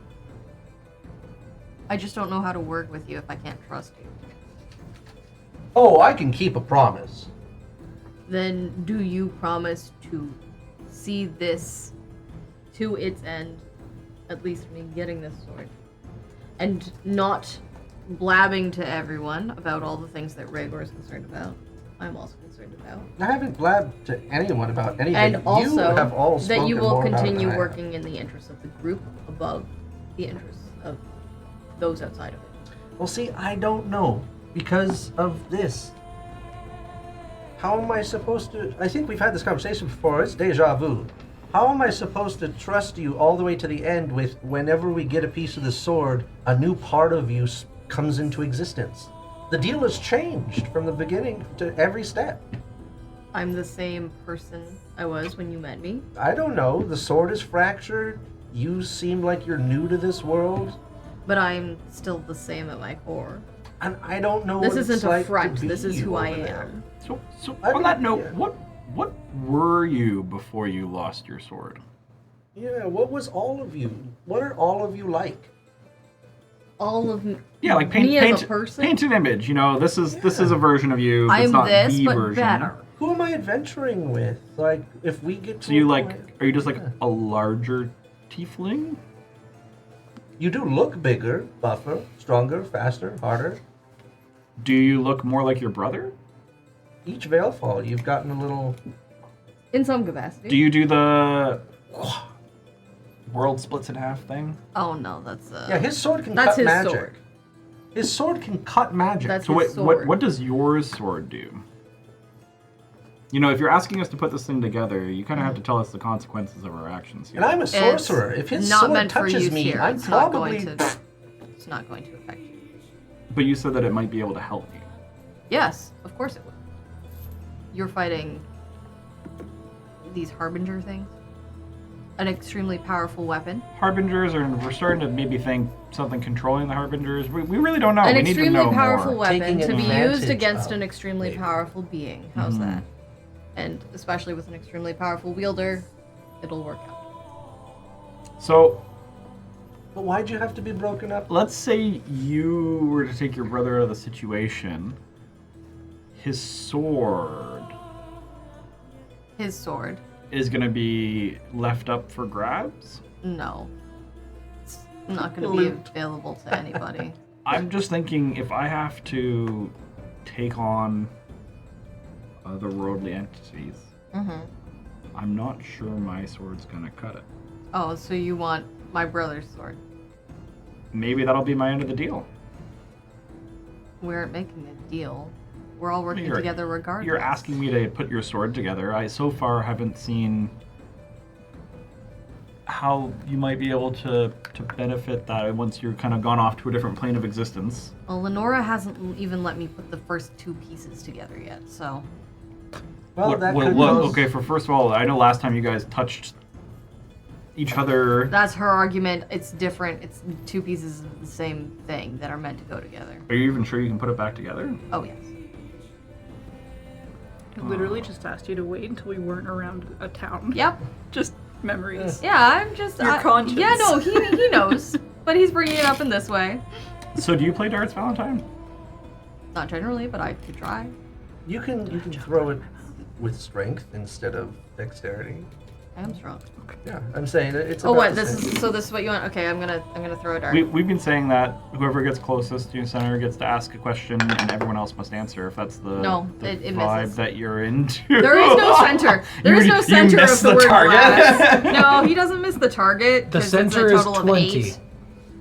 I just don't know how to work with you if I can't trust you. Oh, I can keep a promise. Then do you promise to see this to its end, at least me getting this sword, and not blabbing to everyone about all the things that Rhaegar is concerned about. I'm also concerned about. I haven't blabbed to anyone about anything. And also you have all that you spoken will more about it continue than I have. working in the interests of the group above the interests of those outside of it. Well, see, I don't know because of this. How am I supposed to? I think we've had this conversation before. It's deja vu. How am I supposed to trust you all the way to the end with whenever we get a piece of the sword, a new part of you comes into existence? The deal has changed from the beginning to every step. I'm the same person I was when you met me. I don't know. The sword is fractured. You seem like you're new to this world. But I'm still the same at my core. And I don't know This what it's isn't a like front. to be This is who you I over am. there. So I on that mean, note, yeah. what were you before you lost your sword? Yeah, what was all of you? What are all of you like? All of me, Yeah, like paint, me as a person. paint an image. You know, this is a version of you. It's I'm not this, the but version. better. Who am I adventuring with? Like, if we get to So you a like? point- Are you just like Yeah. a larger tiefling? You do look bigger, buffer, stronger, faster, harder. Do you look more like your brother? Each Veilfall, you've gotten a little... In some capacity. Do you do the world splits in half thing? Oh no, that's Yeah, his sword can That's cut his magic. sword. His sword can cut magic. That's So his what sword. what does your sword do? You know, if you're asking us to put this thing together, you kind of have to tell us the consequences of our actions here. and I'm a sorcerer. If his not sword meant for touches use me, here. I'm It's not probably... going to. It's not going to affect you. But you said that it might be able to help you. Yes, of course it would. You're fighting these harbinger things. An extremely powerful weapon. Harbingers, or we're starting to maybe think something controlling the Harbingers. We really don't know. An We need to extremely know powerful more. Taking weapon to be advantage used against of, an extremely maybe. powerful being. How's Mhm. that? And especially with an extremely powerful wielder, it'll work out. So But why'd you have to be broken up? let's say you were to take your brother out of the situation. His sword His sword. is going to be left up for grabs. No. It's not going to be available to anybody. I'm just thinking if I have to take on otherworldly entities, Mm-hmm. I'm not sure my sword's gonna cut it. Oh, so you want my brother's sword? Maybe that'll be my end of the deal. We aren't making a deal. We're all working You're- together regardless. You're asking me to put your sword together. I so far haven't seen how you might be able to benefit that once you're kind of gone off to a different plane of existence. Well, Lenora hasn't even let me put the first two pieces together yet, so... Well, Look, that well, could look, cause- okay, first of all, I know last time you guys touched each other. That's her argument. It's different. It's two pieces of the same thing that are meant to go together. Are you even sure you can put it back together? Oh, yes. I literally just asked you to wait until we weren't around a town. Yep. Just memories. Yeah, I'm just... Your conscience. Yeah, no, he knows. But he's bringing it up in this way. So do you play darts, Valentine? Not generally, but I could try. You can throw it with strength instead of dexterity. I am strong. Yeah, I'm saying it's. Oh, about what? the This same. is so. This is what you want? Okay, I'm gonna throw a dart. We've been saying that whoever gets closest to center gets to ask a question and everyone else must answer if that's the, No, the it vibe misses. that you're into. There is no center. There is no center missed of the, word target. glass. No, he doesn't miss the target. The 'cause center it's a is total 20. Of 8.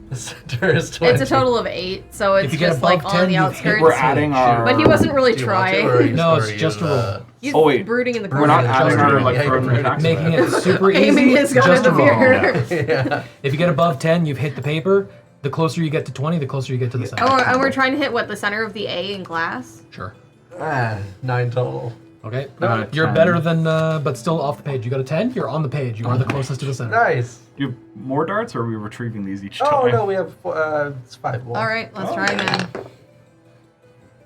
The center is 20. It's a total of 8, so it's If you get just like above on 10, the you hit outskirts. We're adding our. But he wasn't really Do you want to, trying. or are you- No, or it's are just you, a roll. He's Oh, wait. brooding in the We're corner. not Yeah, adding just our reading. like Yeah, throwing you're attacks. Making right? it super Aiming easy. his gun Just at a the roll. mirror. Yeah. If you get above 10, you've hit the paper. The closer you get to 20, the closer you get to the center. Oh, and we're trying to hit what, the center of the A in glass? Sure. 9 total. Okay. Uh, You're 10. better than, but still off the page. You got a 10, you're on the page. You are the closest to the center. Nice. Do you have more darts, or are we retrieving these each time? Oh no, we have it's 5 more. All right, let's try again.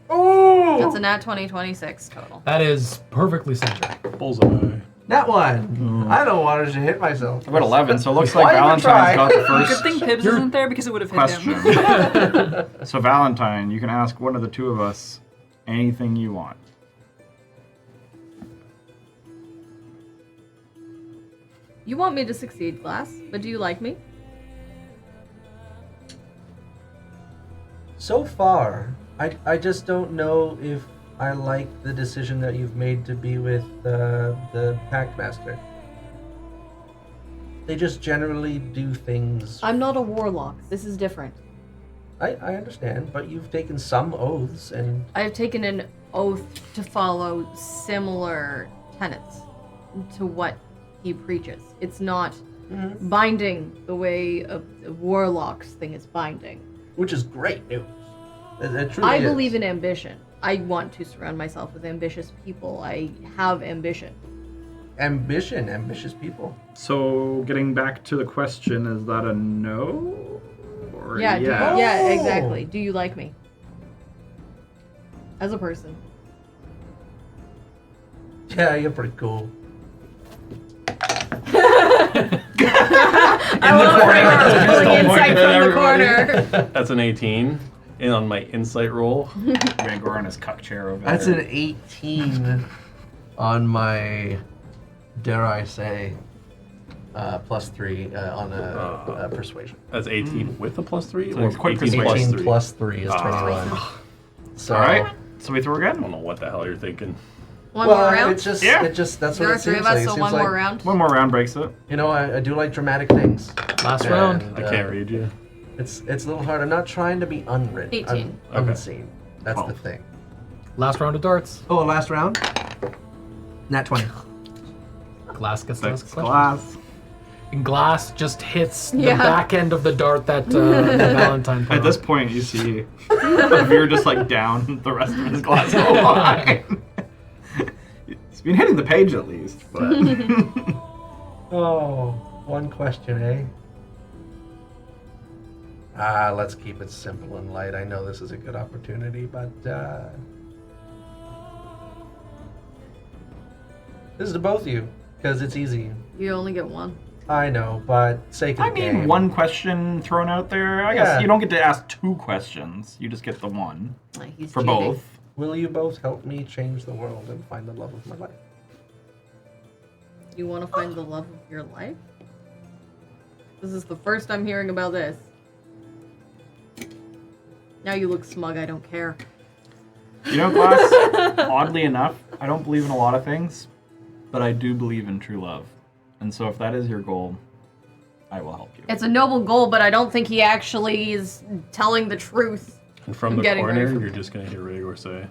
Ooh. That's a nat 20, 26 total. That is perfectly centered. Bullseye. That one. I don't want to hit myself. I've got 11, so it looks Why like even try? Valentine's got the Good first thing Pibbs isn't there because it would have hit question. him. So Valentine, you can ask one of the two of us anything you want. You want me to succeed, Glass, but do you like me? So far, I just don't know if I like the decision that you've made to be with the Pact Master. They just generally do things. I'm not a warlock. This is different. I understand, but you've taken some oaths, and I've taken an oath to follow similar tenets to what he preaches. It's not binding the way a warlock's thing is binding. which is great news. It truly I is. believe in ambition. I want to surround myself with ambitious people. I have ambition. Ambition, ambitious people. So, getting back to the question, is that a no? Or Yeah, yes? yeah, Oh. exactly. Do you like me? As a person. Yeah, you're pretty cool. I love Kramer pulling insight from the corner. That's an 18. And on my insight roll, Rangor on his cuck chair over That's there. an 18 on my, dare I say, +3 on a persuasion. that's 18 with a +3, So or it's quite 18 plus 18 3. +3 is 21. So, All right, so we throw I again. don't know what the hell you're thinking. One well, more round? it's just, Yeah. that's There what are it three seems of us, like. It so seems one like, more round. One more round breaks it. You know, I do like dramatic things. Last And, round. I can't read you. It's a little hard. I'm not trying to be unwritten. 18. I'm Okay. unseen. That's the 12. thing. Last round of darts. Oh, last round? Nat 20. Glass gets to ask Six questions. glass. And glass just hits the Yeah. back end of the dart that the Valentine put At on. this point, you see Veer just like down the rest of his glass of wine. He's been hitting the page at least, but Oh, one question, eh? Let's keep it simple and light. I know this is a good opportunity, but this is to both of you, because it's easy. You only get one. I know, but sake of I the mean, game. one question thrown out there. I Yeah. guess you don't get to ask two questions. You just get the one Like, he's for cheating. both. Will you both help me change the world and find the love of my life? You want to find the love of your life? This is the first I'm hearing about this. Now you look smug, I don't care. You know, Glass, oddly enough, I don't believe in a lot of things, but I do believe in true love. And so if that is your goal, I will help you. It's a noble goal, but I don't think he actually is telling the truth. And from I'm the getting ready corner, for- you're just going to hear Rhaegar say,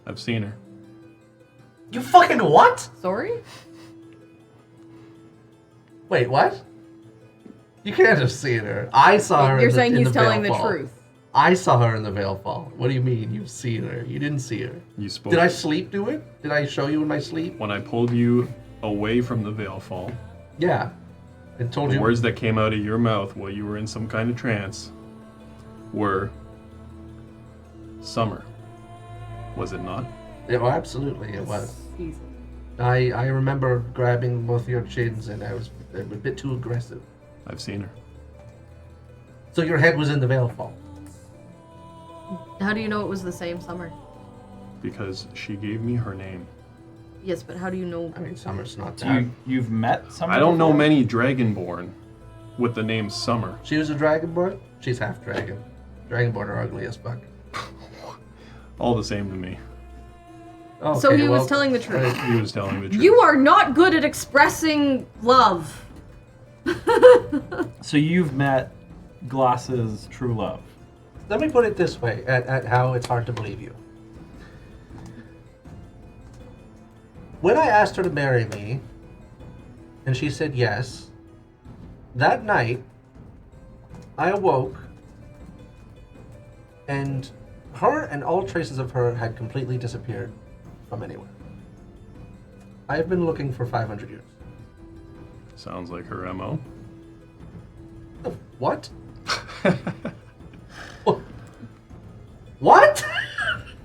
I've seen her. You fucking what? Sorry? Wait, what? You can't have seen her. I saw her. You're in the, saying in he's telling the Veilfall. truth. I saw her in the Veilfall. What do you mean you've seen her? You didn't see her. You spoke. Did I sleep do it? Did I show you in my sleep? When I pulled you away from the Veilfall, Yeah. I told the you. words that came out of your mouth while you were in some kind of trance were summer. Was it not? Yeah, well, absolutely, it was. He's- I remember grabbing both your chins and I was a bit too aggressive. I've seen her. So your head was in the Veilfall. How do you know it was the same summer? Because she gave me her name. Yes, but how do you know? I mean, Summer's not So that. you've met someone? I don't know before? many Dragonborn with the name Summer. She was a Dragonborn? She's half dragon. Dragonborn are ugly as fuck. All the same to me. Okay, So he was well, telling the truth. He was telling the truth. You are not good at expressing love. So you've met Glass's true love. Let me put it this way at how it's hard to believe you. When I asked her to marry me, and she said yes, that night, I awoke, and her and all traces of her had completely disappeared from anywhere. I have been looking for 500 years. Sounds like her MO. The what? What?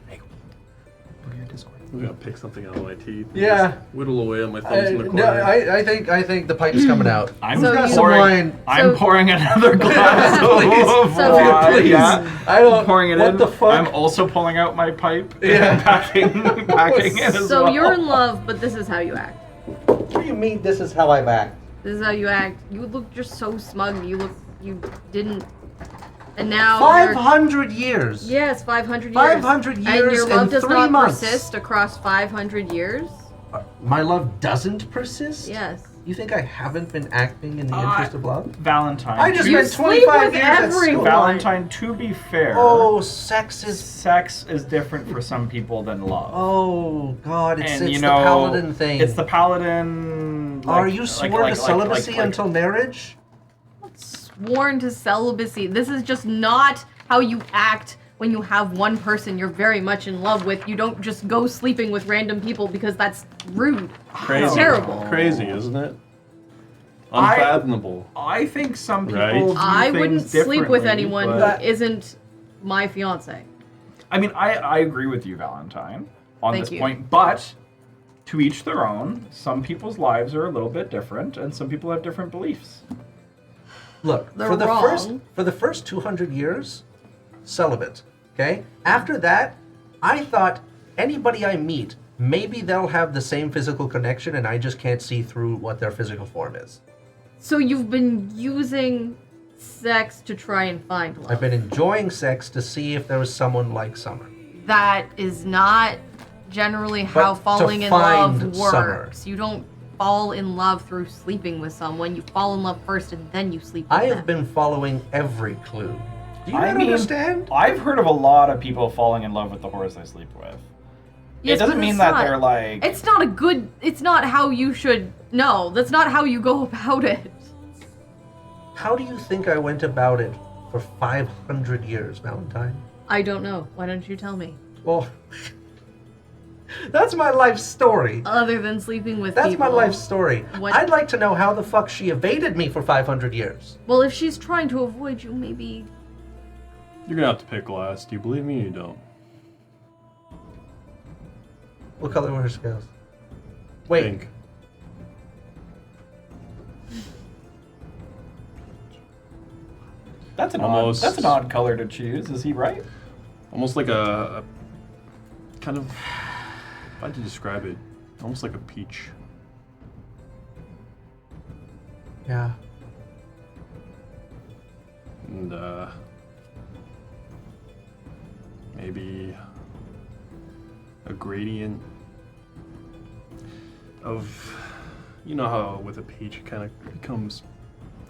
Go to your Discord. I'm gonna pick something out of my teeth. and Yeah. just whittle away on my thumbs in the corner. No, I think the pipe's coming out. I'm So got you- some pouring. wine. I'm So- pouring another glass Please. of So- wine. Please. Yeah. I don't. Pouring it what in. the fuck? I'm also pulling out my pipe Yeah. and packing it as So well. you're in love, but this is how you act. What do you mean this is how I act? This is how you act. You look just so smug. You didn't And now you're- 500 years. Yes, 500 years. 500 years and your love and does 3 not months. persist across 500 years? My love doesn't persist? Yes. You think I haven't been acting in the interest of love? Valentine. I just to- spent 25 with years at everyone. school. Valentine, to be fair, Oh, sex is... sex is different for some people than love. Oh, God, it's and the you know, paladin thing. It's the paladin. Are you sworn to celibacy until marriage? Sworn to celibacy. This is just not how you act when you have one person you're very much in love with. You don't just go sleeping with random people because that's rude. Crazy. It's terrible. Crazy, isn't it? Unfathomable. I think some people. Right? Do I things wouldn't sleep with differently, anyone but- who isn't my fiance. I mean, I agree with you, Valentine, on Thank this you. point, but to each their own. Some people's lives are a little bit different, and some people have different beliefs. Look, They're for the wrong. first 200 years, celibate. Okay? After that, I thought anybody I meet, maybe they'll have the same physical connection and I just can't see through what their physical form is. So you've been using sex to try and find love. I've been enjoying sex to see if there was someone like Summer. That is not generally how But to falling in love find works. Summer. You don't fall in love through sleeping with someone. You fall in love first and then you sleep with I them. have been following every clue. Do you I not mean, understand? I've heard of a lot of people falling in love with the horse they sleep with. Yes, it doesn't but mean it's that not- they're like. It's not a good... It's not how you should... No, that's not how you go about it. How do you think I went about it for 500 years, Valentine? I don't know. Why don't you tell me? Well, that's my life story. Other than sleeping with That's people. my life story. What- I'd like to know how the fuck she evaded me for 500 years. Well, if she's trying to avoid you, maybe... You're gonna have to pick last. Do you believe me or you don't? What color were her scales? Wait, Pink. That's an Almost- odd. That's an odd color to choose. Is he right? Almost like a kind of. How'd you describe it? Almost like a peach. yeah. And maybe a gradient of, you know how with a peach it kind of becomes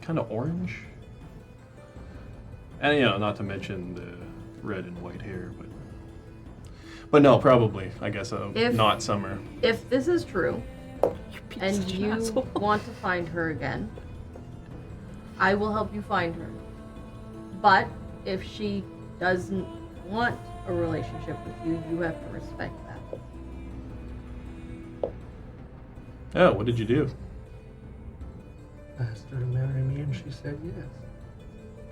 kind of orange, and you know, not to mention the red and white hair, but no, probably I guess If- not Summer. If this is true, and of you asshole. want to find her again, I will help you find her. But if she doesn't want a relationship with you, you have to respect that. Oh, what did you do? I asked her to marry me and she said yes.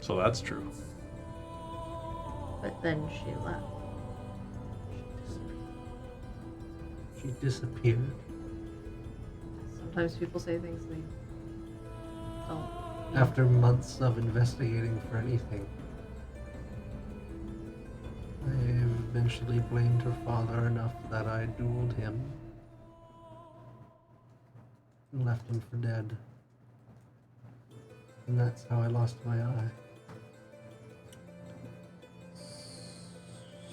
So that's true. But then she left. She disappeared. Sometimes people say things they don't. After months of investigating for anything. I eventually blamed her father enough that I dueled him and left him for dead. And that's how I lost my eye.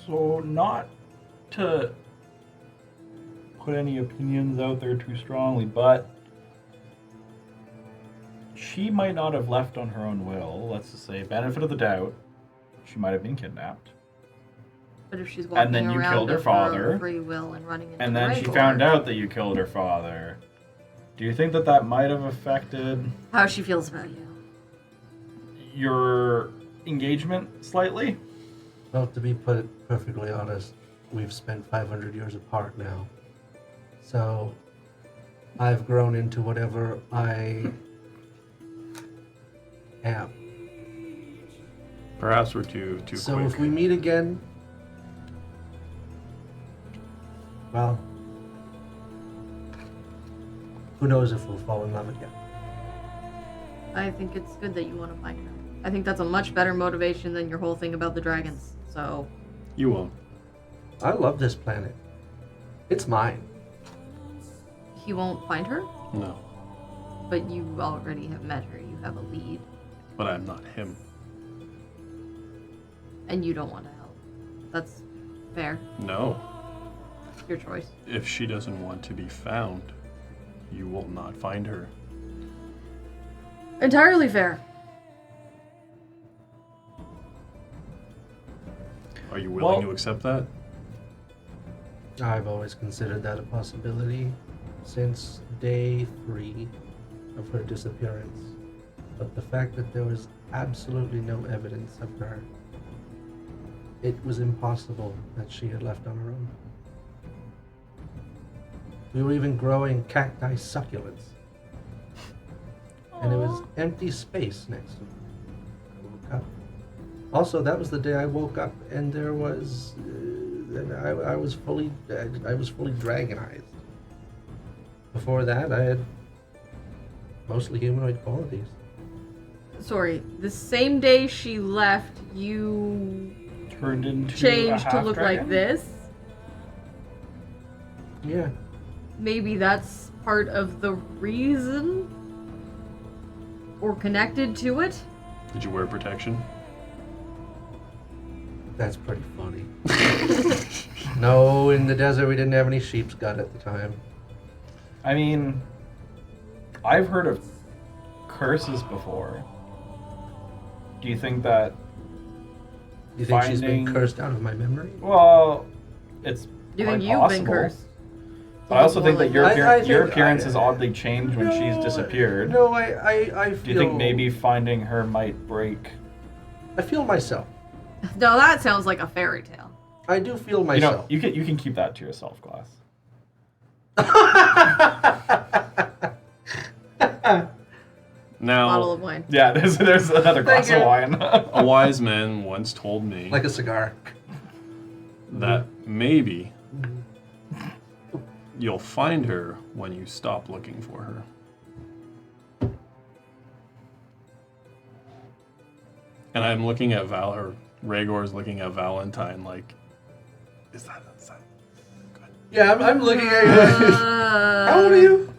So not to put any opinions out there too strongly, but she might not have left on her own will. Let's just say, benefit of the doubt, she might have been kidnapped. But if she's walking then you around killed her of her own father, free will and running into And then she Rancor, found out that you killed her father. Do you think that that might have affected how she feels about you. your engagement slightly? Well, to be perfectly honest, we've spent 500 years apart now. So, I've grown into whatever I am. Perhaps we're too So quick. if we meet again, well, who knows if we'll fall in love again. I think it's good that you want to find her. I think that's a much better motivation than your whole thing about the dragons. So, You won't. I love this planet. It's mine. he won't find her, No, but you already have met her. You have a lead. but I'm not him. and you don't want to help. That's fair. No. Your choice. If she doesn't want to be found, you will not find her. Entirely fair. Are you willing Well- to accept that? I've always considered that a possibility since day 3 of her disappearance. But the fact that there was absolutely no evidence of her, it was impossible that she had left on her own. We were even growing cacti succulents. And it was empty space next to her. I woke up. Also, that was the day I woke up and there was... I was fully dragonized. Before that, I had mostly humanoid qualities. Sorry, the same day she left, you Turned into changed a to look like half-dragon? this? Yeah. Maybe that's part of the reason? Or connected to it? Did you wear protection? That's pretty funny. No, in the desert we didn't have any sheep's gut at the time. I mean, I've heard of curses before. Do you think that? You think she's been Finding- cursed out of my memory? Well, it's You quite think you've possible. been cursed? But I also think that your I your think appearance I- has oddly changed when she's disappeared. No, I feel... Do you think maybe finding her might break? I feel myself. No, that sounds like a fairy tale. I do feel You know, myself. you can keep that to yourself, Glass. Now, Bottle of wine. Yeah, there's another glass of wine. a wise man once told me Like a cigar. that maybe you'll find her when you stop looking for her. And I'm looking at or Rhaegor's looking at Valentine like, is that good? Yeah, I'm looking at you. How old are you?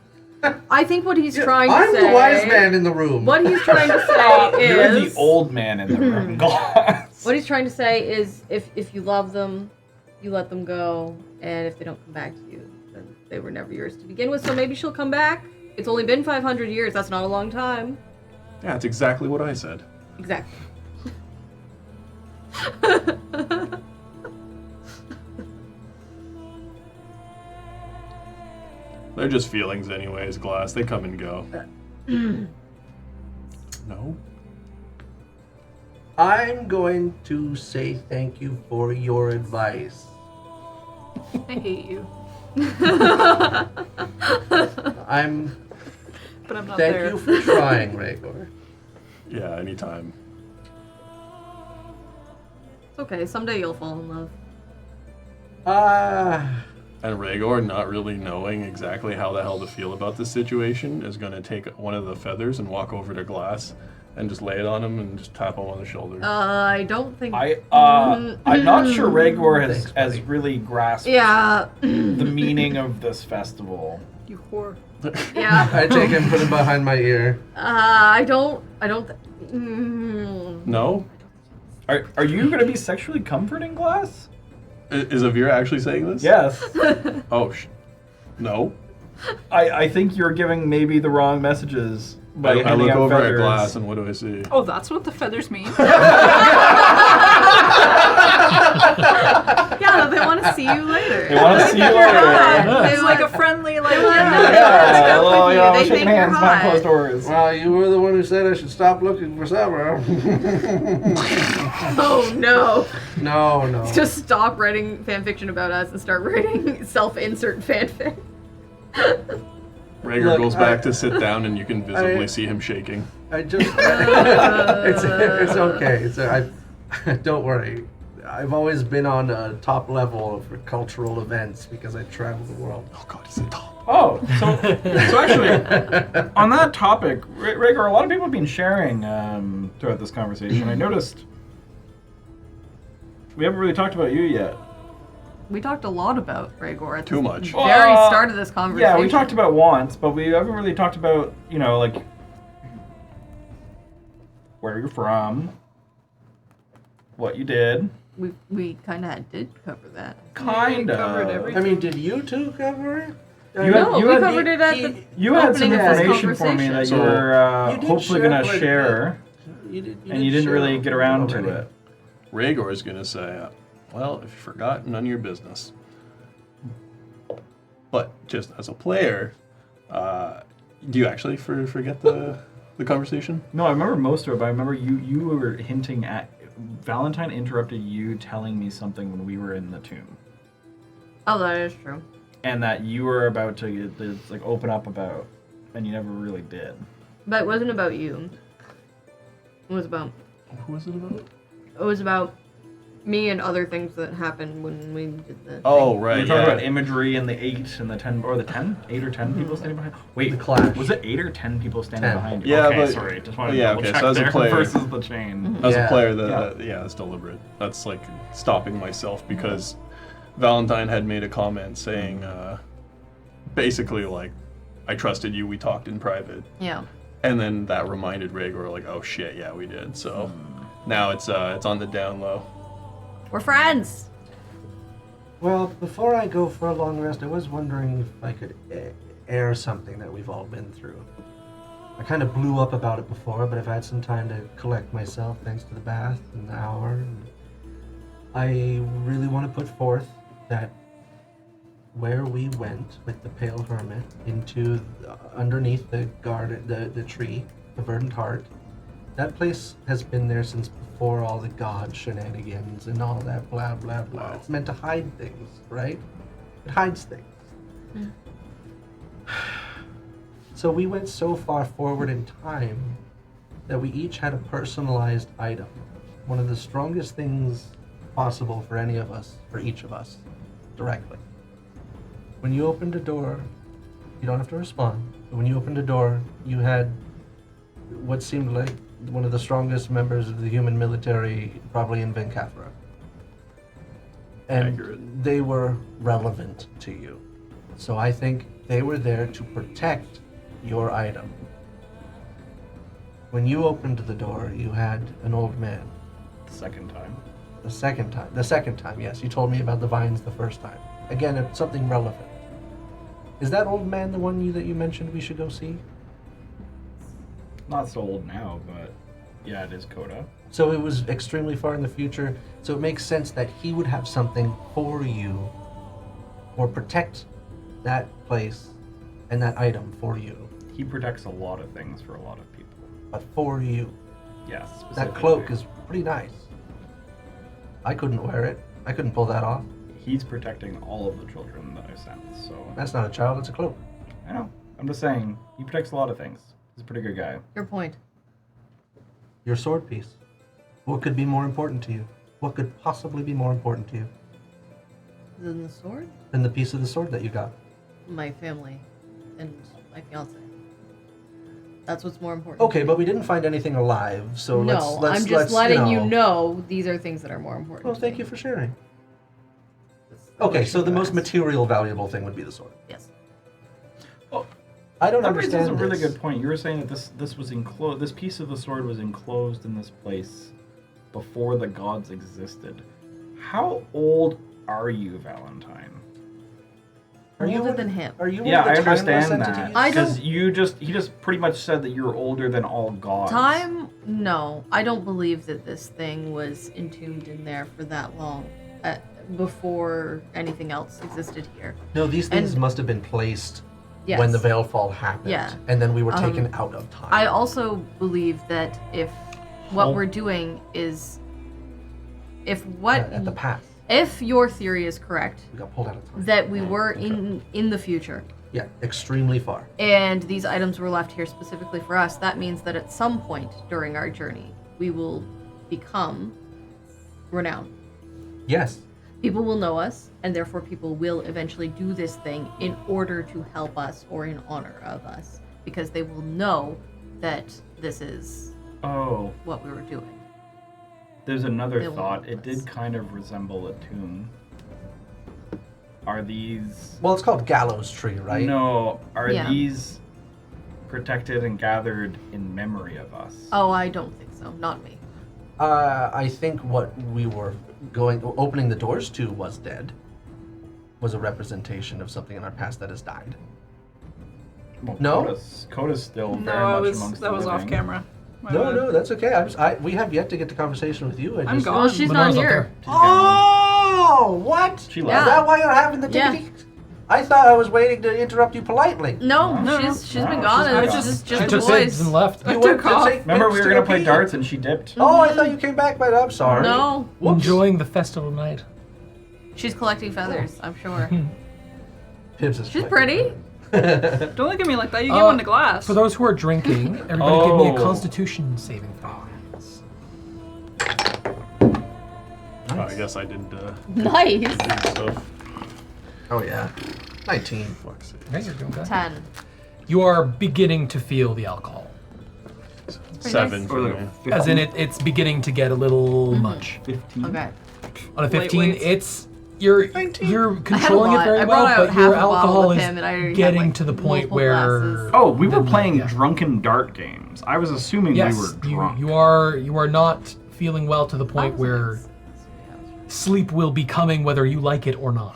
I think what he's trying to I'm say... the wise man in the room. What he's trying to say is... You're the old man in the room, Glass. What he's trying to say is if you love them, you let them go, and if they don't come back to you, then they were never yours to begin with, so maybe she'll come back. It's only been 500 years, that's not a long time. Yeah, it's exactly what I said. Exactly. They're just feelings anyways, Glass. They come and go. No? I'm going to say thank you for your advice. I hate you, I'm... but I'm not Thank there. you for trying, Rhaegor. Yeah, anytime. It's okay, someday you'll fall in love. And Rhaegor, not really knowing exactly how the hell to feel about this situation, is going to take one of the feathers and walk over to Glass and just lay it on him and just tap him on the shoulder. I don't think... I'm not sure Rhaegor has Thanks, buddy. really grasped Yeah. the meaning of this festival. You whore. Yeah. I take him, put him behind my ear. I don't... No? Are you going to be sexually comforting, Glass? Is Avira actually saying this? Yes. Oh, no. I think you're giving maybe the wrong messages by I handing look out over at feathers. Glass and what do I see? Oh, that's what the feathers mean? Yeah, they want to see you later. They want to see you later. They It's want- like a friendly, like, They want to yeah. know they want to Yeah, stuff well, with you you. know, They shaking think you're hands behind hot. closed doors. Well, you were the one who said I should stop looking for Summer. Oh no. No. Just stop writing fanfiction about us and start writing self-insert fanfic. Rhaegar Look, goes back to sit down and you can visibly I- see him shaking. I just... it's okay. Don't worry. I've always been on a top level for cultural events because I travel the world. Oh god, he's a top. Oh, so actually, on that topic, Rhaegar, a lot of people have been sharing throughout this conversation. I noticed we haven't really talked about you yet. We talked a lot about Rhaegar at Too the much. very start of this conversation. Yeah, we talked about wants, but we haven't really talked about, like, where you're from, what you did. We kind of did cover that. Kind covered of. everything. I mean, did you two cover it? You had- No, you we had- covered it at the You had some opening of this information for me that you conversation. were You did hopefully share going to quite a share, and you didn't share really get around already. to it. Rhaegar is going to say, well, if you forgot, none of your business. But just as a player, do you actually forget the conversation? No, I remember most of it, but I remember you were hinting at... Valentine interrupted you telling me something when we were in the tomb. Oh, that is true. And that you were about to like open up about, and you never really did. But it wasn't about you. It was about... Who was it about? It was about me and other things that happened when we did the Oh, thing. right. We were talking yeah. about imagery and the 8 and the 10, or the 10? 8 or 10 people standing behind? Wait, The clash. was it 8 or 10 people standing 10. behind you? Yeah, okay, but- sorry, just wanted to yeah, double okay, check so as a there player- versus the chain. As Yeah. a player, Yeah. that's deliberate. That's like stopping myself because Valentine had made a comment saying, basically like, I trusted you. We talked in private, Yeah. and then that reminded Rhaegar like, oh shit, yeah, we did. So now it's on the down low. We're friends! Well, before I go for a long rest, I was wondering if I could air something that we've all been through. I kind of blew up about it before, but I've had some time to collect myself thanks to the bath and the hour. And I really want to put forth that where we went with the Pale Hermit into underneath the garden, the tree, the Verdant Heart, that place has been there since before all the god shenanigans and all that blah blah blah. Wow. It's meant to hide things, right? It hides things. So we went so far forward in time that we each had a personalized item. One of the strongest things possible for any of us, for each of us, directly. When you opened a door, you don't have to respond, but when you opened a door, you had what seemed like one of the strongest members of the human military, probably in Vencafra. And Accurate. they were relevant to you. So I think they were there to protect your item. When you opened the door, you had an old man. Second time. The second time, yes. You told me about the vines the first time. Again, it's something relevant. Is that old man the one that you mentioned we should go see? Not so old now, but yeah, it is Coda. So it was extremely far in the future, so it makes sense that he would have something for you, or protect that place and that item for you, He protects a lot of things for a lot of people. but for you. Yes, That cloak is pretty nice. I couldn't wear it. I couldn't pull that off. He's protecting all of the children that I sent, so... That's not a child, it's a cloak. I know. I'm just saying, he protects a lot of things. He's a pretty good guy. Your point. Your sword piece. What could be more important to you? What could possibly be more important to you Than the sword? than the piece of the sword that you got? My family and my fiance. That's what's more important. Okay, to but me. we didn't find anything alive, so No, let's I'm just letting you know. know these are things that are more important. Well, to thank me. you for sharing. That's Okay, what so the you most asked. material valuable thing would be the sword. Yes. I don't That raises understand a really this. good point. You were saying that this was enclosed. This piece of the sword was enclosed in this place before the gods existed. How old are you, Valentine? Are you Older one- than him. Are you Yeah, one I of the timeless understand that. entities? I don't- Because he just pretty much said that you're older than all gods. Time? No, I don't believe that this thing was entombed in there for that long. Before anything else existed here. No, these things And- must have been placed Yes. when the Veilfall happened, Yeah. and then we were taken out of time. I also believe that if what Oh. we're doing is if At the path, if your theory is correct, we got pulled out of time. that we were in the future Yeah, extremely far. and these items were left here specifically for us, that means that at some point during our journey we will become renowned. Yes. People will know us, and therefore people will eventually do this thing in order to help us or in honor of us, because they will know that this is Oh, what we were doing. there's another They will thought. help It did us. kind of resemble a tomb. Are these... Well, it's called Gallows Tree, right? No, are Yeah. these protected and gathered in memory of us? Oh, I don't think so. Not me. I think what we were opening the doors to was dead. Was a representation of something in our past that has died. Well, No? Coda's still very No, much amongst that the was off living. camera. My No, bad. no, that's okay. We have yet to get to conversation with you. I'm gone. Well, she's Manora's not up here. there. Oh, what? She Is left. that why you're having the Yeah. tickety? I thought I was waiting to interrupt you politely. No, No, she's no, been she's gone. been It's gone. just She the took boys. dibs and left. You I went took to off. take Remember, we bits were to gonna go play pee. darts and she dipped. Oh, I thought you came back, but I'm sorry. No, Whoops. Enjoying the festival night. she's collecting feathers. I'm sure. Pibbs is She's collecting. Don't look at me like that. You get one to glass. For those who are drinking, everybody give me a Oh. Constitution saving throw. Oh, I guess I did Nice. stuff. Oh yeah. 19. Fuck's sake. Okay, you're doing good. 10. You are beginning to feel the alcohol. 7 Or for like me. 15. As in, it's beginning to get a little much. 15. Okay. On a 15, Lightweights. it's you're 19. you're I had a controlling it lot. very I brought well, out but half your a bottle alcohol with is him, and I already had, getting like, to the point multiple where. glasses. Oh, we were the- playing yeah. drunken dart games. I was assuming Yes, we were drunk. you are not feeling well to the point was where nice. sleep will be coming whether you like it or not.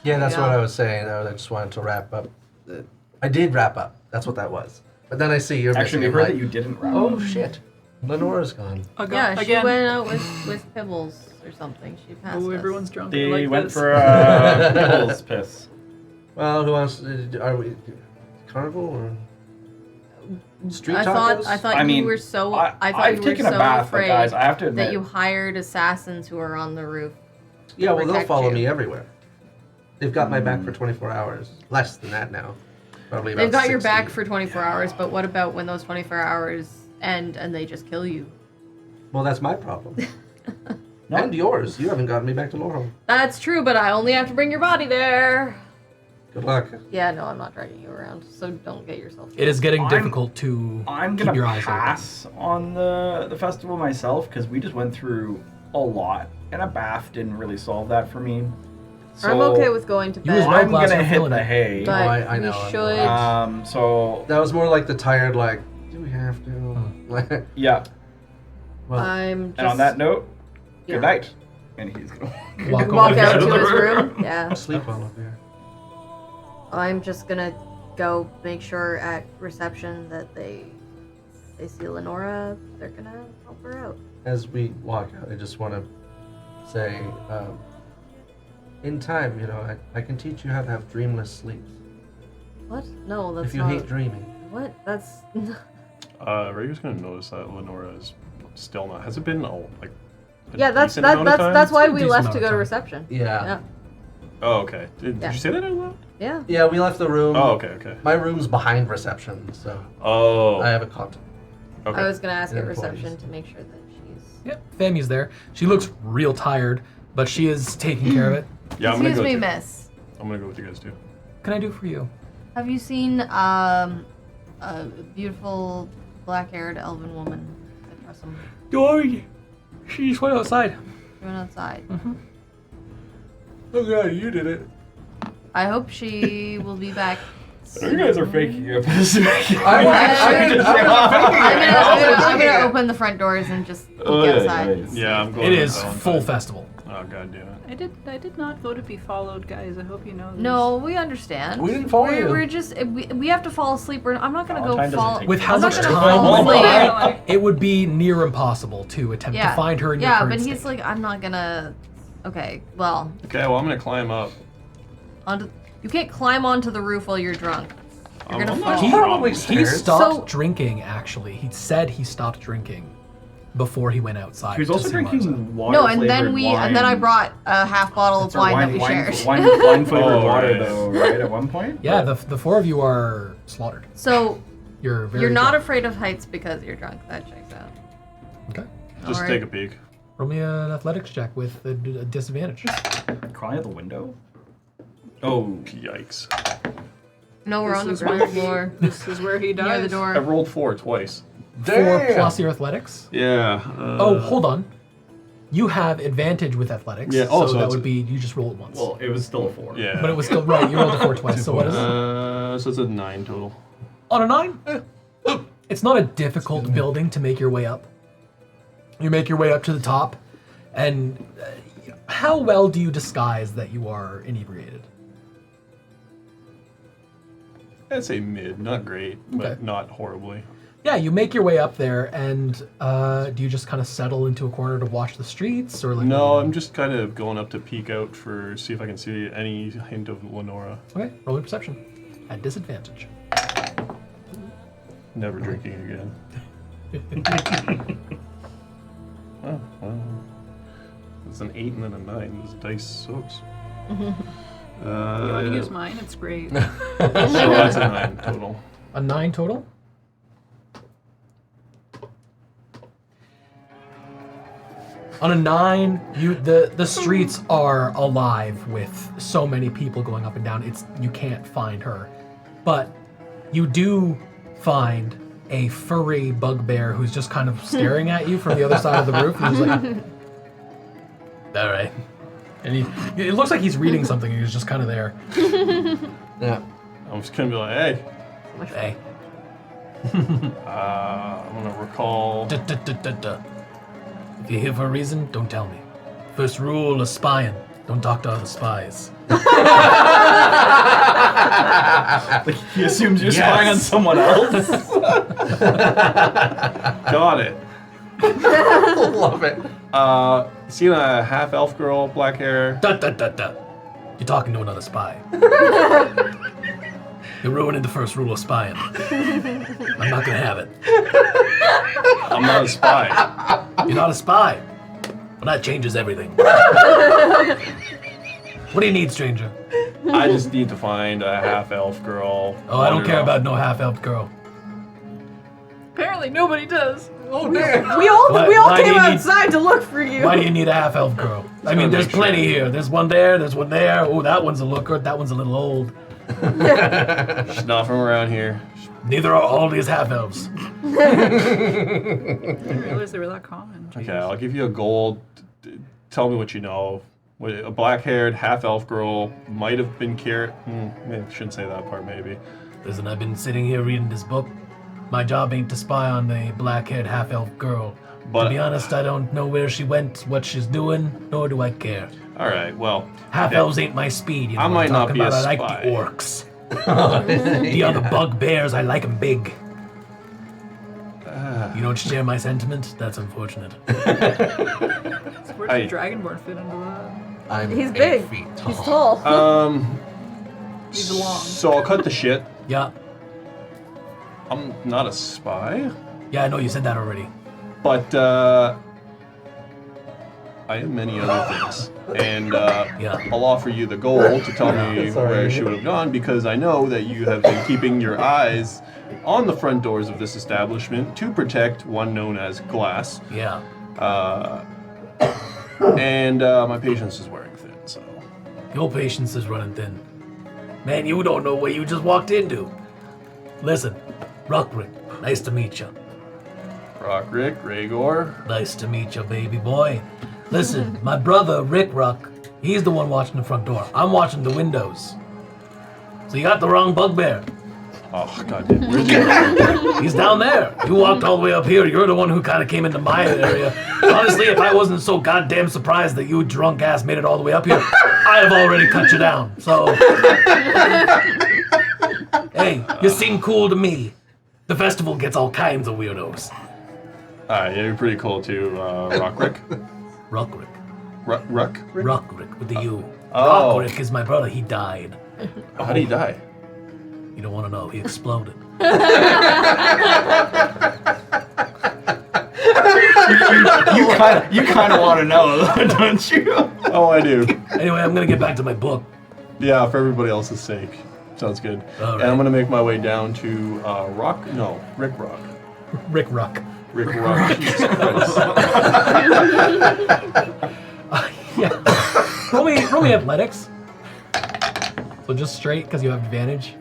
Yeah, that's Yeah. what I was saying. I just wanted to wrap up. I did wrap up. That's what that was. But then I see you're Actually, we missing heard a that light. you didn't wrap. Oh shit. Lenora's gone. Yeah, she Again. went out with Pibbles or something. She passed Oh, us. everyone's drunk. I They like went this. for Pibble's piss. Well, who wants? Are we carnival or street I tacos? thought I you mean, were so. I- I thought I've you were taken a so bath, but afraid guys, I have to admit- that you hired assassins who are on the roof. Yeah, well, they'll protect follow you. me everywhere. They've got my back for 24 hours. Less than that now. Probably about They've got your 60. back for 24 hours, but what about when those 24 hours end and they just kill you? Well, that's my problem. No. And yours. You haven't gotten me back to Laurel. That's true, but I only have to bring your body there. Good luck. Yeah, no, I'm not dragging you around, so don't get yourself. It is getting I'm- difficult to I'm keep gonna your eyes open. pass on the festival myself because we just went through a lot, and a bath didn't really solve that for me. So I'm okay with going to You as bed, well. I'm glass gonna of hit filling the it. hay. but I know, I we know. should. So That was more like the tired, like, do we have to? yeah, Well, I'm just. and on that note, yeah. good night. And he's gonna Walk Walk over out to to the his room. Yeah. sleep well up here. I'm just gonna go make sure at reception that they see Lenora. They're gonna help her out. As we walk out, I just want to say, in time, I can teach you how to have dreamless sleeps. What? No, that's If you not. hate dreaming. What? That's. Rhaegar's gonna notice that Lenora is still not. Has it been a Yeah, that's decent amount of time? that's why It's a we decent left amount to of go to time. reception. Yeah. Yeah. Oh, okay. Did Yeah. you say that out loud? Yeah. Yeah, we left the room. Oh, okay. My room's behind reception, so Oh, I have a contact. okay. I was gonna ask at Employees. reception to make sure that she's. Yep, Fami's there. She looks real tired, but she is taking care of it. Yeah, I'm gonna Excuse go. me, too. miss. I'm gonna go with you guys too. What can I do for you? Have you seen a beautiful black-haired elven woman? I trust him. Dory, she just went outside. She went outside. Oh god, you did it. I hope she will be back. You guys are faking it. I'm I'm gonna open the front doors and just peek outside. Yeah, I'm going. It is outside. full festival. Oh god damn it. I did not go to be followed, guys. I hope you know this. No, we understand. We didn't follow you. We're just we have to fall asleep. I'm not gonna Valentine go doesn't fall. take With how I'm not much gonna time fall went asleep. by, it would be near impossible to attempt to find her in your Yeah, current but state. he's like, I'm not gonna. Okay, well, Okay, well I'm gonna climb up. onto. You can't climb onto the roof while you're drunk. You're gonna I'm fall. not He drunk. probably He stairs. stopped So- drinking, actually. He said he stopped drinking before he went outside. He was to also see Marza. drinking water. No, and then I brought a half bottle of wine that we shared. Wine flavored Oh, water, right. though, right? At one point. Yeah, the four of you are slaughtered. So You're very you're not drunk. afraid of heights because you're drunk. That checks out. Okay. Just Alright. take a peek. Roll me an athletics check with a disadvantage. Crawling out the window. Oh, Yikes. No, we're This on the is ground where he- floor This is where he dies. near the I door. rolled 4 twice. 4 Damn. plus your athletics. Yeah. Oh, hold on. You have advantage with athletics. Yeah, oh, so so that it's would a- be you just roll it once. well, it was still a 4. Yeah. But it was still right. You rolled a 4 twice. So what is it? So it's a 9 total. On a 9? It's not a difficult building to make your way up. You make your way up to the top, and how well do you disguise that you are inebriated? I'd say mid, not great, but Okay. not horribly. Yeah, you make your way up there, and do you just kind of settle into a corner to watch the streets, or like? No, I'm just kind of going up to peek out see if I can see any hint of Lenora. Okay, roll your perception at disadvantage. Never drinking again. Oh, well. It's an 8 and then a 9. This dice sucks. You want to use mine? It's great. So that's a 9 total. A 9 total? On a 9, the streets are alive with so many people going up and down. You can't find her. But you do find a furry bugbear who's just kind of staring at you from the other side of the roof. And he's like, all right. And it looks like he's reading something and he's just kind of there. Yeah. I'm just gonna be like, hey, Hey. I'm gonna recall. If you're here for a reason, don't tell me. First rule of spying, don't talk to other spies. Like, he assumes you're spying on someone else. Got it. Love it. Seen a half elf girl, black hair. You're talking to another spy. You're ruining the first rule of spying. I'm not gonna have it. I'm not a spy. You're not a spy. Well, that changes everything. What do you need, stranger? I just need to find a half elf girl. Oh, I don't wander care off. about no half-elf girl. Apparently nobody does. Oh, damn. We all Why do came you need- outside to look for you. Why do you need a half-elf girl? I mean, there's make sure. plenty here. There's one there, there's one there. Oh, that one's a looker, that one's a little old. She's not from around here. Neither are all these half-elves. I didn't realize they were that common. Jeez. Okay, I'll give you a gold. Tell me what you know. A black-haired half-elf girl might have been Carrot. Maybe shouldn't say that part. Maybe. Listen, I've been sitting here reading this book. My job ain't to spy on the black-haired half-elf girl. But To be honest, I don't know where she went, what she's doing, nor do I care. all right. Well, Half-elves ain't my speed, you know I what might I'm not talking be a about. I like spy. the orcs. The other bugbears, I like them big. You don't share my sentiment? That's unfortunate. Where I- did Dragonborn fit into that? I'm He's 8 big. feet tall. He's tall. He's long. So I'll cut the shit. Yeah. I'm not a spy, Yeah, I know you said that already. but I am many other things, and Yeah. I'll offer you the gold to tell me Sorry. where she would have gone because I know that you have been keeping your eyes on the front doors of this establishment to protect one known as Glass. Yeah. And my patience is wearing thin, so. Your patience is running thin. Man, you don't know what you just walked into. Listen, Ruckrick, nice to meet you. Rockrick, Rhaegor. Nice to meet you, baby boy. Listen, my brother, Rick Ruck, he's the one watching the front door. I'm watching the windows. So you got the wrong bugbear. Oh, goddamn. Where's he? He's down there. You walked all the way up here. You're the one who kind of came into my area. Honestly, if I wasn't so goddamn surprised that you drunk ass made it all the way up here, I'd have already cut you down. So, hey, you seem cool to me. The festival gets all kinds of weirdos. Alright, yeah, you're pretty cool too, Rockrick. Ruckrick. Ruck? Ruckrick with the U. Oh. Ruckrick is my brother. He died. How did he die? You don't want to know. He exploded. You kind of want to know, don't you? Oh, I do. Anyway, I'm going to get back to my book. Yeah, for everybody else's sake. Sounds good. All And I'm right. gonna make my way down to Rick Rock. Rick Ruck. Rick Rock. Jesus Christ. Yeah. roll me athletics. So just straight because you have advantage.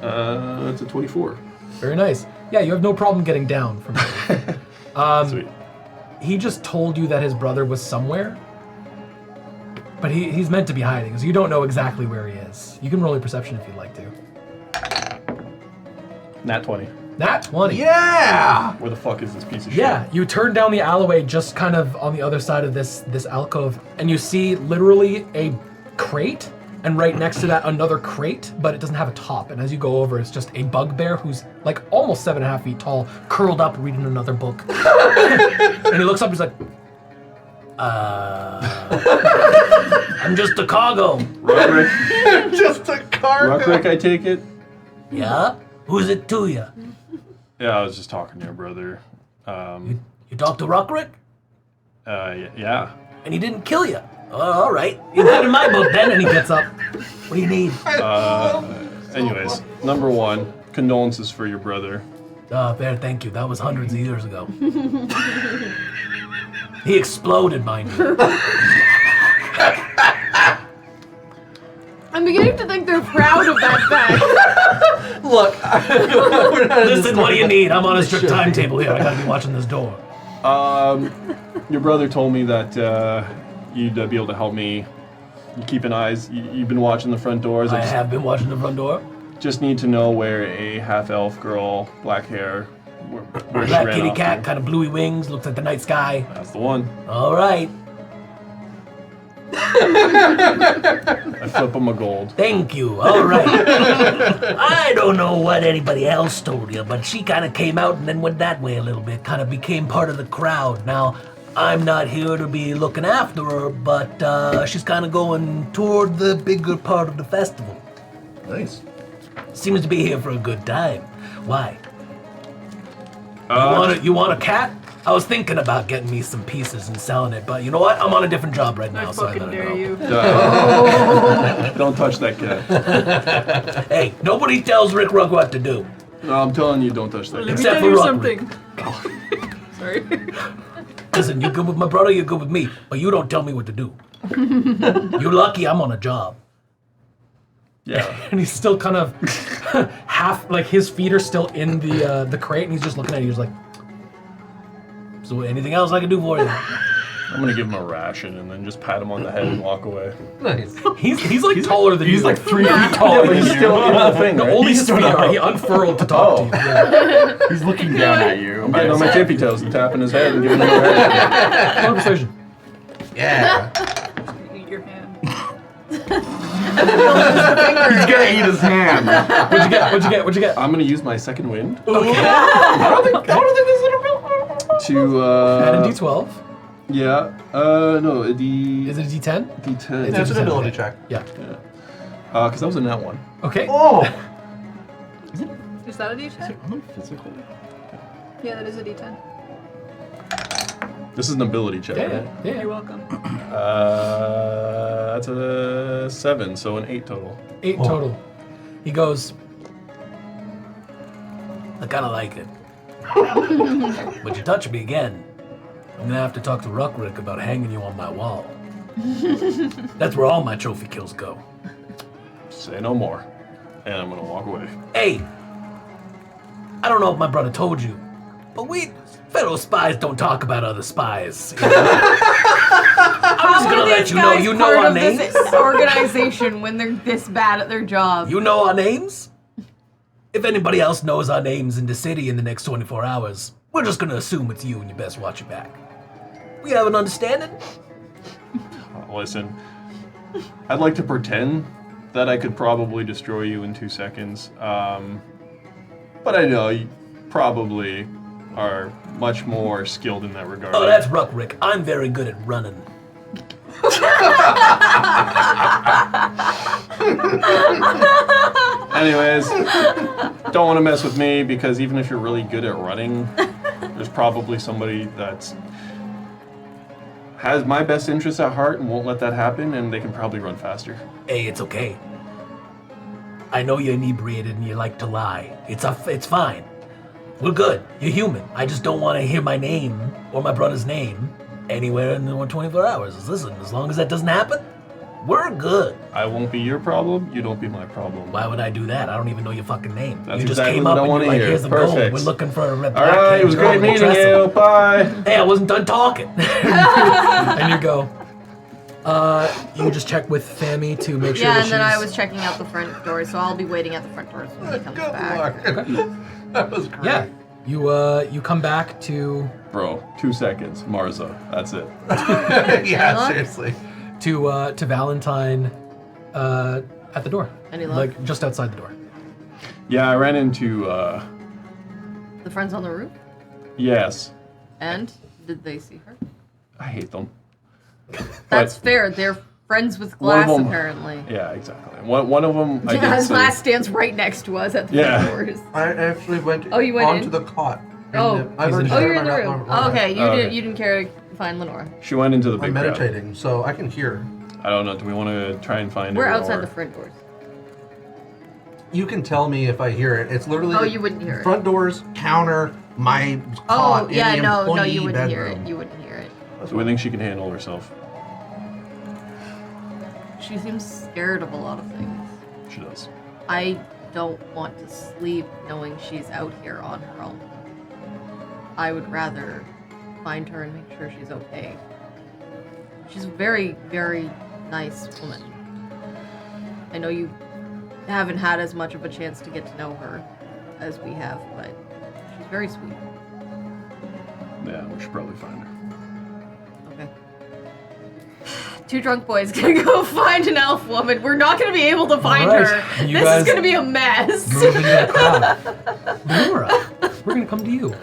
It's a 24. Very nice. Yeah, you have no problem getting down from here. Sweet. He just told you that his brother was somewhere, but he's meant to be hiding, so you don't know exactly where he is. You can roll your perception if you'd like to. Nat 20. Nat 20. Yeah! Where the fuck is this piece of shit? Yeah, you turn down the alleyway just kind of on the other side of this alcove, and you see literally a crate, and right next to that another crate, but it doesn't have a top. And as you go over, it's just a bugbear who's like almost 7.5 feet tall, curled up reading another book. And he looks up, he's like, I'm just a cargo. Ruckrick, Just a cargo. Ruckrick, I take it? Yeah? Who's it to you? Yeah, I was just talking to your brother. You talked to Ruckrick? Yeah. And he didn't kill you? Oh, all right. You're good in my book then. And he gets up. What do you need? Anyways, number one, condolences for your brother. Fair, thank you. That was hundreds of years ago. He exploded, mind you. I'm beginning to think they're proud of that fact. Look, we're not in this Listen, what do you company. need? I'm on a strict timetable here. I gotta be watching this door. Your brother told me that you'd be able to help me. You keep an eyes. You've been watching the front doors. I have been watching the front door. Just need to know where a half-elf girl, black hair, where she Black ran kitty off cat, to. kind of bluey wings, looks like the night sky. That's the one. All right. I flip him a gold. Thank you. All right. I don't know what anybody else told you, but she kind of came out and then went that way a little bit, kind of became part of the crowd. Now, I'm not here to be looking after her, but she's kind of going toward the bigger part of the festival. Nice. Seems to be here for a good time. Why? Uh, You want a cat? I was thinking about getting me some pieces and selling it, but you know what? I'm on a different job right now, I so I fucking gotta dare go. you. Don't touch that cat. Hey, nobody tells Rick Rug what to do. No, I'm telling you, don't touch that Let cat. me Except tell you for something. Sorry. Listen, you're good with my brother, you're good with me, but you don't tell me what to do. You're lucky I'm on a job. Yeah. And he's still kind of half, like his feet are still in the crate, and he's just looking at you. He's like, "So anything else I can do for you?" I'm gonna give him a ration and then just pat him on the head and walk away. Nice. He's like taller than you. He's like 3 feet taller than He's you. still in the thing, The right? only He's his stood feet are. up. He unfurled to talk to you. Yeah. He's looking down at you. I'm getting on my tippy toes and tapping his head and giving him a ration. Conversation. Yeah. Eat your hand. He's gonna eat his hand. What'd you get? What'd you get? I'm gonna use my second wind Okay. to Add a D12. yeah. No, a D. Is it a D10? D10. It's That's an a ability okay. check. Yeah. Because that was a nat one. Okay. Oh! Is that a D10? Physical. Yeah, that is a D10. This is an ability check, Yeah, right? yeah. You're welcome. That's a 7, so an 8 total. 8 total. He goes, I kind of like it. But you touch me again, I'm gonna have to talk to Ruckrick about hanging you on my wall. That's where all my trophy kills go. Say no more. And I'm gonna walk away. Hey, I don't know if my brother told you, but we fellow spies don't talk about other spies. I'm just gonna let you know, you know our names. This organization when they're this bad at their job. You know our names? If anybody else knows our names in the city in the next 24 hours, we're just gonna assume it's you and you best watch your back. We have an understanding? Listen, I'd like to pretend that I could probably destroy you in 2 seconds. But I know you probably are much more skilled in that regard. Oh, that's Ruckrick. I'm very good at running. Anyways, don't want to mess with me because even if you're really good at running, there's probably somebody that's has my best interests at heart and won't let that happen, and they can probably run faster. Hey, it's okay. I know you're inebriated and you like to lie. It's fine. We're good. You're human. I just don't want to hear my name or my brother's name anywhere in the 24 hours. Listen, as long as that doesn't happen, we're good. I won't be your problem. You don't be my problem. Why would I do that? I don't even know your fucking name. That's you just exactly came what up I and wanna you're like, hear. here's the gold. Perfect. We're looking for a red All right, it was great meeting you. Bye. Hey, I wasn't done talking. And you go. You just check with Fami to make sure Yeah, that and then I she's- was checking out the front door, so I'll be waiting at the front door when he comes Good back. luck. That was great. Yeah, you come back to Bro, 2 seconds. Marza. That's it. Yeah, luck? seriously. to Valentine at the door, Any luck? like just outside the door. Yeah, I ran into, The friends on the roof? yes. And did they see her? I hate them. That's But- fair. They're friends with One of glass, them- apparently. Yeah, exactly. One of them, I Yeah, did his see. glass stands right next to us at the Yeah. front doors. I actually went, Oh, you went onto in? the cot. Oh. I've already Oh, Oh, shared you're in my the map- room. my map. Oh, okay. Oh, okay. You didn't care to find Lenora. She went into the big I'm crowd. meditating, so I can hear. I don't know. Do we want to try and find We're her? outside or- the front doors. You can tell me if I hear it. It's literally Oh, the you wouldn't hear it. front doors, counter, my Oh, cot in yeah, the no, employee you wouldn't hear bedroom. it. You wouldn't hear it. Do we think she can handle herself? She seems scared of a lot of things. She does. I don't want to sleep knowing she's out here on her own. I would rather find her and make sure she's okay. She's a very, very nice woman. I know you haven't had as much of a chance to get to know her as we have, but she's very sweet. Yeah, we should probably find her. Okay. Two drunk boys gonna go find an elf woman. We're not gonna be able to find Alright, her. you This guys is gonna be a mess. Moving in the crowd. Lenora, we're gonna come to you.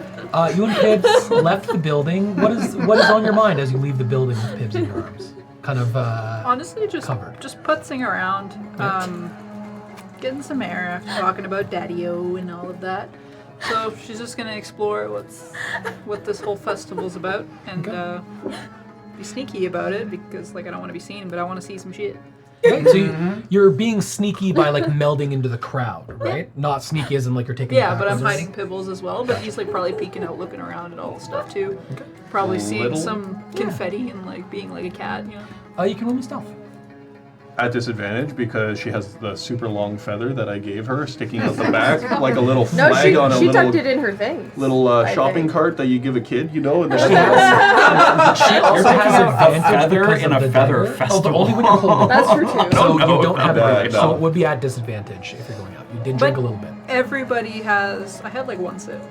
You and Pibbs left the building. What is on your mind as you leave the building with Pibbs in your arms? Kind of Honestly, just covered. putzing around, getting some air after talking about Daddy-O and all of that. So she's just gonna explore what this whole festival's about and be sneaky about it because like I don't want to be seen, but I want to see some shit. Okay, so you're being sneaky by like melding into the crowd, right? Not sneaky as in like you're taking. Yeah, but I'm backwards. hiding Pibbles as well. But he's like probably peeking out, looking around and all the stuff too. Probably seeing Little? some confetti and like being like a cat, you know. You can roll me stealth. At disadvantage because she has the super long feather that I gave her sticking out the back like a little No, flag on a she tucked little it in her thing. shopping think. cart that you give a kid, you know. And She then She also taking has a advantage feather because in of a the feather dagger. festival. Oh, but only when you're holding it. That's true too. So No, you don't not have bad, advantage. So no. it would be at disadvantage if you're going out. You did But drink a little bit. everybody has. I had like one sip.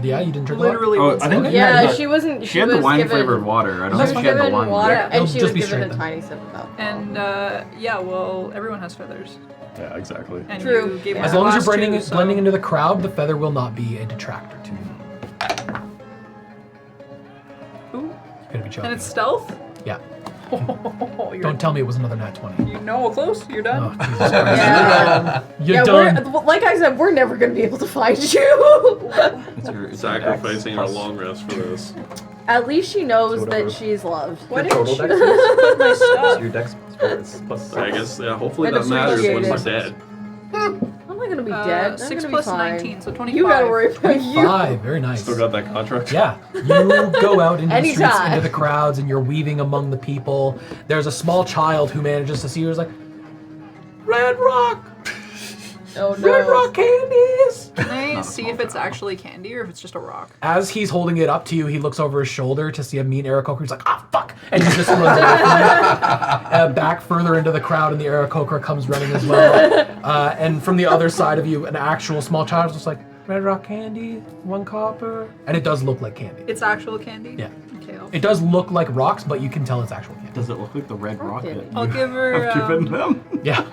Yeah, you didn't drink a lot? Literally Oh, one I sip. think Yeah, she wasn't. She had the was wine given, flavored water. I don't She think was she had the given wine. water, Yeah. and It'll she just was be given a straight then. tiny sip of alcohol. And yeah, well, everyone has feathers. yeah, exactly. And True. you gave Yeah. me As the long as you're last blending, two, so- blending into the crowd, the feather will not be a detractor to you. Ooh. You're gonna be choking. And it's stealth? Yeah. Oh, you're, Don't tell me it was another nat 20. you know, close. You're done. Oh, Jesus Christ. Yeah. You're yeah, done. like I said, we're never gonna be able to find you. Sacrificing our long rest for this. At least she knows Whatever. that she's loved. What total dex is? Put my stuff. So your dex score is plus I guess hopefully And that matters when we're appreciate dead. I'm not gonna be dead. I'm 6 gonna be plus fine. 19, so 25. You gotta worry about you. 5, very nice. Still got that contract. Yeah, you go out into the streets, Anytime. into the crowds, and you're weaving among the people. There's a small child who manages to see you. Who's like, Red Rock, Oh Red no. Rock candies. Can I see if it's actually candy or if it's just a rock? As he's holding it up to you, he looks over his shoulder to see a mean Aarakocra. He's like, ah, fuck! And he just runs away from you. Back further into the crowd, and the Aarakocra comes running as well. And from the other side of you, an actual small child is just like, Red Rock candy, 1 copper. And it does look like candy. It's actual candy? Yeah. Okay, It does look like rocks, but you can tell it's actual candy. Does it look like the red rocket? I'll give her. I've given them. Yeah.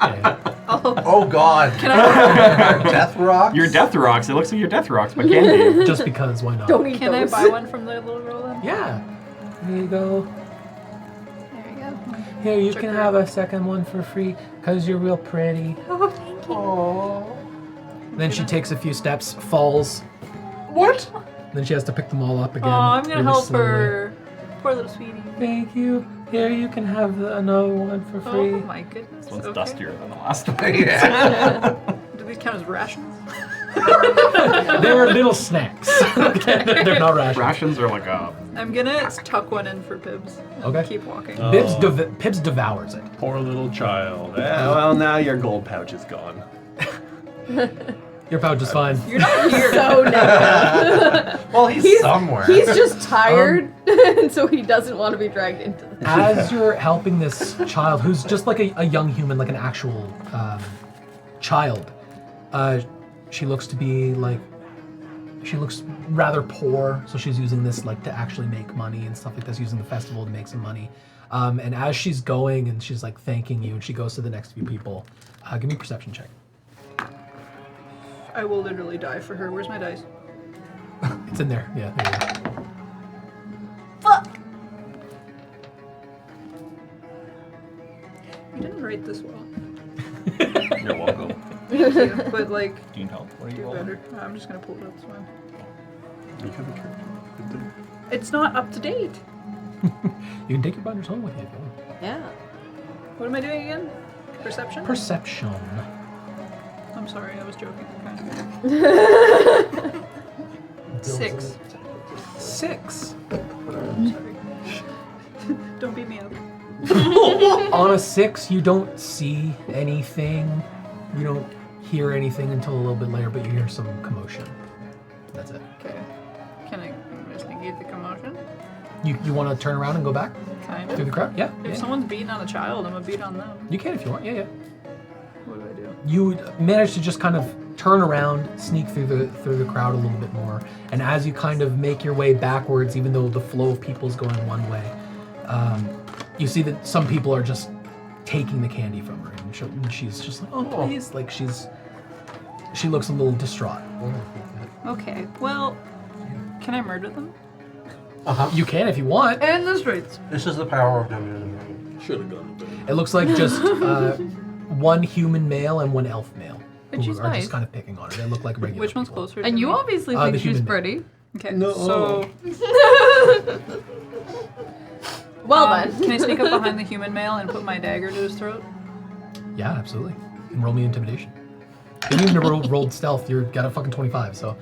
Oh God! Can I, Death rock. Your death rocks. It looks like your death rocks, but candy. Just because, why not? Don't eat can I those. buy one from the little girl then? Yeah. There you go. There you go. Here, you Check can her have a second one for free, because you're real pretty. Oh, thank you. Oh. Then she takes a few steps, falls. What? Then she has to pick them all up again. Oh, I'm gonna really help slowly. her. Poor little sweetie. Thank you. Here, you can have another one for free. Oh my goodness. This one's okay. dustier than the last one. Yeah. Do these count as rations? They're little snacks. They're not rations. Rations are like a. I'm gonna tuck one in for Pibs. And Okay. Keep walking. Oh. Pibbs devours it. Poor little child. Yeah, well, now your gold pouch is gone. Your pouch is fine. You're not here. So negative. Well, he's somewhere. He's just tired, and so he doesn't want to be dragged into the. As you're helping this child, who's just like a young human, like an actual child, she looks to be like She looks rather poor, so she's using this like to actually make money and stuff like this, using the festival to make some money. And as she's going and she's like thanking you, and she goes to the next few people, give me a perception check. I will literally die for her. Where's my dice? It's in there. Yeah, there you go. Fuck! You didn't write this well. You're welcome. Thank you, but like, Do you need help? What are you do rolling? better. I'm just gonna pull it up. It's fine. You have a character. It's not up to date. You can take your binders home with you if you want. Yeah. What am I doing again? Perception? Perception. I'm sorry, I was joking. Okay. 6. 6. Sorry. Don't beat me up. On a 6, you don't see anything. You don't hear anything until a little bit later, but you hear some commotion. That's it. Okay. Can I investigate the commotion? You want to turn around and go back Kind through the of. crowd? Yeah. If yeah. someone's beating on a child, I'm gonna beat on them. You can if you want. Yeah, yeah. What do I do? You manage to just kind of turn around, sneak through the crowd a little bit more, and as you kind of make your way backwards, even though the flow of people is going one way, you see that some people are just taking the candy from her, and she's just like, "Oh, please!" Like she looks a little distraught. Okay. Well, can I murder them? You can if you want. In the streets. This is the power of WNBA. Should have gone with It looks like just one human male and one elf male. But she's who are nice. just kind of picking on her. They look like regular Which one's people. closer? And to you me? obviously the think she's human man. pretty. Okay. No. So Well then. can I sneak up behind the human male and put my dagger to his throat? Yeah, absolutely. And roll me intimidation. You even rolled stealth. You got a fucking 25, so.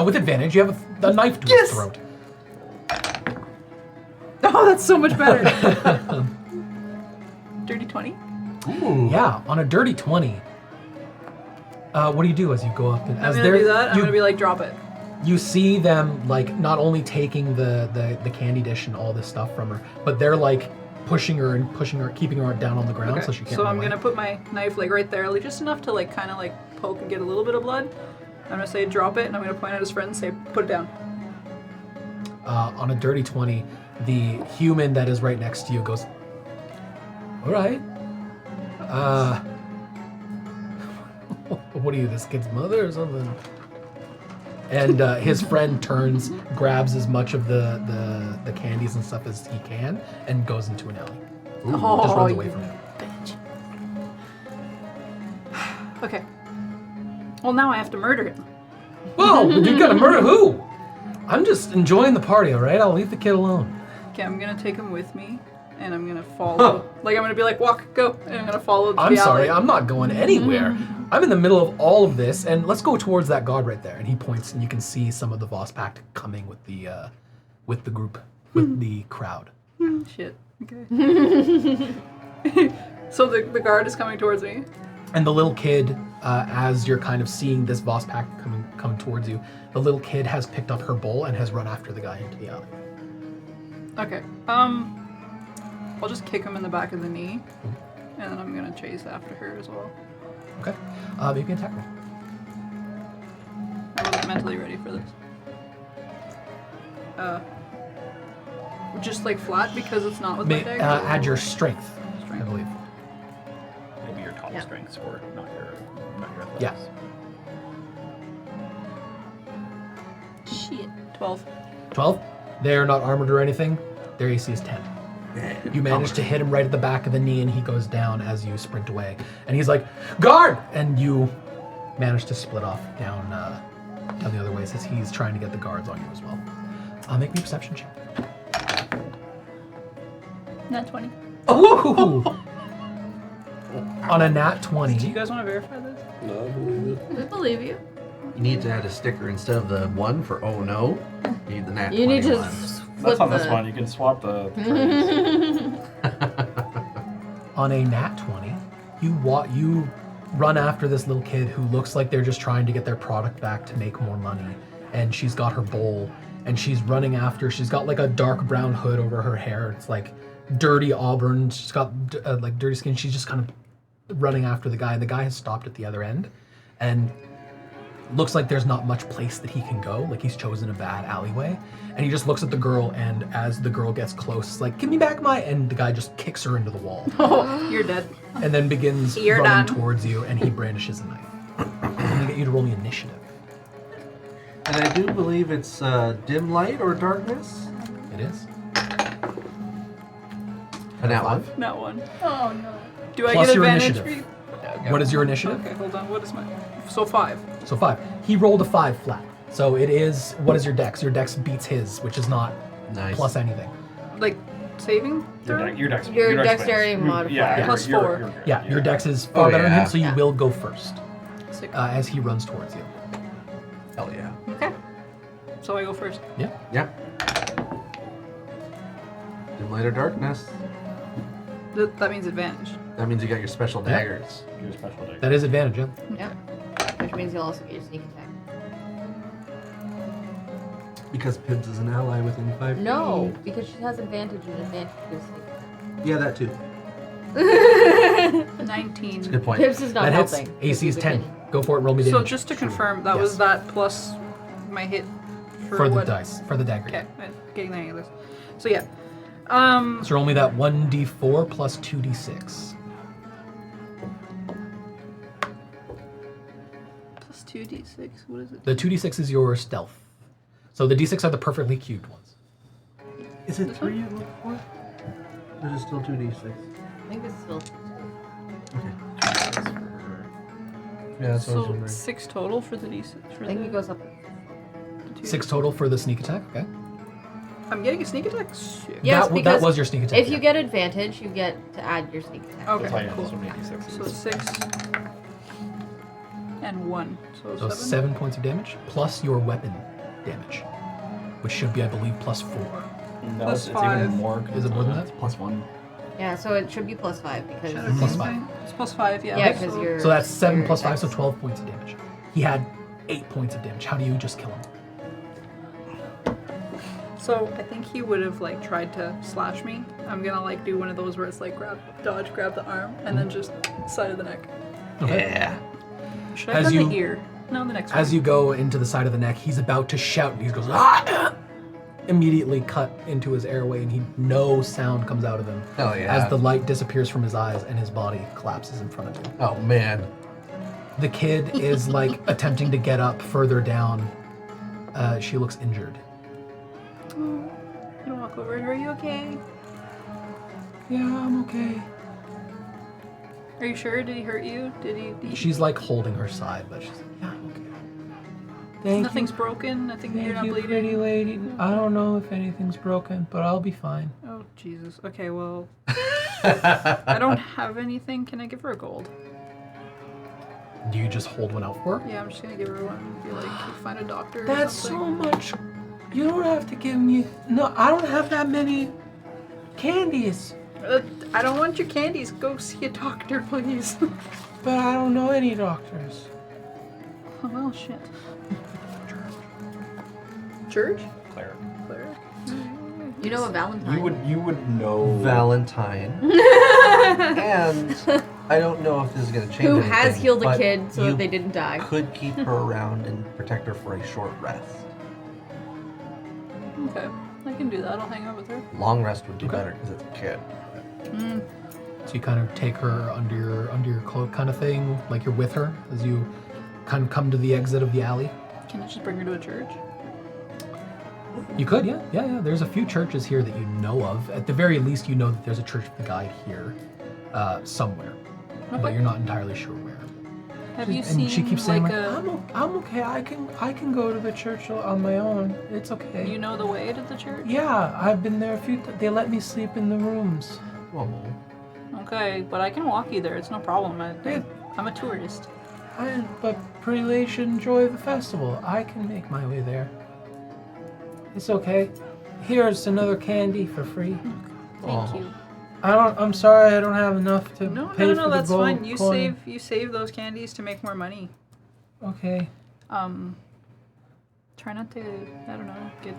With advantage, you have a knife to his throat. Oh, that's so much better. Dirty 20. Ooh. Yeah, on a dirty 20. What do you do as you go up? And I'm as gonna do that. I'm you, gonna be like, drop it. you see them like not only taking the candy dish and all this stuff from her, but they're like pushing her, keeping her down on the ground so she can't. So run I'm away. gonna put my knife like right there, like just enough to like kind of like poke and get a little bit of blood. I'm gonna say drop it, and I'm gonna point at his friend and say put it down. On a dirty 20, the human that is right next to you goes, "All right. What are you, this kid's mother or something?" And his friend turns, grabs as much of the candies and stuff as he can, and goes into an alley. Just runs away from him. Okay. Well, now I have to murder him. Whoa, you gotta murder who? I'm just enjoying the party, all right? I'll leave the kid alone. Okay, I'm gonna take him with me, and I'm gonna follow. Like I'm gonna be like, walk, go, and I'm gonna follow the I'm sorry, alley. I'm not going anywhere. I'm in the middle of all of this, and let's go towards that god right there. And he points, and you can see some of the Voss Pact coming with the group, with the crowd. Shit. Okay. So the guard is coming towards me. And the little kid, as you're kind of seeing this Voss Pact come towards you, the little kid has picked up her bowl and has run after the guy into the alley. Okay. I'll just kick him in the back of the knee, and then I'm gonna chase after her as well. Okay, maybe an attack roll. I wasn't mentally ready for this. Just like flat because it's not with my dagger. Add your strength, I Strength. believe. Maybe your top Yeah. strength score, not your athletics. Yeah. Shit. 12. 12. They're not armored or anything. Their AC is 10. You manage to hit him right at the back of the knee, and he goes down as you sprint away. And he's like, "Guard!" And you manage to split off down the other way, since he's trying to get the guards on you as well. Make me a perception check. Not 20. Ooh! On a nat Do 20. you guys want to verify this? No, I believe it. We believe you. You need to add a sticker instead of the 1 for oh no. You need the nat You need to 21. That's flip on this the- one. You can swap the traits. On a nat 20, you run after this little kid who looks like they're just trying to get their product back to make more money. And she's got her bowl, and she's running after. She's got like a dark brown hood over her hair. It's like dirty auburn. She's got like dirty skin. She's just kind of running after the guy. The guy has stopped at the other end, and looks like there's not much place that he can go. Like he's chosen a bad alleyway. And he just looks at the girl, and as the girl gets close, it's like, give me back my... And the guy just kicks her into the wall. Oh, you're dead. And then begins You're running done. towards you, and he brandishes a knife. I'm going to get you to roll me initiative. And I do believe it's dim light or darkness. It is. An that one. Not one. Oh no. Do I Plus get your advantage? initiative. What is your initiative? Okay, hold on. What is my... So 5. So 5. He rolled a 5 flat. So it is... What is your dex? Your dex beats his, which is not Nice. plus anything. Like, saving throw? Your dexterity modifier. Yeah, Plus 4. Yeah, your dex is far Oh, better than yeah. him, so you Yeah. will go first 6. as he runs towards you. Hell yeah. Okay. So I go first. Yeah. Yeah. Dim light or darkness. That means advantage. That means you got your special Yeah. daggers. Your special day. That is advantage, yeah. Yeah. Which means you'll also get your sneak attack. Because Pibbs is an ally within 5 No, feet. because she has advantage and advantage gives sneak Yeah, that too. attack. 19. Good point. Pips is not That hits. helping. AC is He's 10. kidding. Go for it, roll me So damage. just to confirm, that Yes. was that plus my hit for the what? dice, for the dagger. Okay, I'm getting the hang of this. So yeah. So roll me that 1d4 plus 2d6. Plus 2d6. What is it? The 2d6 is your stealth. So the d6 are the perfectly cubed ones. Is it 3 you look for? Or is it still 2d6? I think it's still. Yeah, that's what I was So wondering. 6 total for the d6. For I think the, it goes up. the 2. 6 total for the sneak attack, okay? I'm getting a sneak attack? Sick. Yes, that because was your sneak attack. If you yeah. get advantage, you get to add your sneak attack. Okay, That's why you cool. have so many d6s. So 6 and 1. So, So 7. 7 points of damage, plus your weapon damage, which should be, I believe, plus 4. No, Plus it's 5. even more. 'cause Is it more than it's that? plus 1. Yeah, so it should be plus 5 because. Shadow Plus King 5. thing? It's plus 5, yeah. Yeah, because you're. So that's 7 your plus 5, so dex- 12 points of damage. He had 8 points of damage. How do you just kill him? So I think he would have like tried to slash me. I'm gonna like do one of those where it's like grab, dodge, grab the arm, and then just side of the neck. Okay. Yeah. Should I have As done you- the ear? No, the next one. As you go into the side of the neck, he's about to shout, and he goes, ah! Immediately cut into his airway, and no sound comes out of him. Hell yeah. As the light disappears from his eyes and his body collapses in front of him. Oh man. The kid is like attempting to get up further down. She looks injured. I'm gonna walk over. Are you okay? Yeah, I'm okay. Are you sure? Did he hurt you? Did he? She's like holding her side, but she's like, yeah, I'm okay. Thank Nothing's you. broken. Nothing. You're Thank not you, bleeding. pretty lady. I don't know if anything's broken, but I'll be fine. Oh Jesus. Okay. Well, I don't have anything. Can I give her a gold? Do you just hold one out for her? Yeah, I'm just gonna give her one. And be like, find a doctor. Or That's so something. much. You don't have to give me. No, I don't have that many candies. I don't want your candies. Go see a doctor, please. But I don't know any doctors. Oh, well, shit. Church? Cleric. Cleric? You know a Valentine. You would know. Valentine. And I don't know if this is going to change Who anything, has healed a but kid so you that they didn't die. could keep her around and protect her for a short rest. Okay, I can do that. I'll hang out with her. Long rest would be Okay. better because it's a kid. So you kind of take her under your cloak, kind of thing, like you're with her as you kind of come to the exit of the alley. Can I just bring her to a church? You could, yeah. There's a few churches here that you know of. At the very least, you know that there's a church of the guide here, somewhere, but Okay. you're not entirely sure where. Have you And seen she keeps saying, like like, I'm okay. I can go to the church on my own. It's okay. you know the way to the church? Yeah, I've been there a few. They let me sleep in the rooms. Oh. Okay, but I can walk you there. It's no problem. Yeah. I'm a tourist. But pretty lady should enjoy the festival. I can make my way there. It's okay. Here's another candy for free. Thank Oh. you. I'm sorry. I don't have enough to No, pay no, for no, the that's gold fine. coin. You save those candies to make more money. Okay. Try not to, I don't know, get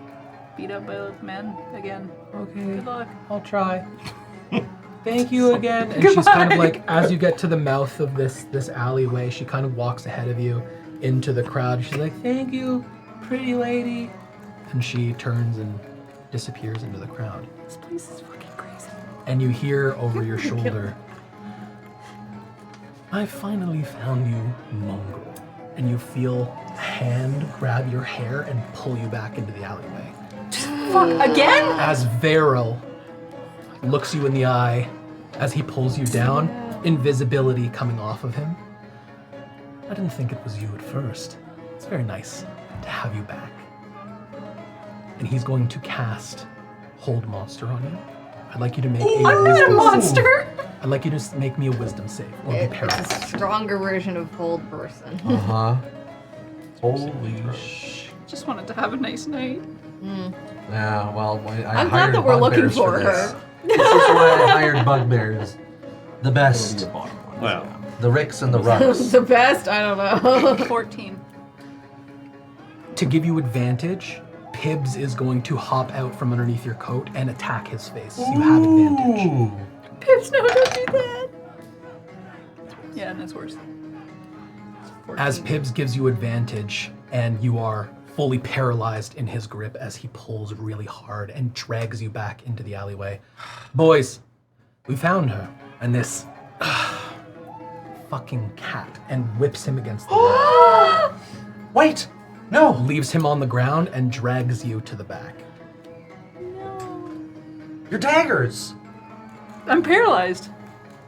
beat up by men again. Okay. Good luck. I'll try. Thank you again. And she's kind of like, as you get to the mouth of this alleyway, she kind of walks ahead of you, into the crowd. She's like, "Thank you, pretty lady." And she turns and disappears into the crowd. This place is fucking crazy. And you hear over your shoulder, "I finally found you, mongrel." And you feel a hand grab your hair and pull you back into the alleyway. Fuck, again? As Varel looks you in the eye as he pulls you down, invisibility coming off of him. "I didn't think it was you at first. It's very nice to have you back." And he's going to cast Hold Monster on you. I'd like you to make I'm not a monster! I'd like you to make me a wisdom save or be It's paralyzed. a stronger version of Cold Person. Uh-huh. Holy shit. Just wanted to have a nice night. Yeah, well, I I'm glad hired that we're looking bugbears for this. her. This is why I hired bugbears. The best. Your bottom one. Well, The Ricks and the Rucks. The best? I don't know. 14. To give you advantage, Pibbs is going to hop out from underneath your coat and attack his face. You have advantage. Ooh. Pips, no, don't do that. Yeah, and it's worse. It's 14. As Pibbs gives you advantage, and you are fully paralyzed in his grip as he pulls really hard and drags you back into the alleyway. "Boys, we found her, and this fucking cat," and whips him against the wall. Wait! No! Leaves him on the ground and drags you to the back. Your daggers! I'm paralyzed.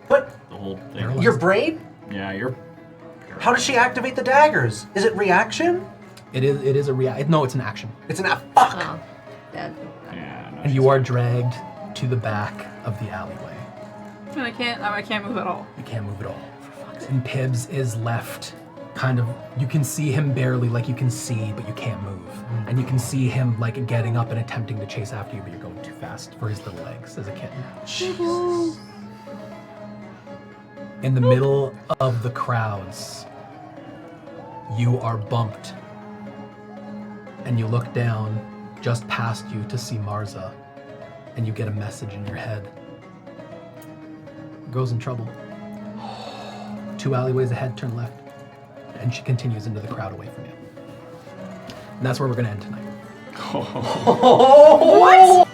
But The whole thing. Paralyzed. your brain? Yeah, you're. How does she activate the daggers? Is it reaction? It is a no, it's an action. It's an fuck! Oh, that, Yeah, no, And you are dragged to the back of the alleyway. And I can't move at all. You can't move at all. For fuck's sake. And Pibbs is left kind of, you can see him barely, like you can see, but you can't move. And you can see him like getting up and attempting to chase after you, but you're going too fast for his little legs as a kitten. In the middle of the crowds, you are bumped. And you look down just past you to see Marza, and you get a message in your head. Girl's in trouble. 2 alleyways ahead, turn left. And she continues into the crowd away from you. And that's where we're gonna end tonight. Oh, what?